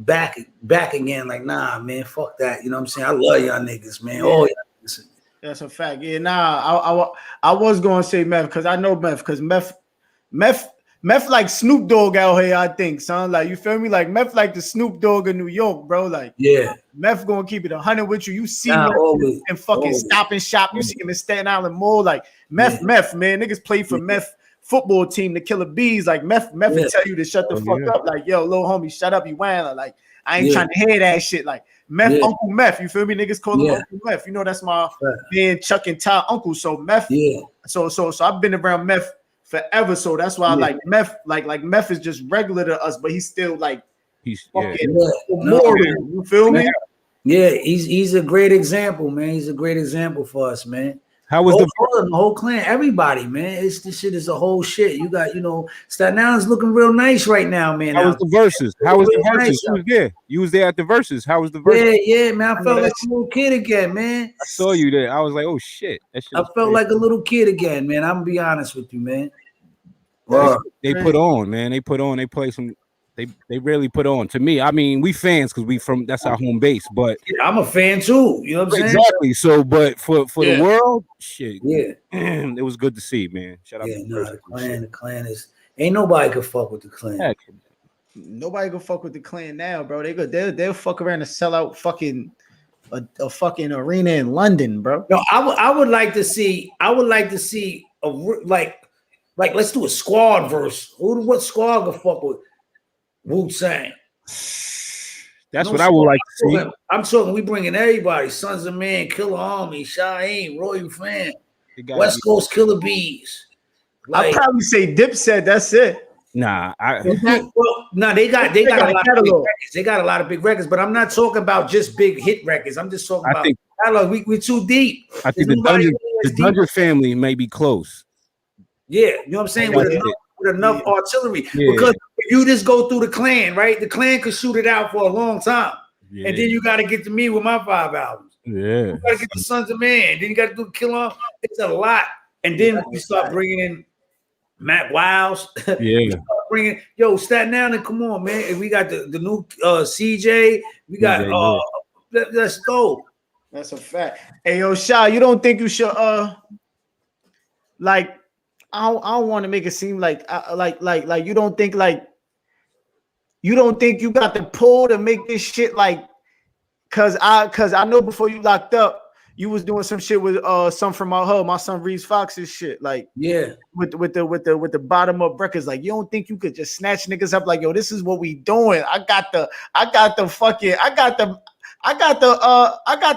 Speaker 6: back again, like, nah, man, fuck that. You know what I'm saying? I love y'all niggas, man. Yeah. Oh, y'all niggas.
Speaker 2: That's a fact. Yeah, nah, I was going to say Meth because I know Meth, because Meth like Snoop Dogg out here, I think, son. Like, you feel me? Like, Meth like the Snoop Dogg of New York, bro. Like,
Speaker 6: yeah.
Speaker 2: Meth gonna keep it 100 with you. You see him and fucking Stop and Shop. You see him in Staten Island Mall. Like, Meth, man. Niggas play for Meth football team, the Killer Bees. Like, Meth will tell you to shut the fuck up. Like, yo, little homie, shut up, you whiner. Like, I ain't trying to hear that shit. Like, Meth, Uncle Meth. You feel me? Niggas call him Uncle Meth. That's my man, Chuck and Ty uncle. So Meth. Yeah. So I've been around Meth forever. So that's why I like Meth. Like Meth is just regular to us, but he's still like he's fucking moral. You feel me?
Speaker 6: Yeah, he's a great example, man. He's a great example for us, man.
Speaker 1: How was the
Speaker 6: whole clan? Everybody, man. This shit is a whole shit. You got, Staten Island's looking real nice right now, man.
Speaker 1: How was the verses? Who was there? You was there at the verses. How was the verses?
Speaker 6: Yeah, man. I felt like a little kid again, man.
Speaker 1: I saw you there. I was like, oh shit.
Speaker 6: I felt like a little kid again, man. I'm gonna be honest with you, man.
Speaker 1: They put on, man. They put on. They play some. They really put on. To me, I mean, we fans because that's our home base. But
Speaker 6: I'm a fan too. You know what I'm saying?
Speaker 1: Exactly. So, but for the world, shit. Yeah, it was good to see, man. Shout out to
Speaker 6: the clan is ain't nobody can fuck with the clan.
Speaker 2: Heck. Nobody can fuck with the clan now, bro. They'll fuck around and sell out fucking a fucking arena in London, bro.
Speaker 6: No, I would like to see. A like let's do a squad verse. What squad can fuck with Wu-Tang?
Speaker 1: That's what I would like to see.
Speaker 6: I'm talking, we bringing everybody. Sons of Man, Killer Army, Shyheim, Royal Fam, West Coast Killer Bees.
Speaker 2: I'd probably say Dipset. That's it.
Speaker 1: Nah,
Speaker 6: they got a lot of big records. They got a lot of big records, but I'm not talking about just big hit records. I'm just talking about catalog. We're too deep.
Speaker 1: I think the Dungeon family may be close.
Speaker 6: Yeah, you know what I'm saying? With enough artillery. Because if you just go through the clan, right? The clan could shoot it out for a long time. Yeah. And then you got to get to me with my 5 albums.
Speaker 1: Yeah.
Speaker 6: You got to get the Sons of Man. Then you got to do Kill On. It's a lot. And then you start bringing in Matt Wiles.
Speaker 1: Yeah.
Speaker 6: Bringing Staten Island, come on, man. And we got the new CJ. We got let's go.
Speaker 2: That's a fact. Hey, yo, Shy, you don't think you should like I don't want to make it seem like you don't think you got the pull to make this shit like cause I know before you locked up you was doing some shit with some from my son Reese Fox's shit like with the bottom up records like you don't think you could just snatch niggas up like yo this is what we doing I got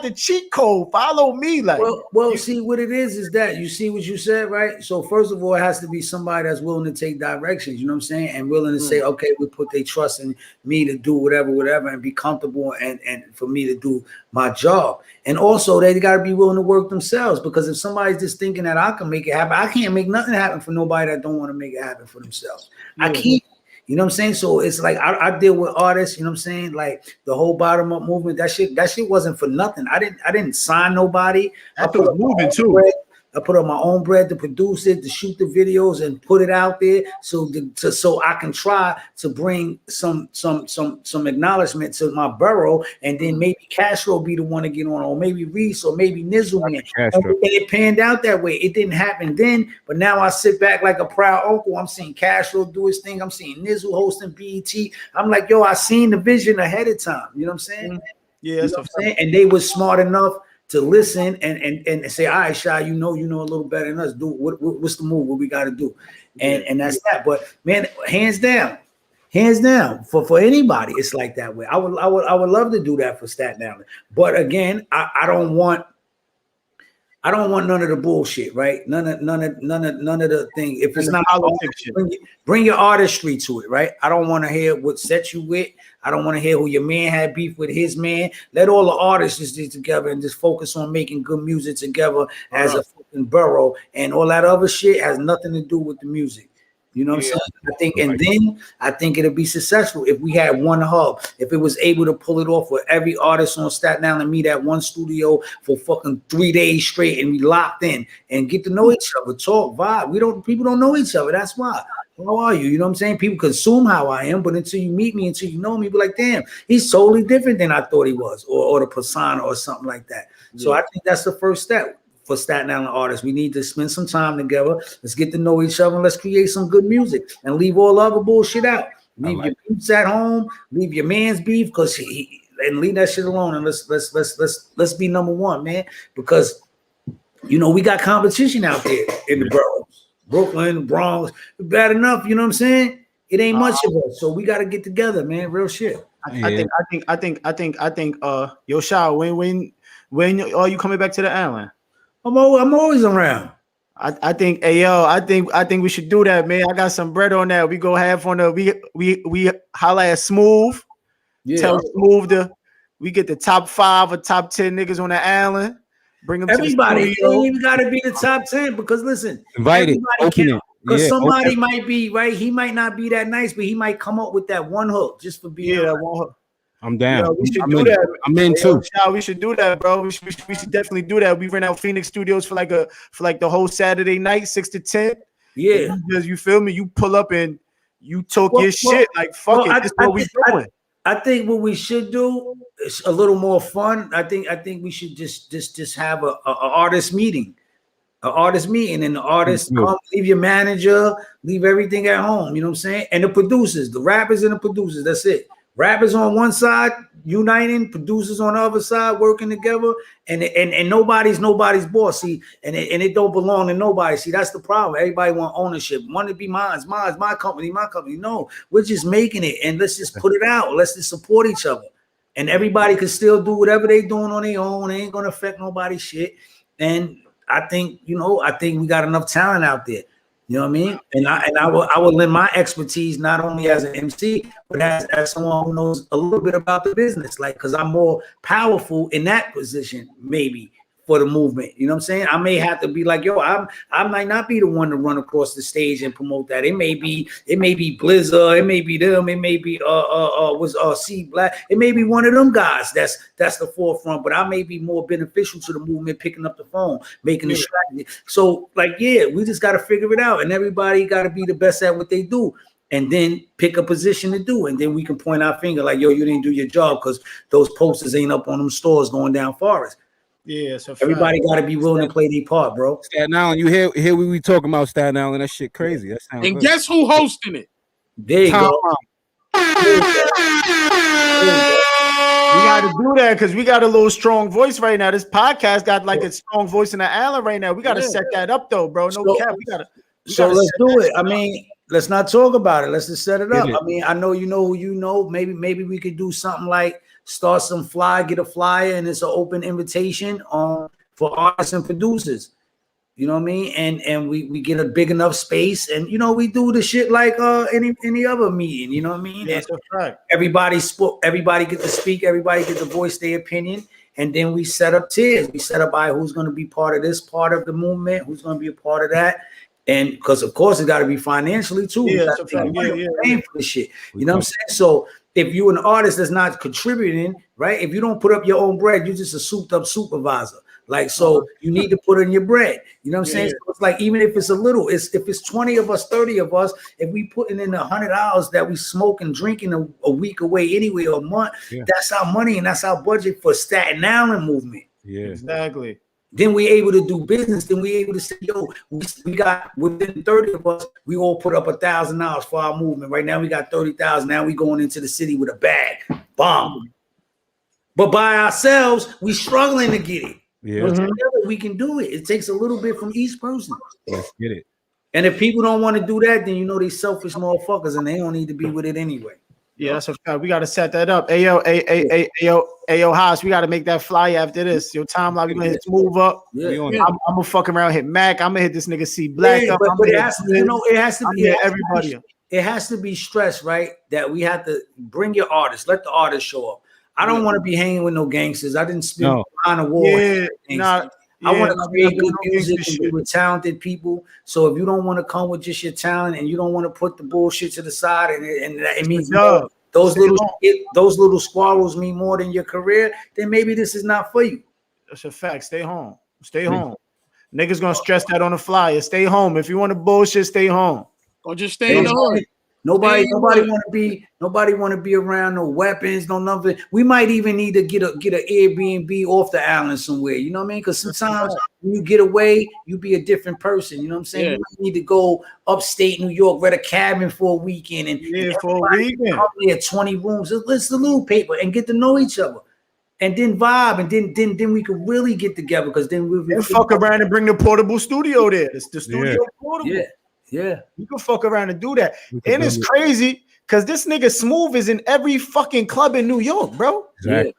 Speaker 2: the cheat code. Follow me, like.
Speaker 6: Well. See what it is that you see what you said, right? So first of all, it has to be somebody that's willing to take directions. You know what I'm saying, and willing to say, okay, we put their trust in me to do whatever, and be comfortable, and for me to do my job. And also, they got to be willing to work themselves because if somebody's just thinking that I can make it happen, I can't make nothing happen for nobody that don't want to make it happen for themselves. I can't. You know what I'm saying? So it's like I deal with artists, you know what I'm saying? Like the whole bottom up movement, that shit wasn't for nothing. I didn't sign nobody. I put moving too. I put up my own bread to produce it, to shoot the videos and put it out there so I can try to bring some acknowledgement to my borough, and then maybe Castro be the one to get on, or maybe Reese, or maybe Nizzle. And it panned out that way. It didn't happen then, but now I sit back like a proud uncle. I'm seeing Castro do his thing. I'm seeing Nizzle hosting BET. I'm like, yo, I seen the vision ahead of time. You know what I'm saying?
Speaker 2: Yeah,
Speaker 6: that's what I'm saying. And they were smart enough to listen and say, all right, Shy, you know a little better than us. Do what's the move? What we got to do? And that's that. But man, hands down, for anybody, it's like that way. I would love to do that for Staten Island. But again, I don't want none of the bullshit, right? None of the thing. If it's not politics, bring your artistry to it, right? I don't want to hear what set you with. I don't want to hear who your man had beef with his man. Let all the artists just get together and just focus on making good music together as a fucking borough, and all that other shit has nothing to do with the music. You know what I'm saying? I think it'll be successful if we had one hub. If it was able to pull it off with every artist on Staten Island meet at one studio for fucking 3 days straight and be locked in and get to know each other, talk, vibe. People don't know each other. That's why. How are you? You know what I'm saying? People consume how I am, but until you meet me, until you know me, be like, damn, he's totally different than I thought he was, or the persona or something like that. Yeah. So I think that's the first step. For Staten Island artists, we need to spend some time together. Let's get to know each other. And let's create some good music and leave all other bullshit out. Leave your beefs at home. Leave your man's beef and leave that shit alone. And let's be number one, man. Because we got competition out there in the boroughs, Brooklyn, Bronx. Bad enough, you know what I'm saying? It ain't much of us, so we got to get together, man. Real shit.
Speaker 2: I think. Yo, Shy, when are you coming back to the island?
Speaker 6: I'm always around.
Speaker 2: I think, hey yo, I think we should do that, man. I got some bread on that. We go have on we holla at Smooth. Yeah. Tell Smooth we get the top 5 or top 10 niggas on the island. Bring them
Speaker 6: everybody.
Speaker 2: To the
Speaker 6: it ain't even gotta be the top 10 because listen,
Speaker 1: invited.
Speaker 6: Because somebody might be right. He might not be that nice, but he might come up with that one hook just for being
Speaker 2: that one hook.
Speaker 1: I'm down.
Speaker 2: Yo, we should do that.
Speaker 1: I'm in too.
Speaker 2: We should do that, bro. We should definitely do that. We rent out Phoenix Studios for the whole Saturday night, 6 to 10.
Speaker 6: Yeah,
Speaker 2: you feel me? You pull up and you talk your shit. Like fuck it. This is what we doing.
Speaker 6: I think what we should do is a little more fun. I think we should just have a artist meeting. An artist meeting, and the artists come, leave your manager, leave everything at home. You know what I'm saying? And the producers, the rappers and the producers. That's it. Rappers on one side uniting, producers on the other side working together, and nobody's boss. See, and it don't belong to nobody. See, that's the problem. Everybody want ownership. Want to be mine's my company, my company. No, we're just making it, and let's just put it out. Let's just support each other, and everybody can still do whatever they doing on their own. It ain't gonna affect nobody's shit. And I think we got enough talent out there. You know what I mean? And I will lend my expertise not only as an MC, but as someone who knows a little bit about the business, like because I'm more powerful in that position, maybe for the movement. You know what I'm saying? I may have to be like, yo, I might not be the one to run across the stage and promote that. It may be Blizzard, it may be them, it may be C Black, it may be one of them guys that's the forefront, but I may be more beneficial to the movement, picking up the phone, making the strategy. So like, yeah, we just gotta figure it out, and everybody gotta be the best at what they do. And then pick a position to do, and then we can point our finger like, yo, you didn't do your job because those posters ain't up on them stores going down Forest.
Speaker 2: Yeah, so
Speaker 6: everybody got to be willing to play their part, bro.
Speaker 1: Staten Island, you hear we talking about Staten Island? That shit crazy. That sounds.
Speaker 5: And
Speaker 1: good.
Speaker 5: Guess who hosting it?
Speaker 6: There you go.
Speaker 2: We got to do that because we got a little strong voice right now. This podcast got like a strong voice in the island right now. We got to set that up though, bro. No cap. We got to.
Speaker 6: So let's do it. I mean, let's not talk about it. Let's just set it up. I mean, I know you know who you know. Maybe we could do something like start some get a flyer, and it's an open invitation for artists and producers. You know what I mean? And we get a big enough space, and you know we do the shit like any other meeting. You know what I mean?
Speaker 2: That's a fact.
Speaker 6: Everybody get to speak. Everybody get to voice their opinion, and then we set up tiers. We set up who's going to be part of this part of the movement, who's going to be a part of that. And because of course it got to be financially too.
Speaker 2: Yeah,
Speaker 6: paying for the shit. You know what I'm saying? So if you're an artist that's not contributing, right? If you don't put up your own bread, you're just a souped up supervisor. Like, so you need to put in your bread. You know what I'm saying? So it's like, even if it's a little, if it's 20 of us, 30 of us, if we putting in $100 that we smoke and drinking a week away anyway, or a month, that's our money and that's our budget for Staten Island movement.
Speaker 1: Yeah,
Speaker 2: exactly.
Speaker 6: Then we able to do business. Then we able to say, yo, we got within 30 of us, we all put up $1,000 for our movement. Right now we got 30,000. Now we going into the city with a bag. Bomb. But by ourselves, we struggling to get it.
Speaker 1: Yeah,
Speaker 6: together we can do it. It takes a little bit from each person.
Speaker 1: Let's get it.
Speaker 6: And if people don't want to do that, then you know they selfish motherfuckers and they don't need to be with it anyway.
Speaker 2: Yeah, that's a fact. We got to set that up. Ayo, Haas, we got to make that fly after this. Your timeline, we gonna hit Smooth up. I'm gonna fuck around, hit Mac. I'm gonna hit this nigga C Black up.
Speaker 6: But it has to be
Speaker 2: everybody.
Speaker 6: It has to be stressed, right? That we have to bring your artists. Let the artists show up. I don't want to be hanging with no gangsters. I didn't spend behind a wall. I want to create good music and be with talented people. So if you don't want to come with just your talent and you don't want to put the bullshit to the side, and it means more, those little squabbles mean more than your career, then maybe this is not for you.
Speaker 2: That's a fact. Stay home. Stay home. Niggas gonna stress that on the flyer. Stay home. If you want to bullshit, stay home.
Speaker 5: Or just stay in the hood.
Speaker 6: Nobody want to be around no weapons, no nothing. We might even need to get an Airbnb off the island somewhere. You know what I mean? Because sometimes when you get away, you be a different person. You know what I'm saying? You might need to go upstate New York, rent a cabin for a weekend, and
Speaker 2: for a weekend.
Speaker 6: Come there 20 rooms. Let's the little paper and get to know each other. And then vibe, and then we could really get together, because then we'll
Speaker 2: fuck around and bring the portable studio there. It's the studio portable.
Speaker 6: Yeah,
Speaker 2: you can fuck around and do that. And it's crazy because this nigga Smooth is in every fucking club in New York, bro.
Speaker 1: Exactly.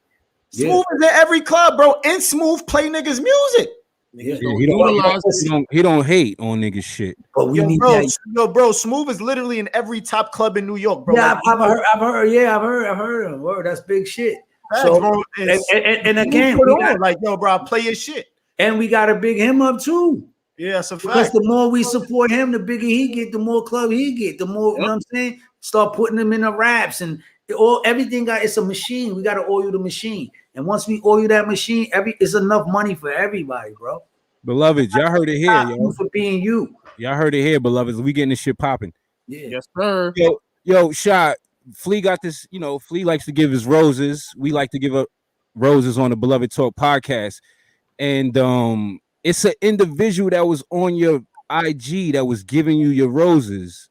Speaker 2: Smooth is in every club, bro. And Smooth play niggas music.
Speaker 1: He don't hate on niggas shit.
Speaker 6: But we need
Speaker 2: bro. Smooth is literally in every top club in New York, bro.
Speaker 6: Yeah, I've heard. Yeah, I've heard him. Word, that's big shit. So, bro, and again, we got,
Speaker 2: like, yo, bro, play your shit.
Speaker 6: And we got to big him up too.
Speaker 2: Yeah, it's a fact.
Speaker 6: Because the more we support him, the bigger he get, the more club he get, the more, you know what I'm saying? Start putting him in the raps and everything it's a machine. We got to oil the machine. And once we oil that machine, it's enough money for everybody, bro.
Speaker 1: Beloved, y'all heard it here, yo.
Speaker 6: For being you.
Speaker 1: Y'all heard it here, beloveds. We getting this shit popping.
Speaker 6: Yeah.
Speaker 5: Yes, sir.
Speaker 1: Yo, Shot, Flea got this, Flea likes to give his roses. We like to give up roses on the Beloved Talk podcast. And it's an individual that was on your IG that was giving you your roses.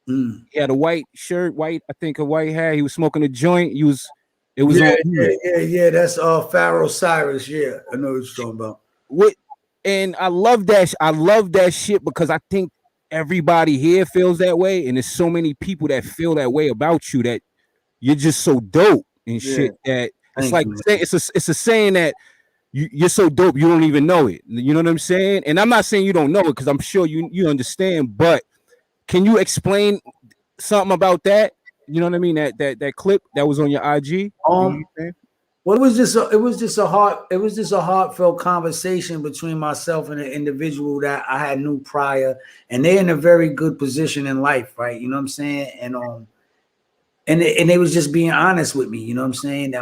Speaker 1: He had a white shirt, a white hat. He was smoking a joint. It was
Speaker 6: That's Pharaoh Cyrus. Yeah, I know what you're talking about.
Speaker 1: And I love that. I love that shit because I think everybody here feels that way, and there's so many people that feel that way about you, that you're just so dope and shit. That it's like it's a saying that you're so dope you don't even know it. You know what I'm saying? And I'm not saying you don't know it because I'm sure you understand. But can you explain something about that? You know what I mean? That clip that was on your IG.
Speaker 6: Well, it was just a heartfelt conversation between myself and an individual that I had knew prior, and they're in a very good position in life, right? You know what I'm saying? And they was just being honest with me, you know what I'm saying?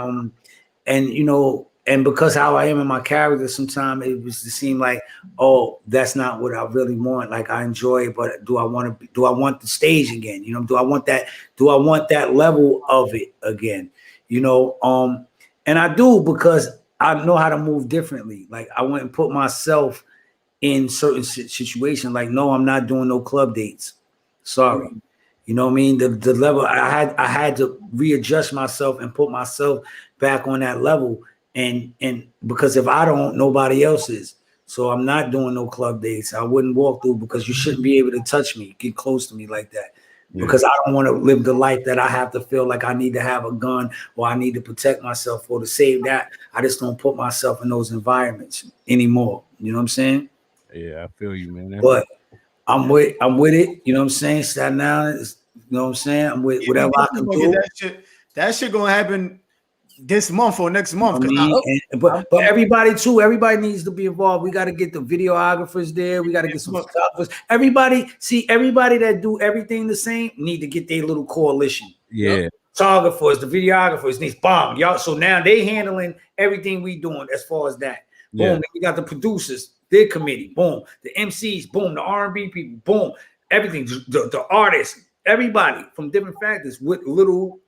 Speaker 6: And you know, and because how I am in my character, sometimes it was to seem like, oh, that's not what I really want. Like I enjoy it, but do I want the stage again? You know, do I want that level of it again? You know, and I do because I know how to move differently. Like I went and put myself in certain situations. Like, no, I'm not doing no club dates. Sorry. You know what I mean? The level I had to readjust myself and put myself back on that level. And because if I don't, nobody else is. So I'm not doing no club dates. I wouldn't walk through because you shouldn't be able to touch me, get close to me like that. Because I don't want to live the life that I have to feel like I need to have a gun or I need to protect myself or to save that. I just don't put myself in those environments anymore. You know what I'm saying?
Speaker 1: Yeah, I feel you, man.
Speaker 6: But I'm with it. You know what I'm saying? Staten Island is, you know what I'm saying? I'm with whatever I can do.
Speaker 2: That shit gonna happen this month or next month.
Speaker 6: But everybody too, everybody needs to be involved. We got to get the videographers there. We got to get some photographers. Everybody that do everything the same need to get their little coalition.
Speaker 1: Yeah.
Speaker 6: Photographers, the videographers, these bomb y'all. So now they handling everything we doing as far as that. Boom. Then we got the producers, their committee. Boom. The MCs. Boom. The R&B people. Boom. Everything. The artists. Everybody from different factors with little.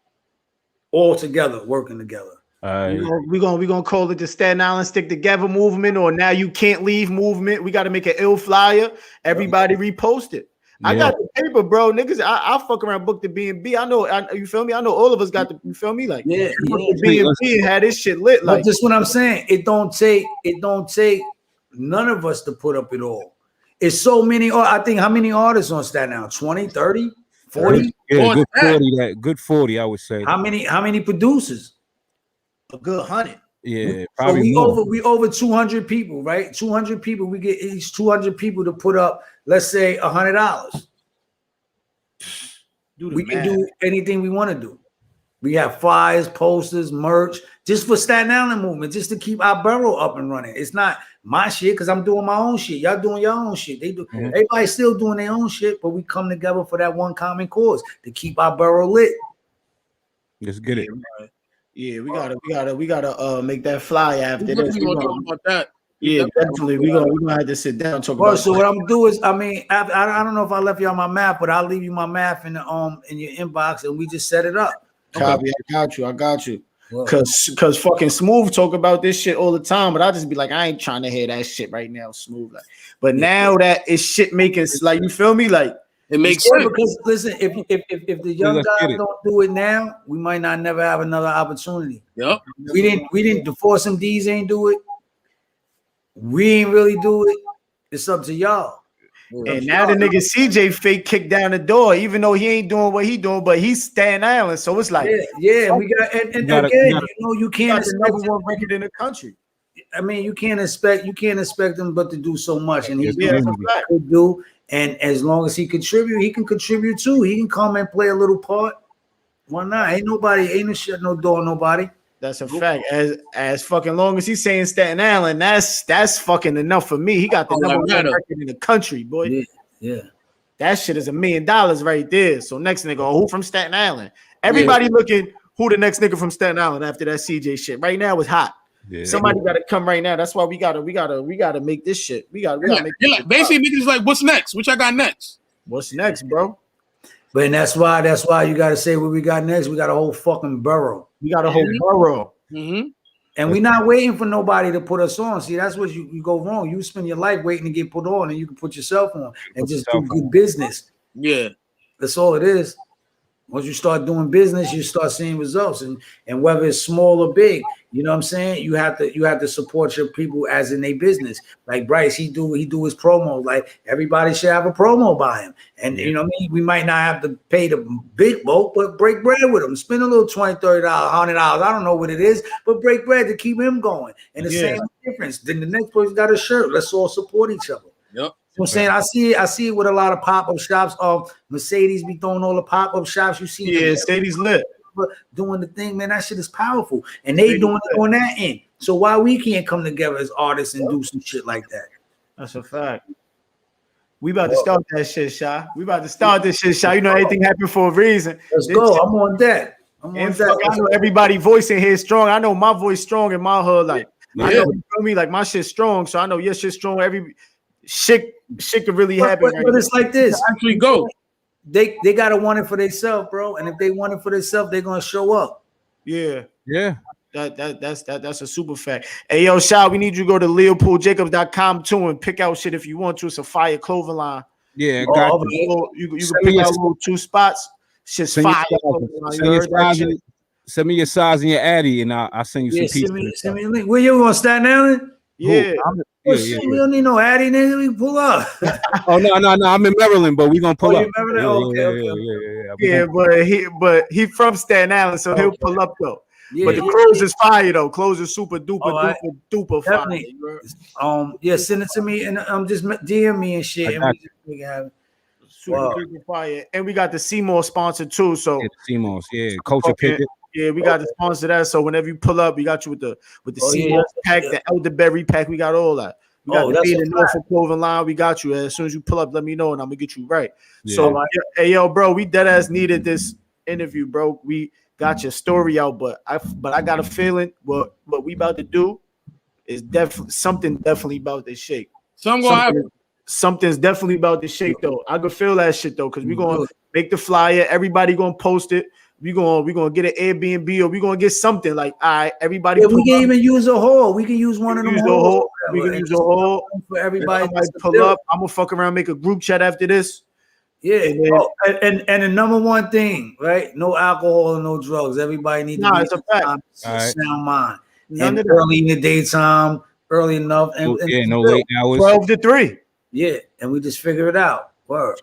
Speaker 6: All together, working together.
Speaker 2: We're gonna call it the Staten Island Stick Together movement, or Now You Can't Leave movement. We got to make an ill flyer. Everybody repost it. Yeah. I got the paper, bro. Niggas, I fuck around, book the B&B. I know, you feel me? I know all of us got the, you feel me? Like, the B&B and had this shit lit. Like,
Speaker 6: but just what I'm saying, it don't take none of us to put up it all. It's so many. I think how many artists on Staten Island? 20, 30? 40?
Speaker 1: Yeah, good 40, I would say.
Speaker 6: How many producers?
Speaker 2: A good 100.
Speaker 1: Yeah, probably
Speaker 6: we over 200 people, right? 200 people. We get each 200 people to put up, let's say $100. We can do anything we want to do. We have flyers, posters, merch, just for Staten Island movement, just to keep our borough up and running. It's not my shit because I'm doing my own shit. Y'all doing your own shit. They do. Mm-hmm. Everybody's still doing their own shit, but we come together for that one common cause to keep our borough lit.
Speaker 1: Let's get it.
Speaker 2: Yeah, we gotta make that fly after this.
Speaker 5: We gonna talk about that.
Speaker 2: Yeah, definitely. We're gonna have to sit down and talk about
Speaker 6: so what I'm gonna do is, I mean, I don't know if I left y'all my map, but I'll leave you my map in your inbox and we just set it up.
Speaker 2: Copy. I got you. Cause fucking Smooth talk about this shit all the time, but I just be like, I ain't trying to hear that shit right now, Smooth. Like, but now that it's shit making, like, you feel me? Like,
Speaker 5: it makes sense.
Speaker 6: Because listen, if the young guys don't do it now, we might not never have another opportunity.
Speaker 5: Yep.
Speaker 6: We didn't divorce them. D's ain't do it. We ain't really do it. It's up to y'all.
Speaker 2: And now the nigga CJ fake kicked down the door, even though he ain't doing what he doing, but he's Staten Island, so it's like,
Speaker 6: we got and again, you can't expect
Speaker 2: the number one record in the country.
Speaker 6: I mean, you can't expect him but to do so much, and he's could do. And as long as he can contribute too. He can come and play a little part. Why not? Ain't no shut no door, nobody.
Speaker 2: That's a fact. As fucking long as he's saying Staten Island, that's fucking enough for me. He got the number one record in the country, boy.
Speaker 6: Yeah.
Speaker 2: That shit is $1 million right there. So next nigga, who from Staten Island? Everybody looking who the next nigga from Staten Island after that CJ shit. Right now is hot. Yeah. Somebody got to come right now. That's why we gotta make this shit. We gotta make
Speaker 5: basically niggas like, what's next? What y'all got next?
Speaker 2: What's next, bro?
Speaker 6: But that's why you gotta say what we got next. We got a whole fucking borough.
Speaker 2: We got a whole borough.
Speaker 5: Mm-hmm.
Speaker 6: And we're not waiting for nobody to put us on. See, that's what you go wrong. You spend your life waiting to get put on, and you can put yourself on and just do good business.
Speaker 5: Yeah.
Speaker 6: That's all it is. Once you start doing business, you start seeing results, and whether it's small or big, you know what I'm saying. You have to support your people as in a business. Like Bryce, he do his promo. Like everybody should have a promo by him, and you know what I mean. We might not have to pay the big boat, but break bread with him. Spend a little $20, $30, $100. I don't know what it is, but break bread to keep him going. And the same difference. Then the next person got a shirt. Let's all support each other.
Speaker 5: Yep.
Speaker 6: You know what I'm saying? I see it with a lot of pop-up shops. Mercedes be throwing all the pop-up shops. You see
Speaker 2: Mercedes lit.
Speaker 6: Doing the thing, man. That shit is powerful. And they doing it on that end. So why we can't come together as artists and do some shit like that?
Speaker 2: That's a fact. We about to start that shit, Shy. We about to start this shit, Shy. You know everything happened for a reason.
Speaker 6: Let's go. I'm on that.
Speaker 2: I know everybody voice in here strong. I know my voice strong in my hood. Like, I know, you feel me? Like my shit's strong. So I know your shit's strong. Every shit could really happen.
Speaker 6: But it's like this.
Speaker 5: Actually, go.
Speaker 6: They gotta want it for themselves, bro. And if they want it for themselves, they're gonna show up.
Speaker 2: Yeah.
Speaker 1: That's
Speaker 2: a super fact. Hey, yo, Shy, we need you to go to LeopoldJacobs.com too and pick out shit if you want to. It's a fire clothing line.
Speaker 1: Yeah,
Speaker 2: you can pick out little 2 spots. Shit's fire.
Speaker 1: Send me your size and your addy, and I'll send you some pieces.
Speaker 6: Send me a link. Where you going, Staten Island?
Speaker 2: Yeah.
Speaker 6: We don't need no addy, nigga. We can pull up.
Speaker 1: Oh no, I'm in Maryland, but we gonna pull up.
Speaker 2: Yeah, but he from Staten Island, so he'll pull up though. Yeah, but the clothes is fire though. Clothes is super duper fire.
Speaker 6: Send it to me and just DM me and shit. And we can have
Speaker 2: super duper fire. And we got the Seymour sponsor too. So
Speaker 1: Seymour's, Culture Picket.
Speaker 2: Yeah, we got to sponsor that. So whenever you pull up, we got you with the Seymour pack, the elderberry pack. We got all that. We got the Being Norfolk clothing line. We got you. As soon as you pull up, let me know, and I'm gonna get you right. Yeah. So, hey, yo, bro, we dead ass needed this interview, bro. We got your story out, but I got a feeling what we about to do is definitely about this shake. Something's definitely about this shake though. I can feel that shit though, because we gonna make the flyer. Everybody gonna post it. We gonna get an Airbnb or we gonna get something like, all right, everybody.
Speaker 6: Yeah, we can even use a hall. We can use one of them halls.
Speaker 2: We can use a hall
Speaker 6: for everybody.
Speaker 2: Pull up. I'm gonna fuck around, make a group chat after this.
Speaker 6: Yeah, and the number one thing, right? No alcohol and no drugs. Everybody needs to
Speaker 2: it's a fact.
Speaker 6: Sound mind. And early in the daytime, early enough, and
Speaker 1: no late hours.
Speaker 2: 12 to 3.
Speaker 6: Yeah, and we just figure it out. Word.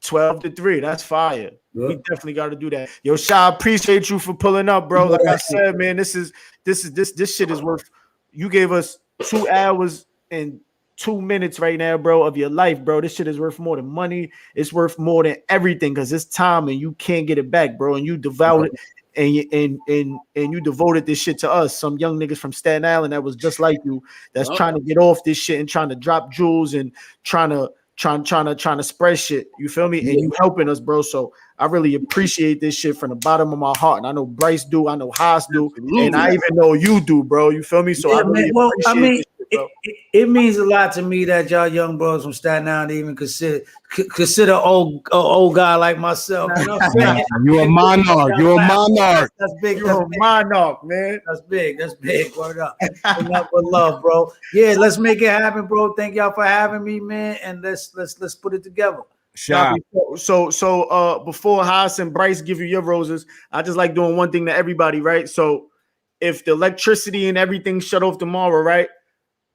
Speaker 2: 12 to 3. That's fire. Yeah. We definitely got to do that. Yo, Shy, appreciate you for pulling up, bro. Like I said, man, this shit is worth. You gave us 2 hours and 2 minutes right now, bro, of your life, bro. This shit is worth more than money. It's worth more than everything because it's time and you can't get it back, bro. And you devoted and you devoted this shit to us, some young niggas from Staten Island that was just like you, that's trying to get off this shit and trying to drop jewels and trying to spread shit. You feel me? And you helping us, bro. So I really appreciate this shit from the bottom of my heart. And I know Bryce do, I know Haas do, and I even know you do, bro. You feel me? So I really appreciate this shit, bro.
Speaker 6: It means a lot to me that y'all young bros from Staten Island even consider old guy like myself. You know what I'm saying?
Speaker 1: You're a monarch. You're a monarch.
Speaker 6: That's big.
Speaker 2: You're a monarch, man.
Speaker 6: That's big. That's big. Word up. Enough with love, bro. Yeah, let's make it happen, bro. Thank y'all for having me, man. And let's put it together.
Speaker 1: Shy.
Speaker 2: So before Haas and Bryce give you your roses, I just like doing one thing to everybody, right? So if the electricity and everything shut off tomorrow, right?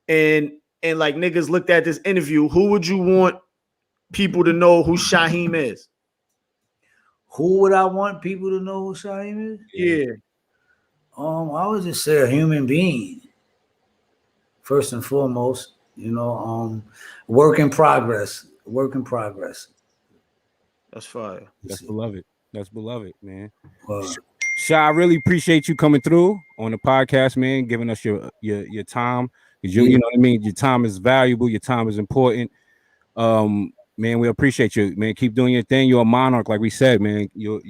Speaker 2: And like niggas looked at this interview, who would you want people to know who Shyheim is?
Speaker 6: Who would I want people to know who Shyheim is?
Speaker 2: Yeah.
Speaker 6: I would just say a human being. First and foremost, work in progress. Work in progress.
Speaker 2: That's fire.
Speaker 1: That's beloved, man. Shy, I really appreciate you coming through on the podcast, man, giving us your time. You know what I mean? Your time is valuable. Your time is important. Man, we appreciate you, man. Keep doing your thing. You're a monarch, like we said, man. You're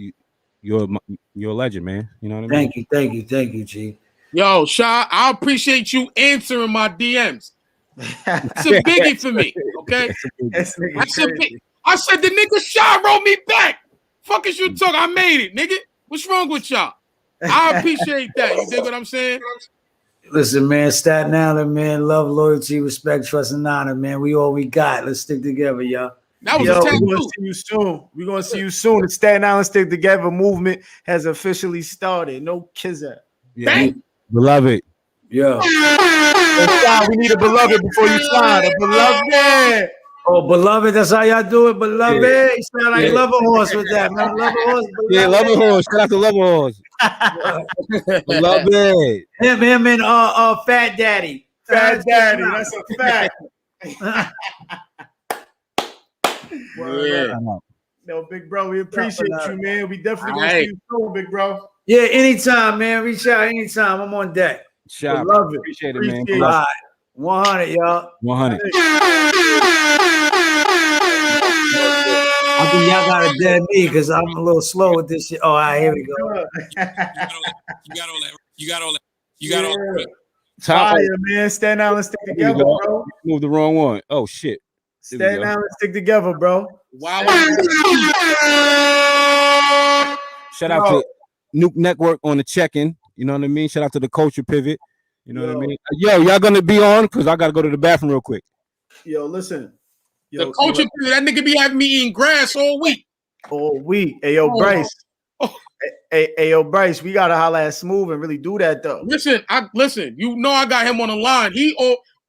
Speaker 1: a legend, man. You know what I mean?
Speaker 6: Thank you, G.
Speaker 5: Yo, Shy, I appreciate you answering my DMs. It's a biggie for me, okay? I said the nigga Shy wrote me back. Fuck is you talking? I made it, nigga. What's wrong with y'all? I appreciate that. You dig what I'm saying?
Speaker 6: Listen, man, Staten Island, man, love, loyalty, respect, trust, and honor, man. We all we got. Let's stick together, y'all.
Speaker 5: That was
Speaker 2: Yo,
Speaker 5: a
Speaker 2: we're
Speaker 5: tattoo.
Speaker 2: gonna see you soon. We're gonna see you soon. The Staten Island Stick Together movement has officially started. No kizzer.
Speaker 1: Yeah, beloved.
Speaker 6: Yeah.
Speaker 2: We need a beloved before you slide. A beloved.
Speaker 6: Oh, beloved, that's how y'all do it, beloved.
Speaker 1: Yeah.
Speaker 6: You sound like Lover Horse with that, man. Lover Horse, beloved.
Speaker 1: Yeah, Lover Horse. Shout out to Lover Horse. Beloved.
Speaker 6: Him and Fat Daddy.
Speaker 2: Fat Daddy. That's a fact.
Speaker 5: Yeah.
Speaker 2: No, big bro, we appreciate you, man. We definitely gonna see you soon, big bro.
Speaker 6: Yeah, anytime, man. Reach out anytime. I'm on deck.
Speaker 1: Shop.
Speaker 2: Love it.
Speaker 1: Appreciate it, man.
Speaker 2: Appreciate
Speaker 6: All right. 100, y'all.
Speaker 1: 100.
Speaker 6: I think y'all gotta dead me because I'm a little slow with this shit. Oh, all right, here we go.
Speaker 3: You got all that.
Speaker 2: Fire, man. Staten Island Stick Together, bro.
Speaker 1: Move the wrong one. Oh shit.
Speaker 2: Staten Island Stick Together, bro.
Speaker 5: Wow.
Speaker 1: Shout out to Nuke Network on the check-in. You know what I mean? Shout out to the Culture Pivot. You know what I mean? Yo, y'all gonna be on? Because I gotta go to the bathroom real quick.
Speaker 2: Yo, listen.
Speaker 5: The Culture Pivot, that nigga be having me eating grass all week.
Speaker 2: All week. Hey, yo, Bryce. Hey, yo, Bryce, we gotta holla at Smooth and really do that though.
Speaker 5: Listen. You know I got him on the line.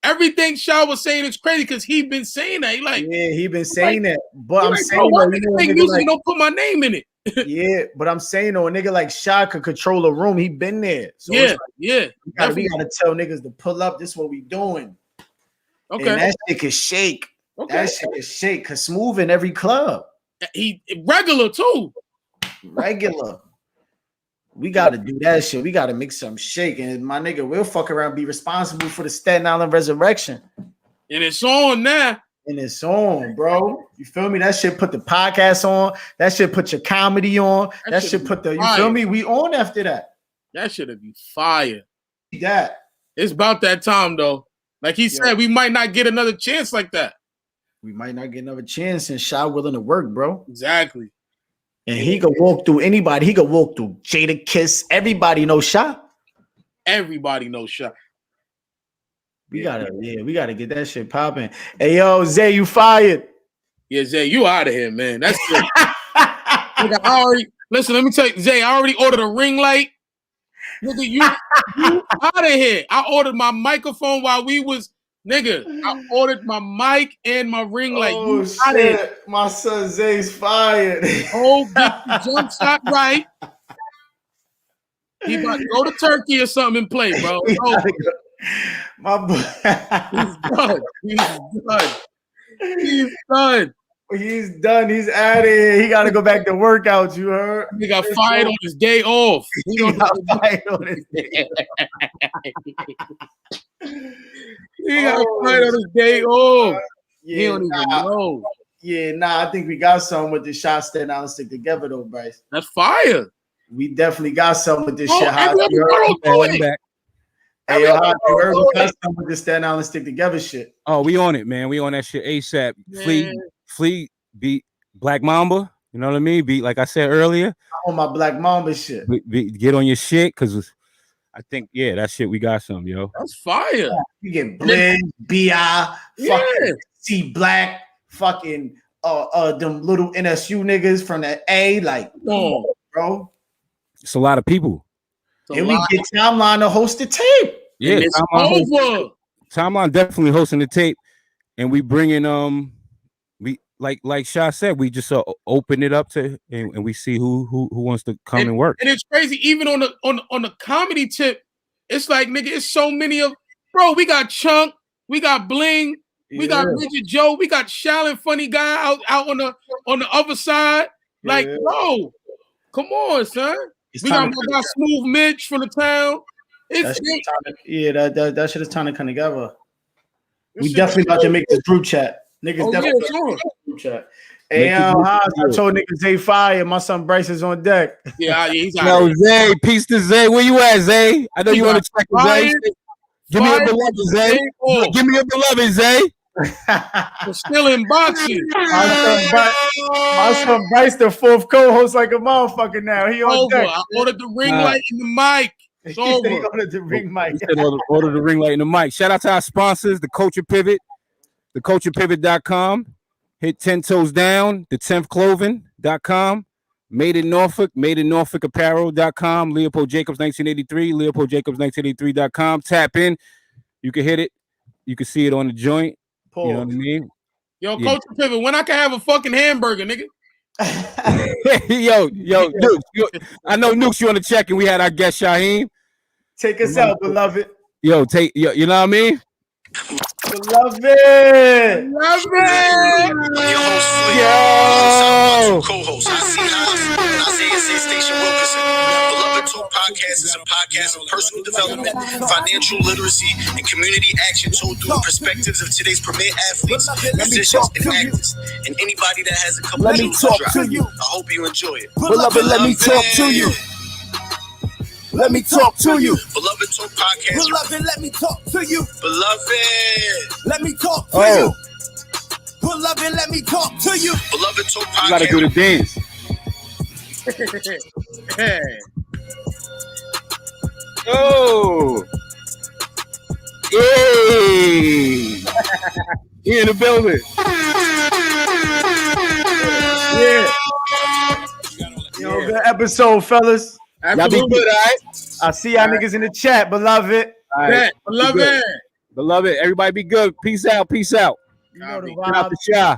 Speaker 5: Everything Shaw was saying is crazy because he been saying that.
Speaker 2: He been saying that. But I'm saying
Speaker 5: you don't put my name in it.
Speaker 2: Yeah, but I'm saying though, a nigga like Shaw could control a room. He been there. So we gotta tell niggas to pull up. This is what we doing.
Speaker 5: Okay.
Speaker 2: And that shit can shake. Okay. That shit can shake. Cause Smooth in every club.
Speaker 5: He regular too.
Speaker 2: Regular. We got to do that shit. We got to make some shake. And my nigga will fuck around, be responsible for the Staten Island resurrection.
Speaker 5: And it's on now.
Speaker 2: And it's on, bro. You feel me? That shit put the podcast on. That shit put your comedy on. That shit put the, you feel me? We on after that.
Speaker 5: That should be fire.
Speaker 2: That.
Speaker 5: It's about that time, though. Like he said, we might not get another chance like that.
Speaker 2: We might not get another chance, and Shaw willing to work, bro.
Speaker 5: Exactly.
Speaker 2: And he could walk through anybody. He could walk through Jada Kiss. Everybody knows Shaw.
Speaker 5: Everybody knows Shaw.
Speaker 2: We gotta get that shit popping. Hey, yo, Zay, you fired.
Speaker 5: Yeah, Zay, you out of here, man. That's it. Listen, let me tell you, Zay, I already ordered a ring light. Nigga, you out of here. I ordered my microphone while we was, nigga, I ordered my mic and my ring light.
Speaker 2: Oh, shit. My son Zay's fired.
Speaker 5: Oh, get the jump shot right. He about to go to Turkey or something and play, bro.
Speaker 2: My boy.
Speaker 5: He's done. He's done.
Speaker 2: He's done. He's out of here. He got to go back to workouts. You heard?
Speaker 5: He got fired on his day off.
Speaker 2: He got fired on his day off. Yeah,
Speaker 5: he don't even know.
Speaker 2: Yeah, I think we got something with this shot Staten Island Stick Together, though, Bryce.
Speaker 5: That's fire.
Speaker 2: We definitely got something with this shit. Hey, yo, we got something with this Staten Island Stick Together shit.
Speaker 1: Oh, we on it, man. We on that shit ASAP. Flea beat Black Mamba. You know what I mean? Beat, like I said earlier.
Speaker 2: I'm on my Black Mamba shit.
Speaker 1: Get on your shit, because I think, that shit, we got some, yo.
Speaker 5: That's fire.
Speaker 2: You get Blizz, B.I., fucking C Black, fucking them little NSU niggas from the A, like, bro.
Speaker 1: It's a lot of people.
Speaker 2: And we get Timeline to host the tape.
Speaker 1: Yeah,
Speaker 5: it's over.
Speaker 1: Timeline definitely hosting the tape, and we bring in we like Shaw said, we just open it up to and we see who wants to come and work.
Speaker 5: And it's crazy, even on the comedy tip, it's like, nigga, it's so many of, bro. We got Chunk, we got Bling, we got Rigid Joe, we got Shallon Funny Guy out on the other side. Like, bro, come on, son. We got Smooth Mitch from the town.
Speaker 2: That shit is time to come together. We definitely about to make this group chat. Niggas definitely group chat. Hey, I told niggas Zay fire. My son Bryce is on deck.
Speaker 5: Yeah, he's out.
Speaker 1: Yo, Zay, peace to Zay. Where you at, Zay? I know you want to check Zay. Give me a beloved, Zay. Give me a beloved, Zay.
Speaker 5: We're still in boxing.
Speaker 2: My son Bryce, the fourth co-host, like a motherfucker now. He on deck.
Speaker 5: I ordered the ring light and the mic. It's over.
Speaker 2: He ordered the ring mic.
Speaker 1: Order the ring light and the mic. Shout out to our sponsors, the Culture Pivot, theculturepivot.com. Hit 10 Toes Down, the 10th Clothing.com. Made in Norfolk Apparel.com. Leopold Jacobs 1983, LeopoldJacobs1983.com. Tap in. You can hit it. You can see it on the joint.
Speaker 2: Pause.
Speaker 1: You know what I mean?
Speaker 5: Yo, Coach Pivot, when I can have a fucking hamburger, nigga?
Speaker 1: yo, Nukes, I know Nukes, you on the check, and we had our guest Shyheim.
Speaker 2: Take us out, beloved.
Speaker 1: You know what I mean?
Speaker 2: Beloved.
Speaker 5: Love it.
Speaker 3: Your host, Flea.
Speaker 1: Yo.
Speaker 3: Co-host, I see Haas. Zay Station Wilkinson. Beloved Talk Podcast is a podcast of personal development, financial literacy, and community action told through the perspectives of today's premier athletes, musicians, and actors, and anybody that has a couple of jewels to drop. I hope you enjoy it.
Speaker 4: Beloved, let me talk to you. Let me talk to you.
Speaker 3: Beloved Talk Podcast.
Speaker 4: Beloved, let me talk to you.
Speaker 3: Beloved.
Speaker 4: Let me talk to you. Beloved, let me talk to you.
Speaker 3: Beloved Talk Podcast.
Speaker 1: You gotta do the dance.
Speaker 5: Hey.
Speaker 1: Oh. Yay. He in the building.
Speaker 2: Yeah. Yo, good episode, fellas.
Speaker 1: Y'all be good, all right?
Speaker 2: I see y'all niggas in the chat, beloved.
Speaker 1: All right.
Speaker 5: Beloved.
Speaker 1: Beloved, everybody be good. Peace out.
Speaker 2: You know the
Speaker 1: Shout out
Speaker 2: vibe.
Speaker 1: to Shy.